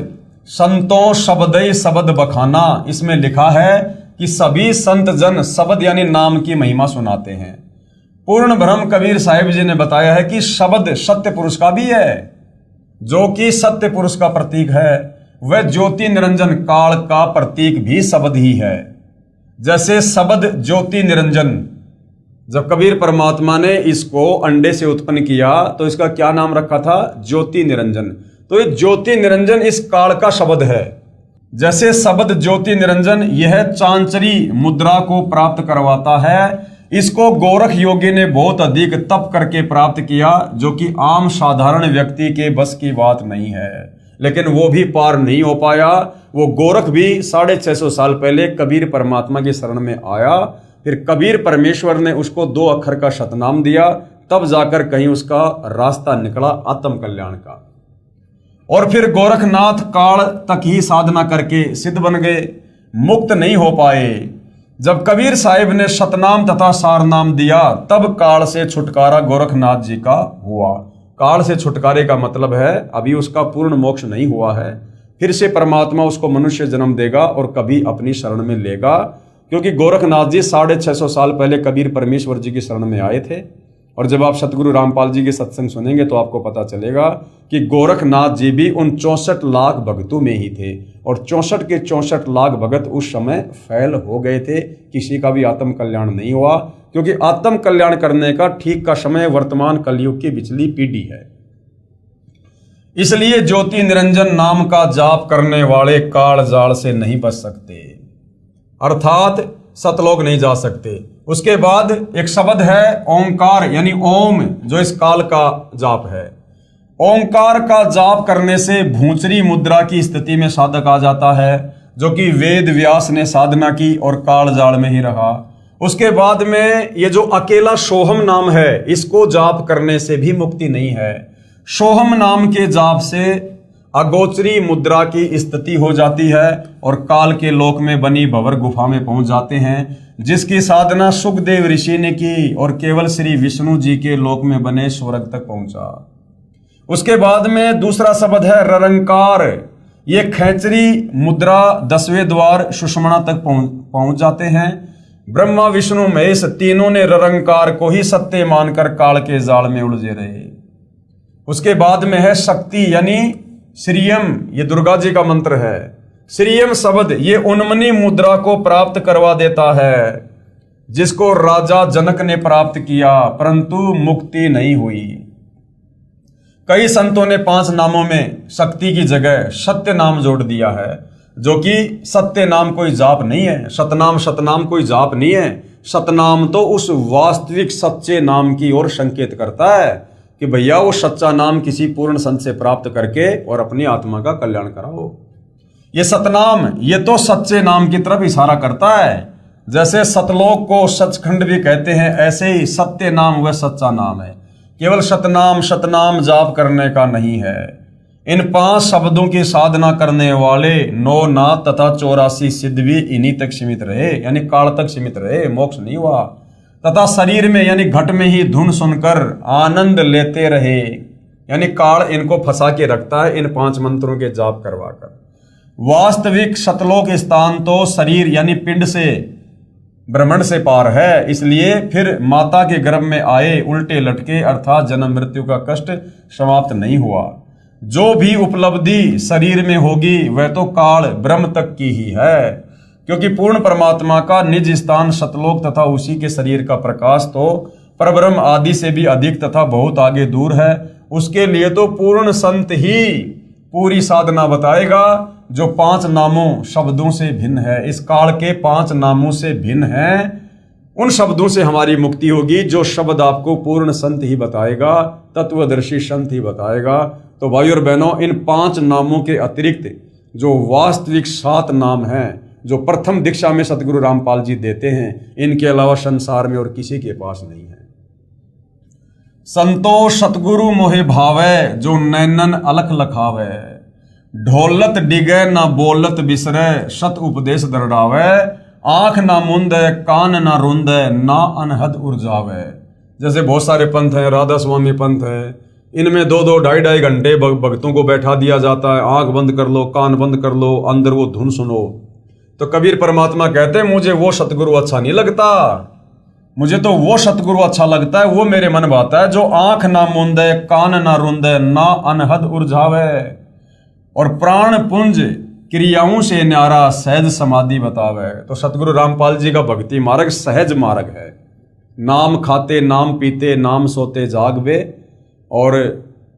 संतों शब्दई शब्द बखाना, इसमें लिखा है कि सभी संत जन शब्द यानी नाम की महिमा सुनाते हैं। पूर्ण ब्रह्म कबीर साहिब जी ने बताया है कि शब्द सत्य पुरुष का भी है, जो कि सत्य पुरुष का प्रतीक है। वह ज्योति निरंजन काल का प्रतीक भी शब्द ही है। जैसे शब्द ज्योति निरंजन, जब कबीर परमात्मा ने इसको अंडे से उत्पन्न किया तो इसका क्या नाम रखा था? ज्योति निरंजन। तो ये ज्योति निरंजन इस काल का शब्द है। जैसे शब्द ज्योति निरंजन यह चांचरी मुद्रा को प्राप्त करवाता है, इसको गोरख योगी ने बहुत अधिक तप करके प्राप्त किया, जो कि आम साधारण व्यक्ति के बस की बात नहीं है, लेकिन वो भी पार नहीं हो पाया। वो गोरख भी 650 साल पहले कबीर परमात्मा की शरण में आया, फिर कबीर परमेश्वर ने उसको 2 अक्षर का शतनाम दिया, तब जाकर कहीं उसका रास्ता निकला आत्म कल्याण का। और फिर गोरखनाथ काल तक ही साधना करके सिद्ध बन गए, मुक्त नहीं हो पाए। जब कबीर साहिब ने शतनाम तथा सारनाम दिया, तब काल से छुटकारा गोरखनाथ जी का हुआ। काल से छुटकारे का मतलब है अभी उसका पूर्ण मोक्ष नहीं हुआ है, फिर से परमात्मा उसको मनुष्य जन्म देगा और कभी अपनी शरण में लेगा। क्योंकि गोरखनाथ जी 650 साल पहले कबीर परमेश्वर जी की शरण में आए थे। और जब आप सतगुरु रामपाल जी के सत्संग सुनेंगे तो आपको पता चलेगा कि गोरखनाथ जी भी उन 64 लाख भक्तों में ही थे, और 64 के 64 लाख भगत उस समय फैल हो गए थे। किसी का भी आत्म कल्याण नहीं हुआ, क्योंकि आत्म कल्याण करने का ठीक का समय वर्तमान कलयुग की पिछली पीढ़ी है। इसलिए ज्योति निरंजन नाम का जाप करने वाले काल जाल से नहीं बच सकते, अर्थात सतलोक नहीं जा सकते। उसके बाद एक शब्द है ओंकार, यानी ओम, जो इस काल का जाप है। ओंकार का जाप करने से भूंचरी मुद्रा की स्थिति में साधक आ जाता है, जो कि वेद व्यास ने साधना की और काल जाल में ही रहा। उसके बाद में ये जो अकेला सोहम नाम है, इसको जाप करने से भी मुक्ति नहीं है। सोहम नाम के जाप से अगोचरी मुद्रा की स्थिति हो जाती है और काल के लोक में बनी भंवर गुफा में पहुंच जाते हैं, जिसकी साधना सुखदेव ऋषि ने की और केवल श्री विष्णु जी के लोक में बने स्वर्ग तक पहुंचा। उसके बाद में दूसरा शब्द है ररंकार। ये खैचरी मुद्रा 10वें द्वार सुषुम्ना तक पहुंच जाते हैं। ब्रह्मा विष्णु महेश तीनों ने ररंकार को ही सत्य मानकर काल के जाल में उलझे रहे। उसके बाद में है शक्ति, यानी श्रीयम, ये दुर्गा जी का मंत्र है। श्रीयम शब्द ये उन्मनी मुद्रा को प्राप्त करवा देता है, जिसको राजा जनक ने प्राप्त किया, परंतु मुक्ति नहीं हुई। कई संतों ने 5 नामों में शक्ति की जगह सत्य नाम जोड़ दिया है, जो कि सत्य नाम कोई जाप नहीं है। सतनाम कोई जाप नहीं है। सतनाम तो उस वास्तविक सच्चे नाम की ओर संकेत करता है कि भैया वो सच्चा नाम किसी पूर्ण संत से प्राप्त करके और अपनी आत्मा का कल्याण कराओ। ये सतनाम ये तो सच्चे नाम की तरफ इशारा करता है। जैसे सतलोक को सचखंड भी कहते हैं, ऐसे ही सत्य नाम वह सच्चा नाम है। केवल सतनाम जाप करने का नहीं है। इन 5 शब्दों की साधना करने वाले 9 नाथ तथा 84 सिद्ध भी इन्हीं तक सीमित रहे, यानी काल तक सीमित रहे, मोक्ष नहीं हुआ। तथा शरीर में यानी घट में ही धुन सुनकर आनंद लेते रहे, यानी काल इनको फंसा के रखता है इन 5 मंत्रों के जाप करवाकर। वास्तविक सतलोक स्थान तो शरीर यानी पिंड से, ब्रह्मांड से पार है। इसलिए फिर माता के गर्भ में आए उल्टे लटके, अर्थात जन्म मृत्यु का कष्ट समाप्त नहीं हुआ। जो भी उपलब्धि शरीर में होगी वह तो काल ब्रह्म तक की ही है, क्योंकि पूर्ण परमात्मा का निज स्थान सतलोक तथा उसी के शरीर का प्रकाश तो परब्रह्म आदि से भी अधिक तथा बहुत आगे दूर है। उसके लिए तो पूर्ण संत ही पूरी साधना बताएगा, जो 5 नामों शब्दों से भिन्न है। इस काल के 5 नामों से भिन्न है, उन शब्दों से हमारी मुक्ति होगी, जो शब्द आपको पूर्ण संत ही बताएगा, तत्वदर्शी संत ही बताएगा। तो भाई और बहनों, इन 5 नामों के अतिरिक्त जो वास्तविक 7 नाम हैं, जो प्रथम दीक्षा में सतगुरु रामपाल जी देते हैं, इनके अलावा संसार में और किसी के पास नहीं है। संतो सतगुरु मोहे भावे, जो नैनन अलख लखावे, ढोलत डिगे न बोलत बिसरे, सत उपदेश दरडावे, आंख ना मुंदे कान ना रुंदे, ना अनहद उर्जावे। जैसे बहुत सारे पंथ हैं, राधा स्वामी पंथ है, इनमें 2-2, 2.5 घंटे भक्तों को बैठा दिया जाता है। आंख बंद कर लो, कान बंद कर लो, अंदर वो धुन सुनो। तो कबीर परमात्मा कहते हैं मुझे वो सतगुरु अच्छा नहीं लगता, मुझे तो वो सतगुरु अच्छा लगता है, वो मेरे मन भाता है जो आंख ना मूंदे, कान ना रुंदे, ना अनहद उर्झावे, और प्राण पुंज क्रियाओं से न्यारा सहज समाधि बतावे। तो सतगुरु रामपाल जी का भक्ति मार्ग सहज मार्ग है। नाम खाते नाम पीते नाम सोते जागवे, और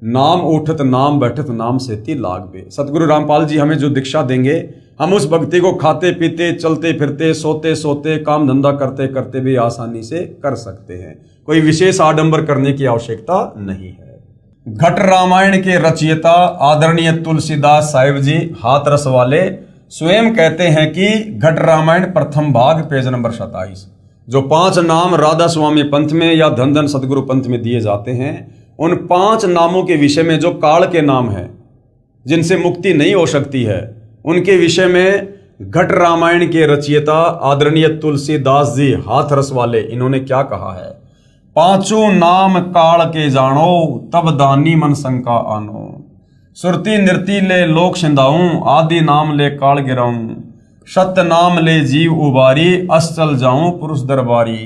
नाम उठत नाम बैठत नाम सेती लागवे। सतगुरु रामपाल जी हमें जो दीक्षा देंगे, हम उस भक्ति को खाते पीते चलते फिरते सोते सोते काम धंधा करते करते भी आसानी से कर सकते हैं। कोई विशेष आडंबर करने की आवश्यकता नहीं है। घट रामायण के रचयिता आदरणीय तुलसीदास साहिब जी हाथ रस वाले स्वयं कहते हैं कि घट रामायण प्रथम भाग पेज नंबर 27, जो 5 नाम राधा स्वामी पंथ में या धन धन सतगुरु पंथ में दिए जाते हैं, उन 5 नामों के विषय में जो काल के नाम हैं जिनसे मुक्ति नहीं हो सकती है, उनके विषय में घट रामायण के रचयिता आदरणीय तुलसीदास जी हाथ रस वाले इन्होंने क्या कहा है। 5 नाम काल के जानो, तब दानी मन शंका आनो, सुरती नृति ले लोक सिंधाऊं, आदि नाम ले काल गिराऊं, सत्य नाम ले जीव उबारी, अस चल जाऊं पुरुष दरबारी।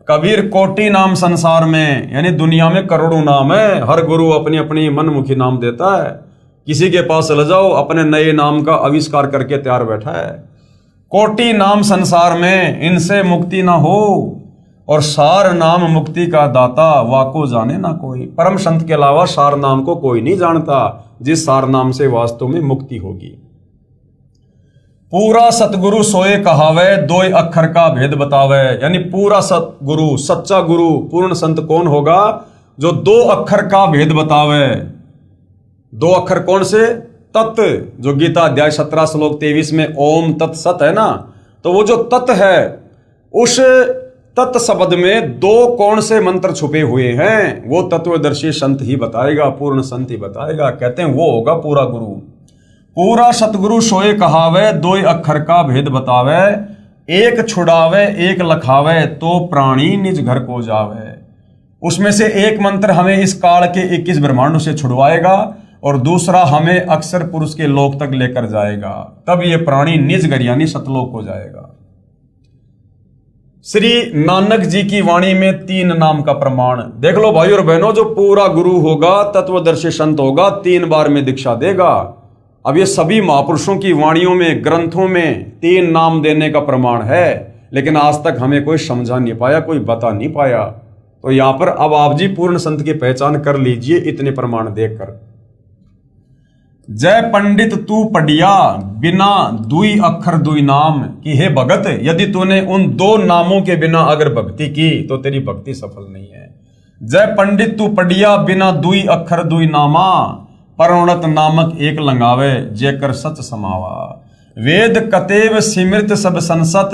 कबीर कोटि नाम संसार में, यानी दुनिया में करोड़ों नाम है, हर गुरु अपनी अपनी मनमुखी नाम देता है। किसी के पास चले जाओ, अपने नए नाम का आविष्कार करके तैयार बैठा है। कोटि नाम संसार में, इनसे मुक्ति ना हो, और सार नाम मुक्ति का दाता, वाको जाने ना कोई। परम संत के अलावा सार नाम को कोई नहीं जानता, जिस सार नाम से वास्तव में मुक्ति होगी। पूरा सतगुरु सोए कहावे, 2 अक्षर का भेद बतावे। यानी पूरा सतगुरु, सच्चा गुरु, पूर्ण संत कौन होगा? जो 2 अक्षर का भेद बतावे। 2 अक्षर कौन से? तत्, जो गीता अध्याय 17 श्लोक 23 में ओम तत् सत है ना, तो वो जो तत् है, उस तत् शब्द में 2 कौन से मंत्र छुपे हुए हैं, वो तत्वदर्शी संत ही बताएगा, पूर्ण संत ही बताएगा। कहते हैं वो होगा पूरा गुरु। पूरा सतगुरु सोए कहावे, 2 अक्षर का भेद बतावे, एक छुड़ावे एक लखावे, तो प्राणी निज घर को जावे। उसमें से एक मंत्र हमें इस काल के 21 ब्रह्मांडों से छुड़वाएगा, और दूसरा हमें अक्षर पुरुष के लोक तक लेकर जाएगा। तब ये प्राणी निज घर यानी सतलोक हो जाएगा। श्री नानक जी की वाणी में 3 नाम का प्रमाण देख लो भाई और बहनों। जो पूरा गुरु होगा, तत्वदर्शी संत होगा, 3 बार में दीक्षा देगा। अब ये सभी महापुरुषों की वाणियों में, ग्रंथों में 3 नाम देने का प्रमाण है, लेकिन आज तक हमें कोई समझा नहीं पाया, कोई बता नहीं पाया। तो यहां पर अब आप जी पूर्ण संत की पहचान कर लीजिए इतने प्रमाण देखकर। जय पंडित तू पढ़िया, बिना 2 अक्षर 2 नाम की हे भगत। यदि तूने उन 2 नामों के बिना अगर भक्ति की तो तेरी भक्ति सफल नहीं है। जय पंडित तू पढ़िया, बिना 2 अक्षर 2 नामा, परोणत नामक एक लंगावे, जेकर सच समावा। वेद कतेव सिमृत सब संसत,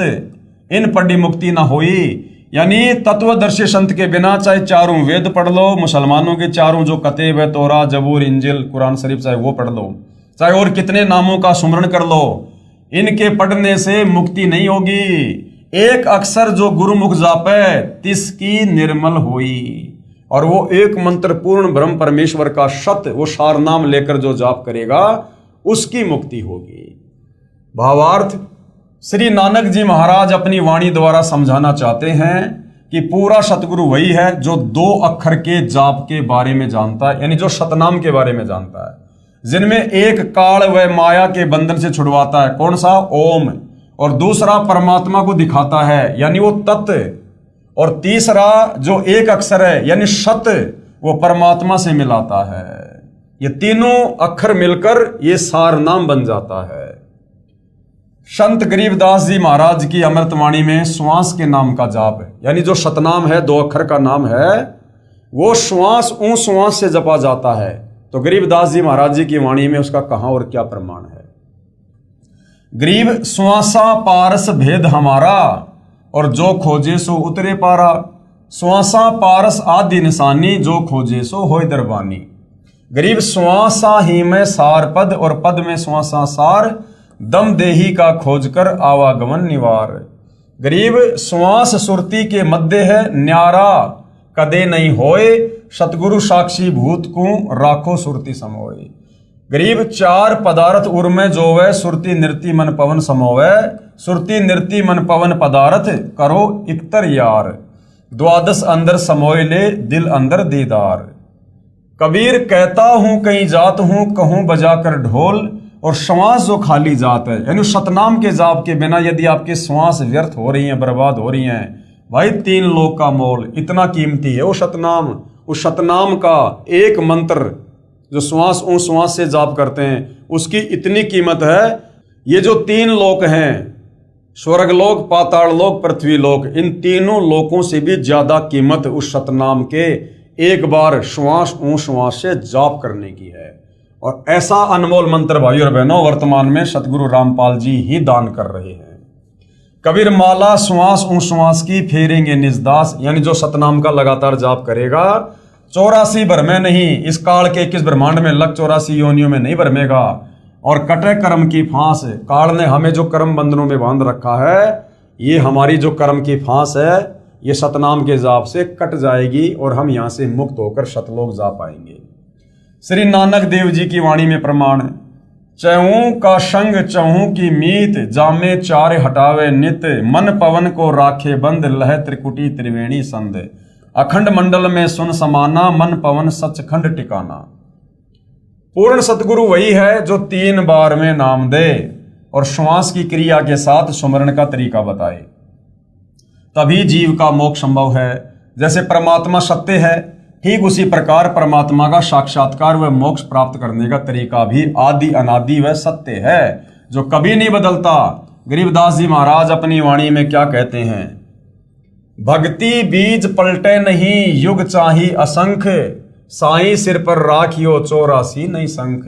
इन पढ़ी मुक्ति ना होई। यानी तत्वदर्शी संत के बिना चाहे 4 वेद पढ़ लो, मुसलमानों के 4 जो कतेब है, तोरा जबूर इंजिल कुरान शरीफ, चाहे वो पढ़ लो, चाहे और कितने नामों का सुमरण कर लो, इनके पढ़ने से मुक्ति नहीं होगी। एक अक्षर जो गुरुमुख जापे, तिसकी निर्मल होई। और वो एक मंत्र पूर्ण ब्रह्म परमेश्वर का सत्य, वो सार नाम लेकर जो जाप करेगा, उसकी मुक्ति होगी। भावार्थ, श्री नानक जी महाराज अपनी वाणी द्वारा समझाना चाहते हैं कि पूरा सतगुरु वही है जो 2 अक्षर के जाप के बारे में जानता है, यानी जो सतनाम के बारे में जानता है, जिनमें एक काल व माया के बंधन से छुड़वाता है, कौन सा? ओम। और दूसरा परमात्मा को दिखाता है, यानी वो तत्व। और तीसरा जो एक अक्षर है यानी सत्य, वो परमात्मा से मिलाता है। ये तीनों अक्षर मिलकर ये सार नाम बन जाता है। संत गरीबदास जी महाराज की अमृतवाणी में श्वास के नाम का जाप है, यानी जो सतनाम है, 2 अक्षर का नाम है, वो श्वास श्वास से जपा जाता है। तो गरीबदास जी महाराज जी की वाणी में उसका कहां और क्या प्रमाण है? गरीब श्वासा पारस भेद हमारा, और जो खोजे सो उतरे पारा। श्वासा पारस आदि निशानी, जो खोजे सो होय दरबानी। गरीब श्वासा ही में सार पद, और पद में श्वासा सार, दम देही का खोज कर आवागमन निवार। गरीब श्वास सुरती के मध्य है, न्यारा कदे नहीं होए, सतगुरु साक्षी भूत को राखो सुरती समोए। गरीब 4 पदार्थ उर्मे जोवे, सुरती नृति मन पवन समोवे। सुरती नृति मन पवन पदार्थ, करो इकतर यार, द्वादश अंदर समोय ले दिल अंदर दीदार। कबीर कहता हूँ कहीं जात हूँ, कहूँ बजा कर ढोल, और श्वास जो खाली जात है, यानी सतनाम के जाप के बिना यदि आपकी श्वास व्यर्थ हो रही हैं, बर्बाद हो रही हैं, भाई 3 लोक का मोल इतना कीमती है वो सतनाम। उस सतनाम का एक मंत्र जो श्वास उन श्वास से जाप करते हैं उसकी इतनी कीमत है। ये जो 3 लोक हैं, स्वर्गलोक, पाताल लोक, पृथ्वी लोक, इन तीनों लोकों से भी ज्यादा कीमत उस सतनाम के एक बार श्वास ऊं श्वास से जाप करने की है। और ऐसा अनमोल मंत्र भाइयों और बहनों वर्तमान में सतगुरु रामपाल जी ही दान कर रहे हैं। कबीर माला श्वास ऊं श्वास की फेरेंगे निजदास, यानी जो सतनाम का लगातार जाप करेगा 84 भर में नहीं, इस काल के 21 ब्रह्मांड में लग 84 योनियों में नहीं भरमेगा। और कटे कर्म की फांस, काल ने हमें जो कर्म बंधनों में बांध रखा है, ये हमारी जो कर्म की फांस है ये सतनाम के जाप से कट जाएगी और हम यहां से मुक्त होकर सतलोक जा पाएंगे। श्री नानक देव जी की वाणी में प्रमाण, चहूं का संग चहूं की मीत, जामे चार हटावे नित, मन पवन को राखे बंद, लह त्रिकुटी त्रिवेणी संद, अखंड मंडल में सुन समाना, मन पवन सचखंड टिकाना। पूर्ण सतगुरु वही है जो 3 बार में नाम दे और श्वास की क्रिया के साथ सुमरण का तरीका बताए, तभी जीव का मोक्ष संभव है। जैसे परमात्मा सत्य है, ठीक उसी प्रकार परमात्मा का साक्षात्कार व मोक्ष प्राप्त करने का तरीका भी आदि अनादि व सत्य है, जो कभी नहीं बदलता। गरीबदास जी महाराज अपनी वाणी में क्या कहते हैं, भक्ति बीज पलटे नहीं, युग चाही असंख्य, साई सिर पर राखियो 84 नहीं संख,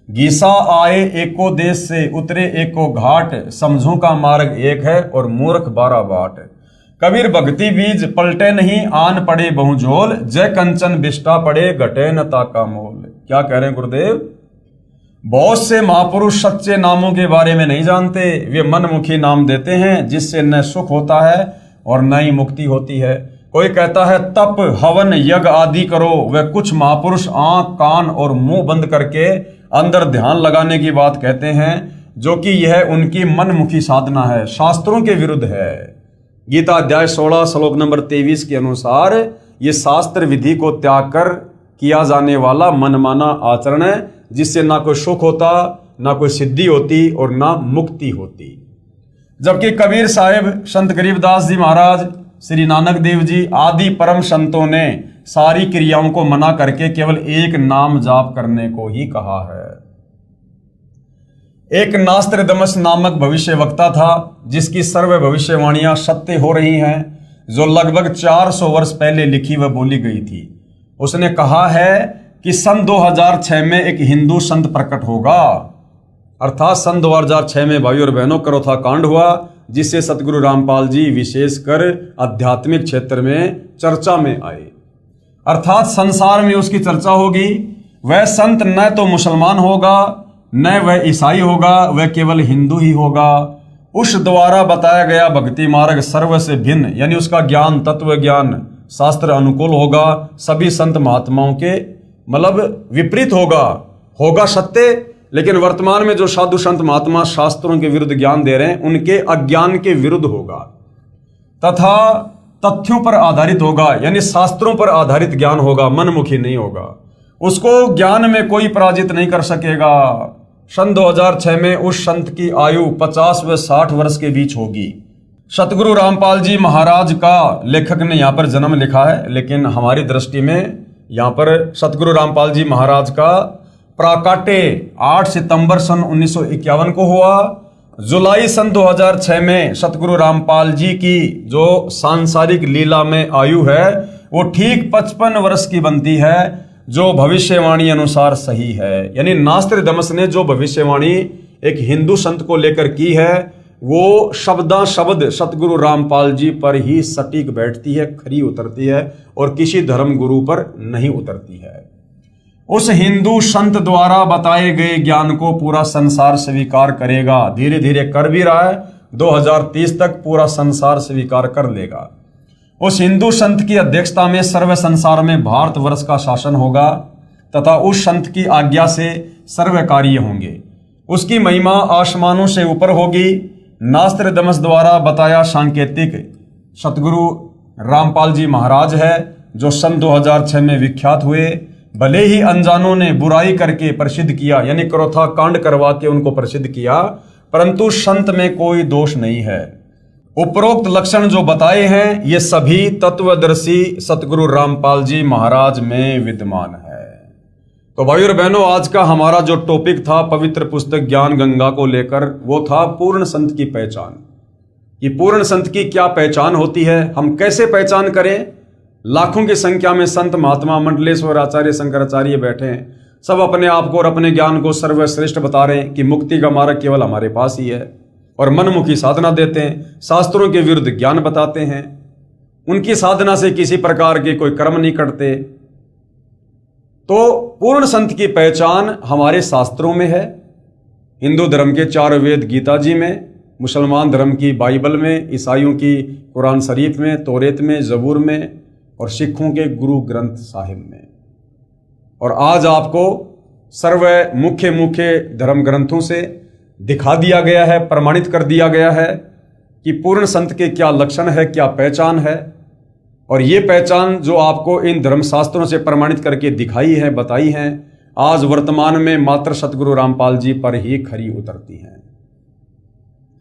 गीसा आए एको देश से, उतरे एको घाट, समझों का मार्ग एक है और मूर्ख 12 बाट। कबीर भक्ति बीज पलटे नहीं, आन पड़े बहुझोल, जय कंचन बिष्टा पड़े, घटे न ताका मोल। क्या कह रहे हैं गुरुदेव, बहुत से महापुरुष सच्चे नामों के बारे में नहीं जानते, वे मनमुखी नाम देते हैं जिससे न सुख होता है और न ही मुक्ति होती है। कोई कहता है तप हवन यज्ञ आदि करो, वे कुछ महापुरुष आंख कान और मुंह बंद करके अंदर ध्यान लगाने की बात कहते हैं, जो कि यह उनकी मनमुखी साधना है, शास्त्रों के विरुद्ध है। गीता अध्याय 16 श्लोक नंबर 23 के अनुसार ये शास्त्र विधि को त्याग कर किया जाने वाला मनमाना आचरण है, जिससे ना कोई सुख होता, ना कोई सिद्धि होती और ना मुक्ति होती। जबकि कबीर साहिब, संत गरीबदास जी महाराज, श्री नानक देव जी आदि परम संतों ने सारी क्रियाओं को मना करके केवल एक नाम जाप करने को ही कहा है। एक नास्त्रदमस नामक भविष्य वक्ता था, जिसकी सर्व भविष्यवाणियां सत्य हो रही हैं, जो लगभग 400 वर्ष पहले लिखी व बोली गई थी। उसने कहा है कि सन 2006 में एक हिंदू संत प्रकट होगा, अर्थात सन 2006 में भाइयों और बहनों करोथा कांड हुआ, जिससे सतगुरु रामपाल जी विशेषकर आध्यात्मिक क्षेत्र में चर्चा में आए, अर्थात संसार में उसकी चर्चा होगी। वह संत न तो मुसलमान होगा, न वह ईसाई होगा, वह केवल हिंदू ही होगा। उस द्वारा बताया गया भक्ति मार्ग सर्व से भिन्न, यानी उसका ज्ञान तत्व ज्ञान शास्त्र अनुकूल होगा, सभी संत महात्माओं के मतलब विपरीत होगा सत्य। लेकिन वर्तमान में जो साधु संत महात्मा शास्त्रों के विरुद्ध ज्ञान दे रहे हैं, उनके अज्ञान के विरुद्ध होगा, तथा तथ्यों पर आधारित होगा, यानी शास्त्रों पर आधारित ज्ञान होगा, मनमुखी नहीं होगा। उसको ज्ञान में कोई पराजित नहीं कर सकेगा। सन 2006 में उस संत की आयु 50 व 60 वर्ष के बीच होगी। सतगुरु रामपाल जी महाराज का लेखक ने यहाँ पर जन्म लिखा है, लेकिन हमारी दृष्टि में यहाँ पर सतगुरु रामपाल जी महाराज का प्राकाट्य 8 सितंबर सन 1951 को हुआ। जुलाई सन 2006 में सतगुरु रामपाल जी की जो सांसारिक लीला में आयु है वो ठीक 55 वर्ष की बनती है, जो भविष्यवाणी अनुसार सही है। यानी नास्त्रदमस ने जो भविष्यवाणी एक हिंदू संत को लेकर की है, वो शब्दा शब्द सतगुरु रामपाल जी पर ही सटीक बैठती है, खरी उतरती है और किसी धर्म गुरु पर नहीं उतरती है। उस हिंदू संत द्वारा बताए गए ज्ञान को पूरा संसार स्वीकार करेगा, धीरे धीरे कर भी रहा है, 2030 तक पूरा संसार स्वीकार कर लेगा। उस हिंदू संत की अध्यक्षता में सर्व संसार में भारतवर्ष का शासन होगा तथा उस संत की आज्ञा से सर्व कार्य होंगे। उसकी महिमा आसमानों से ऊपर होगी। नास्त्रदमस द्वारा बताया सांकेतिक सतगुरु रामपाल जी महाराज है, जो सन 2006 में विख्यात हुए। भले ही अनजानों ने बुराई करके प्रसिद्ध किया, यानी क्रोथा कांड करवा के उनको प्रसिद्ध किया, परंतु संत में कोई दोष नहीं है। उपरोक्त लक्षण जो बताए हैं ये सभी तत्वदर्शी सतगुरु रामपाल जी महाराज में विद्यमान है। तो भाई और बहनों, आज का हमारा जो टॉपिक था पवित्र पुस्तक ज्ञान गंगा को लेकर, वो था पूर्ण संत की पहचान। कि पूर्ण संत की क्या पहचान होती है, हम कैसे पहचान करें। लाखों की संख्या में संत महात्मा मंडलेश्वर आचार्य शंकराचार्य बैठे हैं, सब अपने आप को और अपने ज्ञान को सर्वश्रेष्ठ बता रहे हैं कि मुक्ति का मार्ग केवल हमारे पास ही है, और मनमुखी साधना देते हैं, शास्त्रों के विरुद्ध ज्ञान बताते हैं, उनकी साधना से किसी प्रकार के कोई कर्म नहीं करते। तो पूर्ण संत की पहचान हमारे शास्त्रों में है। हिंदू धर्म के 4 वेद गीता जी में, मुसलमान धर्म की बाइबल में, ईसाइयों की कुरान शरीफ में, तौरेत में, जबूर में, और सिखों के गुरु ग्रंथ साहिब में। और आज आपको सर्व मुख्य धर्म ग्रंथों से दिखा दिया गया है, प्रमाणित कर दिया गया है कि पूर्ण संत के क्या लक्षण है, क्या पहचान है। और ये पहचान जो आपको इन धर्मशास्त्रों से प्रमाणित करके दिखाई है, बताई है, आज वर्तमान में मात्र सतगुरु रामपाल जी पर ही खरी उतरती हैं।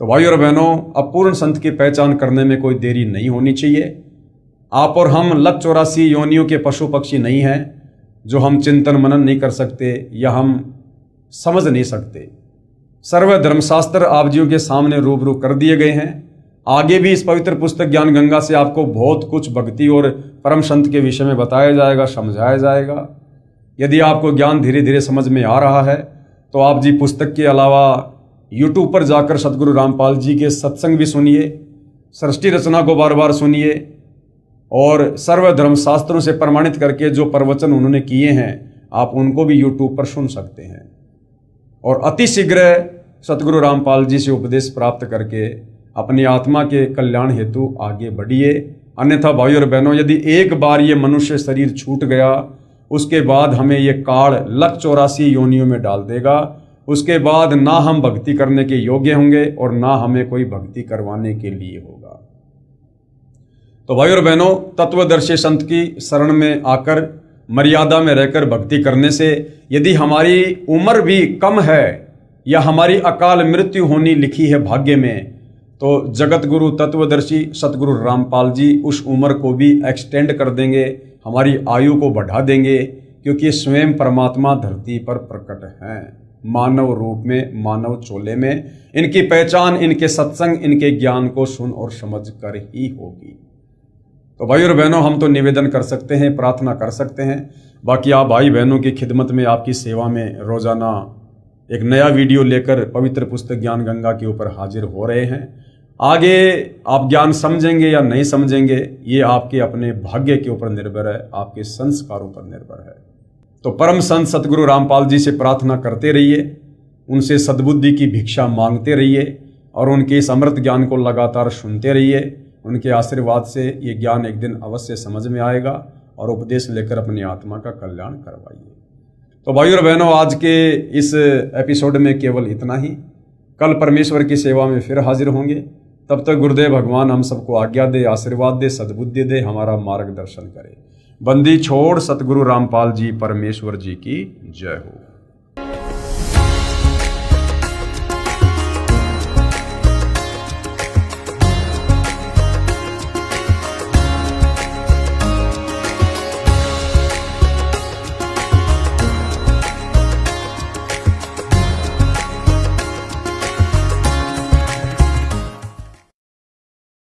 तो भाई और बहनों, अब पूर्ण संत की पहचान करने में कोई देरी नहीं होनी चाहिए। आप और हम 184 योनियों के पशु पक्षी नहीं हैं जो हम चिंतन मनन नहीं कर सकते या हम समझ नहीं सकते। सर्व धर्मशास्त्र आप जियों के सामने रूबरू कर दिए गए हैं। आगे भी इस पवित्र पुस्तक ज्ञान गंगा से आपको बहुत कुछ भक्ति और परम संत के विषय में बताया जाएगा, समझाया जाएगा। यदि आपको ज्ञान धीरे धीरे समझ में आ रहा है तो आप जी पुस्तक के अलावा यूट्यूब पर जाकर सतगुरु रामपाल जी के सत्संग भी सुनिए, सृष्टि रचना को बार बार सुनिए, और सर्व धर्मशास्त्रों से प्रमाणित करके जो प्रवचन उन्होंने किए हैं आप उनको भी यूट्यूब पर सुन सकते हैं। और अति शीघ्र सतगुरु रामपाल जी से उपदेश प्राप्त करके अपनी आत्मा के कल्याण हेतु आगे बढ़िए। अन्यथा भाई और बहनों, यदि एक बार ये मनुष्य शरीर छूट गया, उसके बाद हमें ये काल 184 योनियों में डाल देगा। उसके बाद ना हम भक्ति करने के योग्य होंगे और ना हमें कोई भक्ति करवाने के लिए होगा। तो भाई और बहनों, तत्वदर्शी संत की शरण में आकर मर्यादा में रहकर भक्ति करने से यदि हमारी उम्र भी कम है या हमारी अकाल मृत्यु होनी लिखी है भाग्य में, तो जगत गुरु तत्वदर्शी सतगुरु रामपाल जी उस उम्र को भी एक्सटेंड कर देंगे, हमारी आयु को बढ़ा देंगे, क्योंकि स्वयं परमात्मा धरती पर प्रकट हैं, मानव रूप में, मानव चोले में। इनकी पहचान इनके सत्संग, इनके ज्ञान को सुन और समझ कर ही होगी। तो भाई और बहनों, हम तो निवेदन कर सकते हैं, प्रार्थना कर सकते हैं। बाकी आप भाई बहनों की खिदमत में, आपकी सेवा में रोजाना एक नया वीडियो लेकर पवित्र पुस्तक ज्ञान गंगा के ऊपर हाजिर हो रहे हैं। आगे आप ज्ञान समझेंगे या नहीं समझेंगे, ये आपके अपने भाग्य के ऊपर निर्भर है, आपके संस्कारों पर निर्भर है। तो परम संत सतगुरु रामपाल जी से प्रार्थना करते रहिए, उनसे सद्बुद्धि की भिक्षा मांगते रहिए और उनके इस अमृत ज्ञान को लगातार सुनते रहिए। उनके आशीर्वाद से ये ज्ञान एक दिन अवश्य समझ में आएगा और उपदेश लेकर अपनी आत्मा का कल्याण करवाइए। तो भाई और बहनों, आज के इस एपिसोड में केवल इतना ही। कल परमेश्वर की सेवा में फिर हाजिर होंगे। तब तक गुरुदेव भगवान हम सबको आज्ञा दे, आशीर्वाद दे, सद्बुद्धि दे, हमारा मार्गदर्शन करे। बंदी छोड़ सतगुरु रामपाल जी परमेश्वर जी की जय हो।